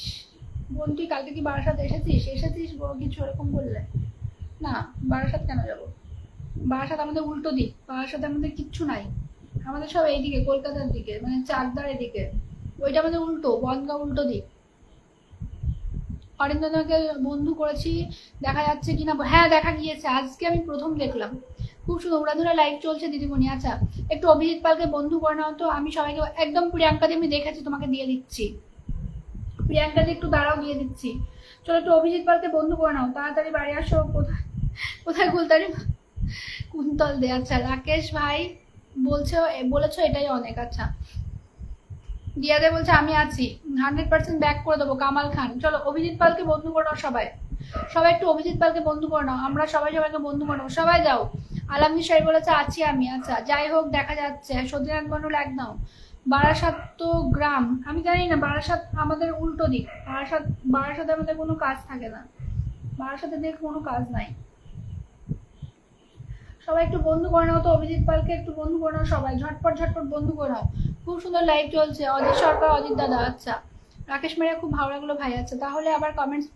বোন তুই কালকে কি বারাসাত এসেছিস কিছু এরকম বললে না। বারাসাত কেন যাবো? বারাসাত আমাদের উল্টো দিক, বারাসাতে আমাদের কিচ্ছু নাই। আমাদের সব এইদিকে কলকাতার দিকে, মানে চাকদার এদিকে। ওইটা আমাদের উল্টো, বনগাঁ উল্টো দিক। অরিন্দমকে বন্ধু করেছি, দেখা যাচ্ছে কিনা। হ্যাঁ দেখা গিয়েছে, আজকে আমি প্রথম দেখলাম। খুব সুন্দর উড়াধুরা লাইভ চলছে দিদিমণি। আচ্ছা একটু অভিজিৎ পালকে বন্ধু করে নাও তো। আমি সবাইকে একদম প্রিয়াঙ্কাদি আমি দেখেছি, তোমাকে দিয়ে দিচ্ছি। প্রিয়াঙ্কাদি একটু দাঁড়াও, দিয়ে দিচ্ছি। চলো একটু অভিজিৎ পালকে বন্ধু করে নাও, তাড়াতাড়ি বাড়ি আসো। কোথায় কোথায় কুলতারি কুন্তল দে। আচ্ছা রাকেশ ভাই বলেছো এটাই অনেক। আচ্ছা দিয়াদে বলছে আমি আছি, 100% ব্যাক করে দেবো। কামাল খান। চলো অভিজিৎ পালকে বন্ধু করে নাও সবাই। সবাই একটু অভিজিৎ পালকে বন্ধু করে নাও। আমরা সবাই সবাইকে বন্ধু করে নেবো। সবাই যাও। আলমগীর সাহেব বলেছে আছি আমি। আচ্ছা যাই হোক দেখা যাচ্ছে। সতীনাথ মন্ডল এক নাও। বারাসাত তো গ্রাম, আমি জানি না। বারাসাত আমাদের উল্টো দিক। বারাসাতে আমাদের কোনো কাজ থাকে না। বারাসাতে দেখে কোনো কাজ নাই। সবাই একটু বন্ধু করে নাও তো। অভিজিৎ পালকে একটু বন্ধু করে নাও সবাই। ঝটপট ঝটপট বন্ধু করে নাও। খুব সুন্দর লাইভ চলছে। অজিত সরকার, অজিত দাদা। আচ্ছা রাকেশ মারিয়া খুব ভালো লাগলো ভাই। আচ্ছা তাহলে আবার কমেন্টস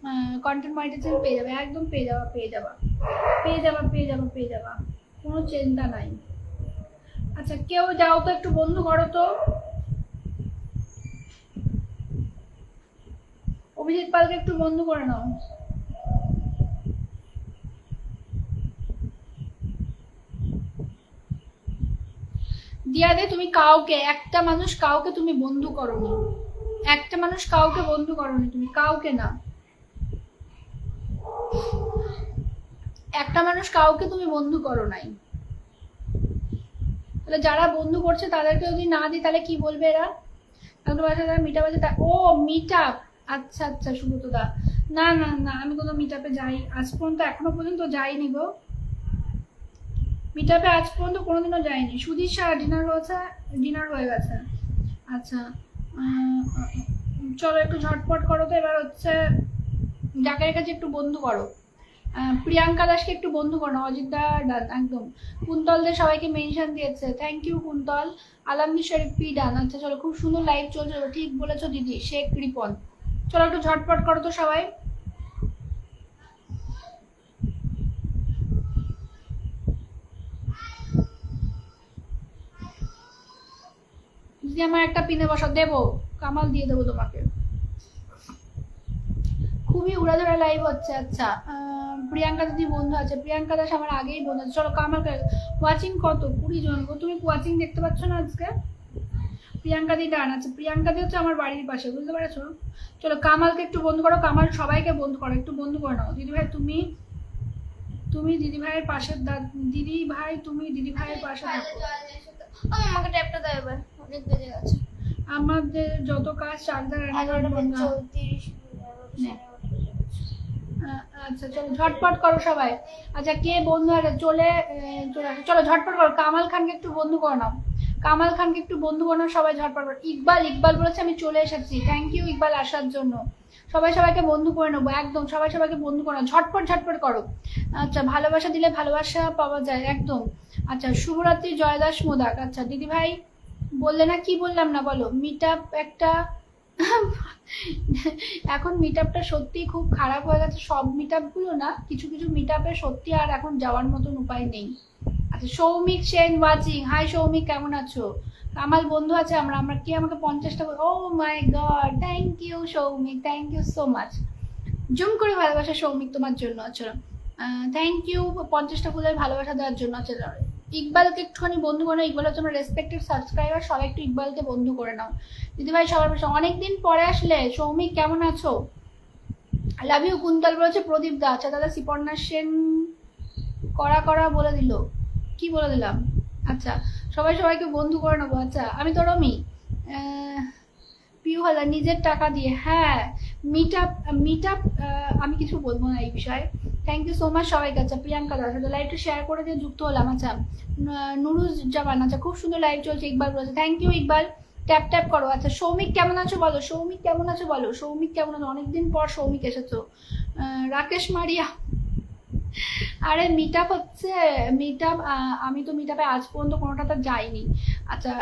কন্টেন্ট মনিটাইজেশন পেয়ে যাবে। একদম পেয়ে যাবা পেয়ে যাবা পেয়ে যাবা পেয়ে যাবা পেয়ে যাবা, কোনো চিন্তা নাই। আচ্ছা কেউ যাও তো, একটু বন্ধু করো তো। অভিজিৎ পালকে একটু বন্ধু করে নাও। দিয়াদে তুমি কাউকে, একটা মানুষ কাউকে তুমি বন্ধু করোনি। একটা মানুষ কাউকে বন্ধু করোনি তুমি, কাউকে না। একটা মানুষ কাউকে তুমি বন্ধু করো নাই। তাহলে যারা বন্ধু করছে তাদেরকে যদি না দিই তাহলে কি বলবে এরা? মিটআপ আছে। ও মিটআপ। আচ্ছা আচ্ছা সুব্রত দা। না না না, আমি কোনো মিটআপে যাই আজ পর্যন্ত, এখনো পর্যন্ত যাইনি গো। মিটআপে আজ পর্যন্ত কোনোদিনও যাইনি। সুধীর শাহ ডিনার হয়ে গেছে। আচ্ছা চলো একটু ঝটপট করো তো। এবার হচ্ছে জাকের কাছে একটু বন্ধু করো। প্রিয়াঙ্কা দাসকে একটু বন্ধু করো। অজিত দা ডান একদম। কুন্তলদের সবাইকে মেনশন দিয়েছে, থ্যাংক ইউ কুন্তল। আলমগীর শরীফ পি ডান। আচ্ছা চলো খুব সুন্দর লাইভ চলছে। ঠিক বলেছো দিদি। শেখ রিপন। চলো একটু ঝটপট করো তো সবাই। দিদি আমার একটা পিনে বসা দেবো, কামাল দিয়ে দেবো তোমাকে। খুবই উড়াধরা লাইভ হচ্ছে। আচ্ছা প্রিয়াঙ্কা দিদি বন্ধু আছে। প্রিয়াঙ্কা দাস আমার আগেই বন্ধু আছে। চলো কামাল ওয়াচিং কত? 20 জন গো। তুমি ওয়াচিং দেখতে পাচ্ছ না আজকে? প্রিয়াঙ্কা দি ডান আছে। প্রিয়াঙ্কা দি হচ্ছে আমার বাড়ির পাশে, বুঝতে পারছো? চলো কামালকে একটু বন্ধু করো। কামাল সবাইকে বন্ধু করো, একটু বন্ধু করে নাও। দিদি ভাই তুমি দিদি ভাইয়ের পাশে, দিদি ভাই তুমি দিদি ভাইয়ের পাশে থাকো। আমাকে ট্যাপটা দাও এবার, অনেক বেজে গেছে। আমাদের যত কাজ চাকদার। আচ্ছা চলো ঝটপট করো সবাই। আচ্ছা কে বন্ধু আছে চলে আসো। চলো ঝটপট করো। কামাল খানকে একটু বন্ধু করে নাও। কামাল খানকে একটু বন্ধু করে নাও সবাই। ঝটপট করো। ইকবাল বলেছে আমি চলে এসেছি। থ্যাংক ইউ ইকবাল আসার জন্য। সবাই সবাইকে বন্ধু করে নেবো একদম। সবাই সবাইকে বন্ধু করে নাও। ঝটপট করো। আচ্ছা ভালোবাসা দিলে ভালোবাসা পাওয়া যায় একদম। আচ্ছা শুভরাত্রি জয়দাস মোদাক। আচ্ছা দিদি ভাই বললে না, কি বললাম না বলো? মিটআপ একটা এখন মিটআপটা সত্যি খুব খারাপ হয়ে গেছে। সব মিটআপ গুলো না, কিছু কিছু মিটআপে সত্যি আর এখন যাওয়ার মতন উপায় নেই। আচ্ছা সৌমিক সেন ওয়াচিং। হাই সৌমিক, কেমন আছো? কামাল বন্ধু আছে আমরা কি আমাকে 50টা। Oh my God, thank you Soumik, thank you so much. Zoom করে ভালোবাসা সৌমিক তোমার জন্য। আচ্ছা থ্যাংক ইউ 50টা ফুলের ভালোবাসা দেওয়ার জন্য। আচ্ছা ইকবালকে একটুখানি বন্ধু করে নাও। ইকবাল হচ্ছে আমার রেসপেক্টেড সাবস্ক্রাইবার। সবাই একটু ইকবালকে বন্ধু করে নাও। দিদিভাই সবার পাশে অনেকদিন পরে আসলে। সৌমিক কেমন আছো? Love you. কুন্তল বলেছে প্রদীপ দা। আচ্ছা দাদা সিপর্ণা সেন করা বলে দিল। কি বলে দিলাম? আচ্ছা সবাই সবাইকে বন্ধু করে নেবো। আচ্ছা আমি তো রমি। পিউ হলো নিজের টাকা দিয়ে। হ্যাঁ, মিট আপ আমি কিছু বলবো না এই বিষয়ে। থ্যাংক ইউ সো মাচ সবাইকে। আচ্ছা প্রিয়াঙ্কা দাস লাইভটা শেয়ার করে দিয়ে যুক্ত হলাম। আচ্ছা নুরুজ জামান, আচ্ছা খুব সুন্দর লাইভ চলছে। ইকবাল বলেছে thank you Iqbal, tap tap করো। আচ্ছা সৌমিক কেমন আছো বলো, সৌমিক কেমন আছো বলো, সৌমিক কেমন আছো, অনেকদিন পর সৌমিক এসেছো। রাকেশ মারিয়া, আরে মিট আপ হচ্ছে, মিট আপ আমি তো মিট আপে আজ পর্যন্ত কোনোটাতে যাইনি। আচ্ছা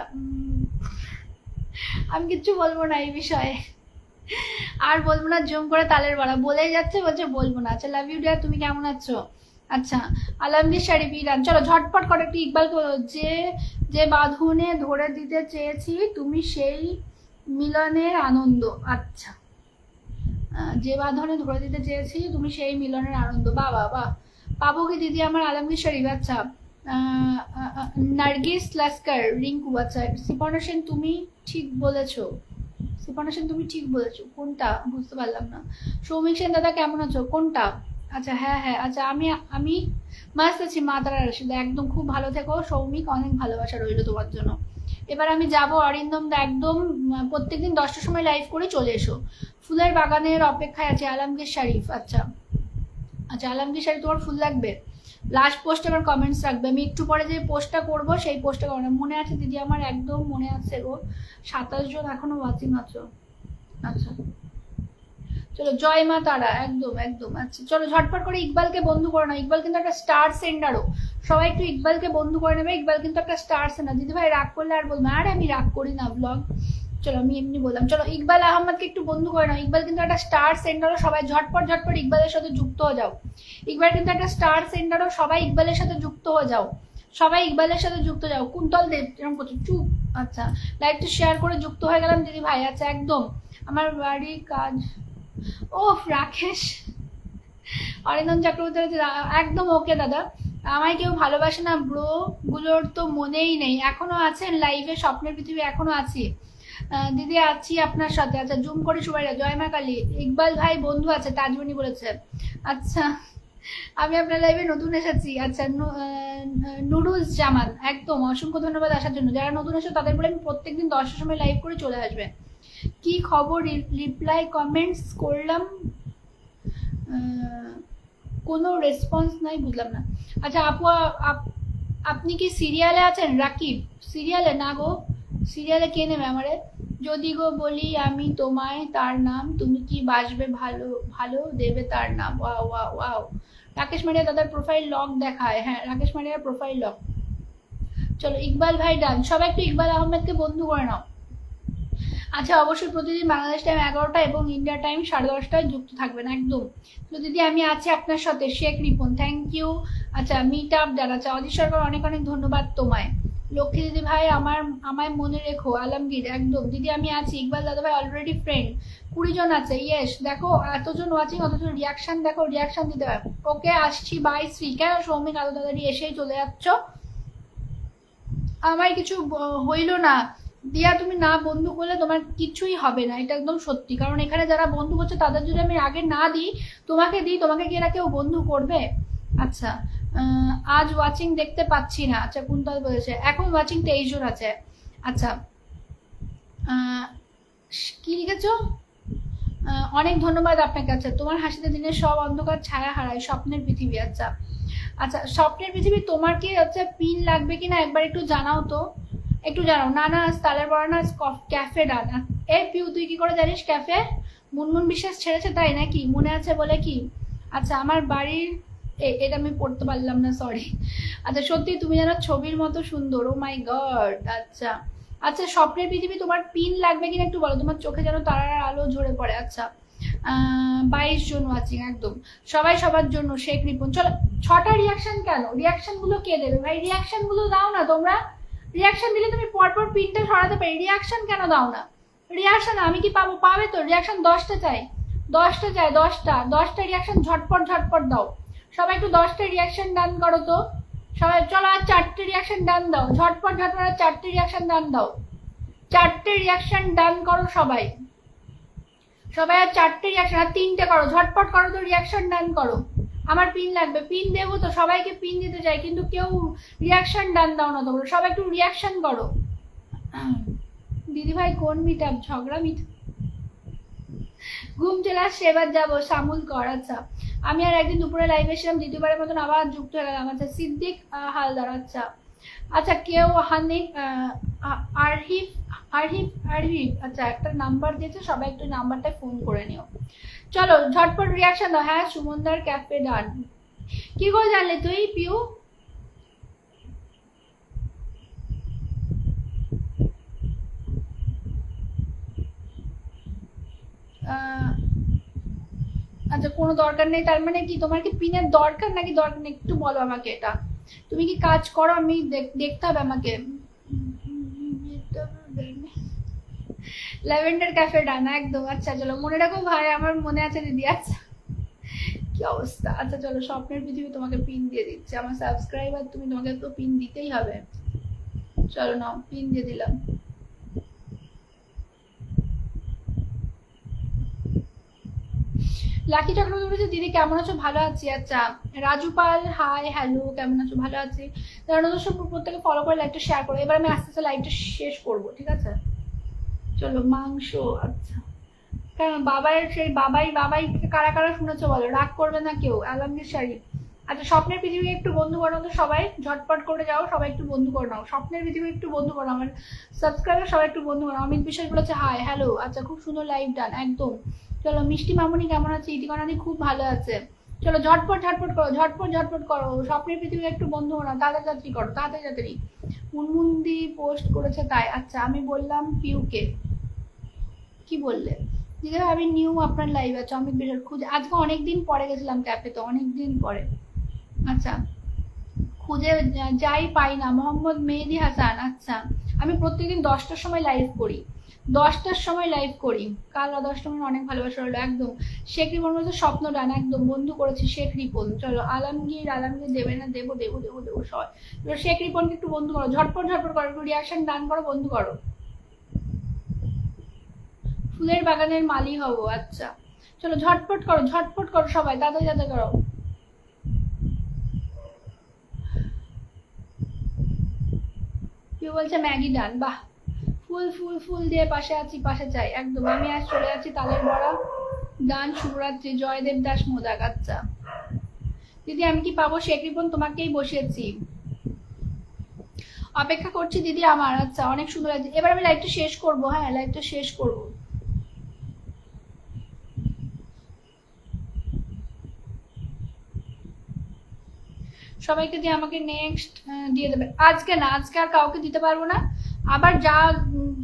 আমি কিচ্ছু বলবো না এই বিষয়ে, আর বলবো না, জুম করে তালের বড়া বলেই যাচ্ছে, বলছে বলবো না। আচ্ছা লাভ ইউ ডিয়ার, তুমি কেমন আছো? আচ্ছা আলমগীর শারিফ ইরান, চলো ঝটপট করে একটু ইকবালকে বলো, যে যে বাঁধনে ধরে দিতে চেয়েছি তুমি সেই মিলনের আনন্দ। আচ্ছা যে বাঁধনে ধরে দিতে চেয়েছি তুমি সেই মিলনের আনন্দ। বাহ বাহ বাহ, পাবো কি দিদি আমার আলমগীর শরীফ? আচ্ছা নার্গিস লাস্কার রিঙ্কু, আচ্ছা সিপর্ণা সেন তুমি ঠিক বলেছো, সিপর্ণা সেন তুমি ঠিক বলেছো, কোনটা বুঝতে পারলাম না। সৌমিক সেন দাদা কেমন আছো, কোনটা? আচ্ছা হ্যাঁ হ্যাঁ, আচ্ছা আমি মাস্ত আছি, মা তারা রশিদ একদম খুব ভালো থেকো সৌমিক, অনেক ভালোবাসা রইলো তোমার জন্য। এবার আমি যাব অরিন্দম দা, একদম প্রত্যেকদিন 10টার সময় লাইভ করে চলে এসো। ফুলের বাগানের অপেক্ষায় আছে আলমগীর শরীফ। আচ্ছা আচ্ছা আলমগীর শরীফ তোমার ফুল লাগবে? লাস্ট পোস্টে আমার কমেন্টস রাখবে, আমি একটু পরে যে পোস্টটা করবো সেই পোস্টটা করবো। মনে আছে দিদি আমার, একদম মনে আছে গো, 27 জন এখনো ওয়াচিং আছো। আচ্ছা চলো জয় মা তারা, একদম একদম। আচ্ছা চলো ঝটপট করে ইকবালকে বন্ধু করে নাও, ইকবাল কিন্তু একটা স্টার সেন্ডারও, সবাই একটু ইকবালকে বন্ধু করে নেবে। ইকবাল কিন্তু একটা স্টার সেন্ডার। দিদি ভাই রাগ করলে আর বলবো, আরে আমি রাগ করি না ব্লগ, চলো আমি এমনি বললাম। চলো ইকবাল আহমদকে একটু বন্ধু করে নাও, ইকবাল কিন্তু একটা স্টার সেন্ডারও, সবাই ঝটপট ঝটপট ইকবালের সাথে যুক্ত হয়ে যাও। ইকবাল কিন্তু একটা স্টার সেন্ডারও, সবাই ইকবালের সাথে যুক্ত হয়ে যাও, সবাই ইকবালের সাথে যুক্ত যাও। কুন্তল দেব এরকম করছো চুপ। আচ্ছা লাইভটা শেয়ার করে যুক্ত হয়ে গেলাম দিদি ভাই। আচ্ছা একদম আমার বাড়ি কাজ, ও রাকেশ অরিন্দম চক্রবর্তী, একদম ওকে দাদা। আমায় কেউ ভালোবাসে না ব্রো গুলোর তো মনেই নেই, এখনো আছেন লাইভে, স্বপ্নের পৃথিবী এখনো আছি দিদি, আছি আপনার সাথে। আচ্ছা জুম করে সবাই, জয় মা কালী। ইকবাল ভাই বন্ধু আছে তাজমণি বলেছে। আচ্ছা আমি আপনার লাইভে নতুন এসেছি। আচ্ছা নুরুজ জামান, একদম অসংখ্য ধন্যবাদ আসার জন্য। যারা নতুন এসে তাদের বলে আমি প্রত্যেকদিন 10টার সময় লাইভ করে চলে আসবে। কি খবর, রিপ্লাই কমেন্টস করলাম কোনো রেসপন্স নাই, বুঝলাম না। আচ্ছা আপু আপনি কি সিরিয়ালে আছেন? রাকিব সিরিয়ালে না গো, সিরিয়ালে কে নেবে আমারে? যদি গো বলি আমি তোমায় তার নাম, তুমি কি বাসবে ভালো ভালো দেবে তার নাম। ওয়াও ওয়াও ওয়াও, রাকেশ মারিয়া দাদার প্রোফাইল লক দেখায়, হ্যাঁ রাকেশ মারিয়ার প্রোফাইল লক। চলো ইকবাল ভাই ডান, সবাই একটু ইকবাল আহমেদকে বন্ধু করে নাও। আচ্ছা অবশ্যই প্রতিদিন বাংলাদেশ টাইম 11টা এবং ইন্ডিয়া টাইম 10:30টায় যুক্ত থাকবেন একদম। তো দিদি আমি আছি আপনার সাথে, শেখ রিপন থ্যাংক ইউ। আচ্ছা মিট আপ ডান, আচ্ছা অজিত সরকার অনেক অনেক ধন্যবাদ তোমায়। লক্ষ্মী দিদি ভাই আমায় মনে রেখো, আলমগীর একদম দিদি আমি আছি। ইকবাল দাদা ভাই অলরেডি ফ্রেন্ড 20 জন আছে, ইয়েস দেখো এতজন ওয়াচিং, অথচ রিয়াকশন দেখো, রিয়াকশন দিতে হয়। ওকে আসছি বাই শ্রী, কেন সৌমিক আলো দাদারি এসেই চলে যাচ্ছ, আমার কিছু হইল না দিয়া, তুমি না বন্ধু করলে তোমার কিছুই হবে না, এটা একদম সত্যি। কারণ এখানে যারা বন্ধু করছে তাদের যদি আমি আগে না দিই, তোমাকে দিই, তোমাকে কি এরা কেউ বন্ধু করবে? আচ্ছা আজ ওয়াচিং দেখতে পাচ্ছি না, আচ্ছা কুন্তল বলেছে এখন ওয়াচিং 23 জন আছে। আচ্ছা কি লিখেছো? অনেক ধন্যবাদ আপনাকে। আচ্ছা তোমার হাসিতে দিনের সব অন্ধকার ছায়া হারায়, স্বপ্নের পৃথিবী। আচ্ছা আচ্ছা স্বপ্নের পৃথিবী, তোমার কি হচ্ছে পিন লাগবে কিনা একবার একটু জানাও তো, একটু জানাও। না না তালের বড়া না, ক্যাফে ডানা। এই পিউ তুই কি করে জানিস ক্যাফে? মুনমুন বিশ্বাস ছেড়েছে তাই নাকি, মনে আছে বলে কি? আচ্ছা আমার বাড়ির এটা আমি পড়তে পারলাম না, সরি। আচ্ছা সত্যি তুমি যেন ছবির মতো সুন্দর, ও মাই গড। আচ্ছা আচ্ছা স্বপ্নের পৃথিবী তোমার পিন লাগবে কিনা একটু বলো, তোমার চোখে যেন তারার আলো ঝরে পড়ে। আচ্ছা 22 জন ওয়াচিং, একদম সবাই সবার জন্য। শেখ রিপন চলো 6টা রিয়াকশন, কেন রিয়াকশন গুলো কে দেবে ভাই? রিয়াকশন গুলো দাও না তোমরা, রিয়াকশন দিলে তুমি পরপর পিনটা সরাতে পারি, রিয়াকশন কেন দাও না? রিয়াকশন আমি কি পাবো? পাবে তো। রিয়াকশন 10টা চাই, 10টা চাই, 10টা রিয়াকশন ঝটপট ঝটপট দাও। সবাই একটু 10টা রিয়াকশন ডান করো তো সবাই। চলো আর 4টে রিয়াকশন ডান দাও, ঝটপট ঝটপট আর 4টে রিয়াকশন ডান দাও, 4টে রিয়াকশন ডান করো সবাই। সবাই আর 4টে রিয়াকশন, আর 3টে করো, ঝটপট করো তো রিয়াকশন ডান করো। আমার পিন লাগবে, পিন দেবো তো, সবাইকে পিন দিতে চাই কিন্তু কেউ রিয়াকশন ডান দাও না তোমরা, সবাই একটু রিয়াকশন করো। দিদি ভাই কোন মিট আপ? ঝগড়া মিট। ঘুম চলে আসছে, এবার যাবো সামুল কর। আচ্ছা আমি আর একদিন দুপুরে লাইভে এসেছিলাম, দ্বিতীয়বারের মতন আবার যুক্ত হয়ে গেলাম। আচ্ছা সিদ্দিক হালদার। আচ্ছা আচ্ছা কেউ হানিফ আরহিফ আরহিফ আরহিফ আচ্ছা একটা নাম্বার দিয়েছে, সবাই একটু নাম্বারটা ফোন করে নিও। চলো ঝটপট রিয়াকশন দাও। হ্যাঁ সুমনদার ক্যাফে ডান। কি করে জানলে তুই পিউ? আচ্ছা কোনো দরকার নেই, তার মানে কি তোমার কি পিনের দরকার নাকি দরকার নেই একটু বলো আমাকে। এটা তুমি কি কাজ করো? আমি দেখতে হবে আমাকে। ল্যাভেন্ডার ক্যাফে ডান একদম। আচ্ছা চলো মনে রাখো ভাই, আমার মনে আছে দিদি। আচ্ছা কি অবস্থা। আচ্ছা চলো স্বপ্নের পৃথিবী তোমাকে পিন দিয়ে দিচ্ছে, আমার সাবস্ক্রাইবার তুমি, তোমাকে তো পিন দিতেই হবে। চলো নাও পিন দিয়ে দিলাম। লাকি চক্রবর্তী বলেছে দিদি কেমন আছো? ভালো আছি। আচ্ছা রাজু পাল হাই হ্যালো, কেমন আছো? ভালো আছি। তারা নতুন প্রত্যেকে ফলো করে লাইভটা শেয়ার করো। এবার আমি আস্তে আস্তে লাইভটা শেষ করবো, ঠিক আছে? চলো মাংস। আচ্ছা কারণ বাবার সেই বাবাই বাবাই কারা কারা শুনেছো বলো, রাগ করবে না কেউ। আলমগীর শাড়ি। আচ্ছা স্বপ্নের পৃথিবী একটু বন্ধু করো তো সবাই, ঝটপট করে যাও সবাই একটু বন্ধু করে নাও। স্বপ্নের পৃথিবী একটু বন্ধু করো, আমার সাবস্ক্রাইবার সবাই একটু বন্ধু করো। অমিত বিশ্বাস বলেছে হাই হ্যালো। আচ্ছা খুব সুন্দর লাইভ ডান একদম। চলো মিষ্টি মামুনি কেমন আছে? ইতিকনানি খুব ভালো আছে। চলো ঝটপট ঝটপট করো, ঝটপট ঝটপট করো। স্বপ্নের পৃথিবী একটু বন্ধু করো, তাড়াতাড়ি করো, তাড়াতাড়ি তাড়াতাড়ি। মুনমুন্দি পোস্ট করেছে তাই। আচ্ছা আমি বললাম পিউকে। কি বললে? দিদি আমি নিউ আপনার লাইভ আছে অমিত বিশ্বাস খুঁজে, আজকে অনেকদিন পরে গেছিলাম ক্যাফেতে, অনেকদিন পরে। আচ্ছা খুঁজে যাই পাই না। মোহাম্মদ মেহেদি হাসান। আচ্ছা আমি প্রত্যেকদিন 10টার সময় লাইভ করি, 10টার সময় লাইভ করি। কাল 10টা মানে অনেক ভালোবাসা হলো একদম। শেখ রিপন বলছে স্বপ্ন ডান একদম বন্ধু করেছি শেখ রিপন। চলো আলমগীর দেবে না? দেবো দেবো দেবো দেবো সবাই। শেখ রিপনকে একটু বন্ধু করো, ঝটপট ঝটপট করো, একটু রিয়াকশন ডান করো, বন্ধু করো। ফুলের বাগানের মালি হব। আচ্ছা চলো ঝটপট করো, ঝটপট করো সবাই, তাড়াতাড়ি তাড়াতাড়ি করো। কেউ বলছে ম্যাগি ডান। বাহ ফুল ফুল ফুল দিয়ে পাশে আছি, পাশে চাই একদম। আমি আজ চলে যাচ্ছি তালের বড়া ডান। শুভরাত্রি জয়দেব দাস মোদাক। আচ্ছা দিদি আমি কি পাবো? শেখ রিপন তোমাকেই বসিয়েছি, অপেক্ষা করছি দিদি আমার। আচ্ছা অনেক সুন্দর আছে। এবার আমি লাইভটা শেষ করবো। হ্যাঁ লাইভটা শেষ করবো। সবাইকে দিয়ে আমাকে নেক্সট দিয়ে দেবে। আজকে না, আজকে আর কাউকে দিতে পারবো না। আবার যা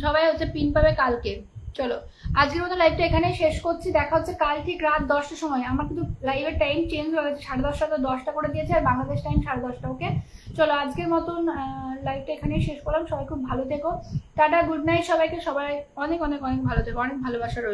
সবাই হচ্ছে পিন পাবে কালকে। চলো আজকের মতো লাইভটা এখানেই শেষ করছি। দেখা হচ্ছে কাল ঠিক রাত 10টার সময়। আমার কিন্তু লাইভের টাইম চেঞ্জ হয়ে গেছে, 10:30 তো 10টা করে দিয়েছে, আর বাংলাদেশ টাইম 10:30। ওকে চলো আজকের মতন লাইভটা এখানেই শেষ করলাম। সবাই খুব ভালো থেকো, টাটা গুড নাইট সবাইকে। সবাই অনেক অনেক অনেক ভালো থেকো, অনেক ভালোবাসা রইল।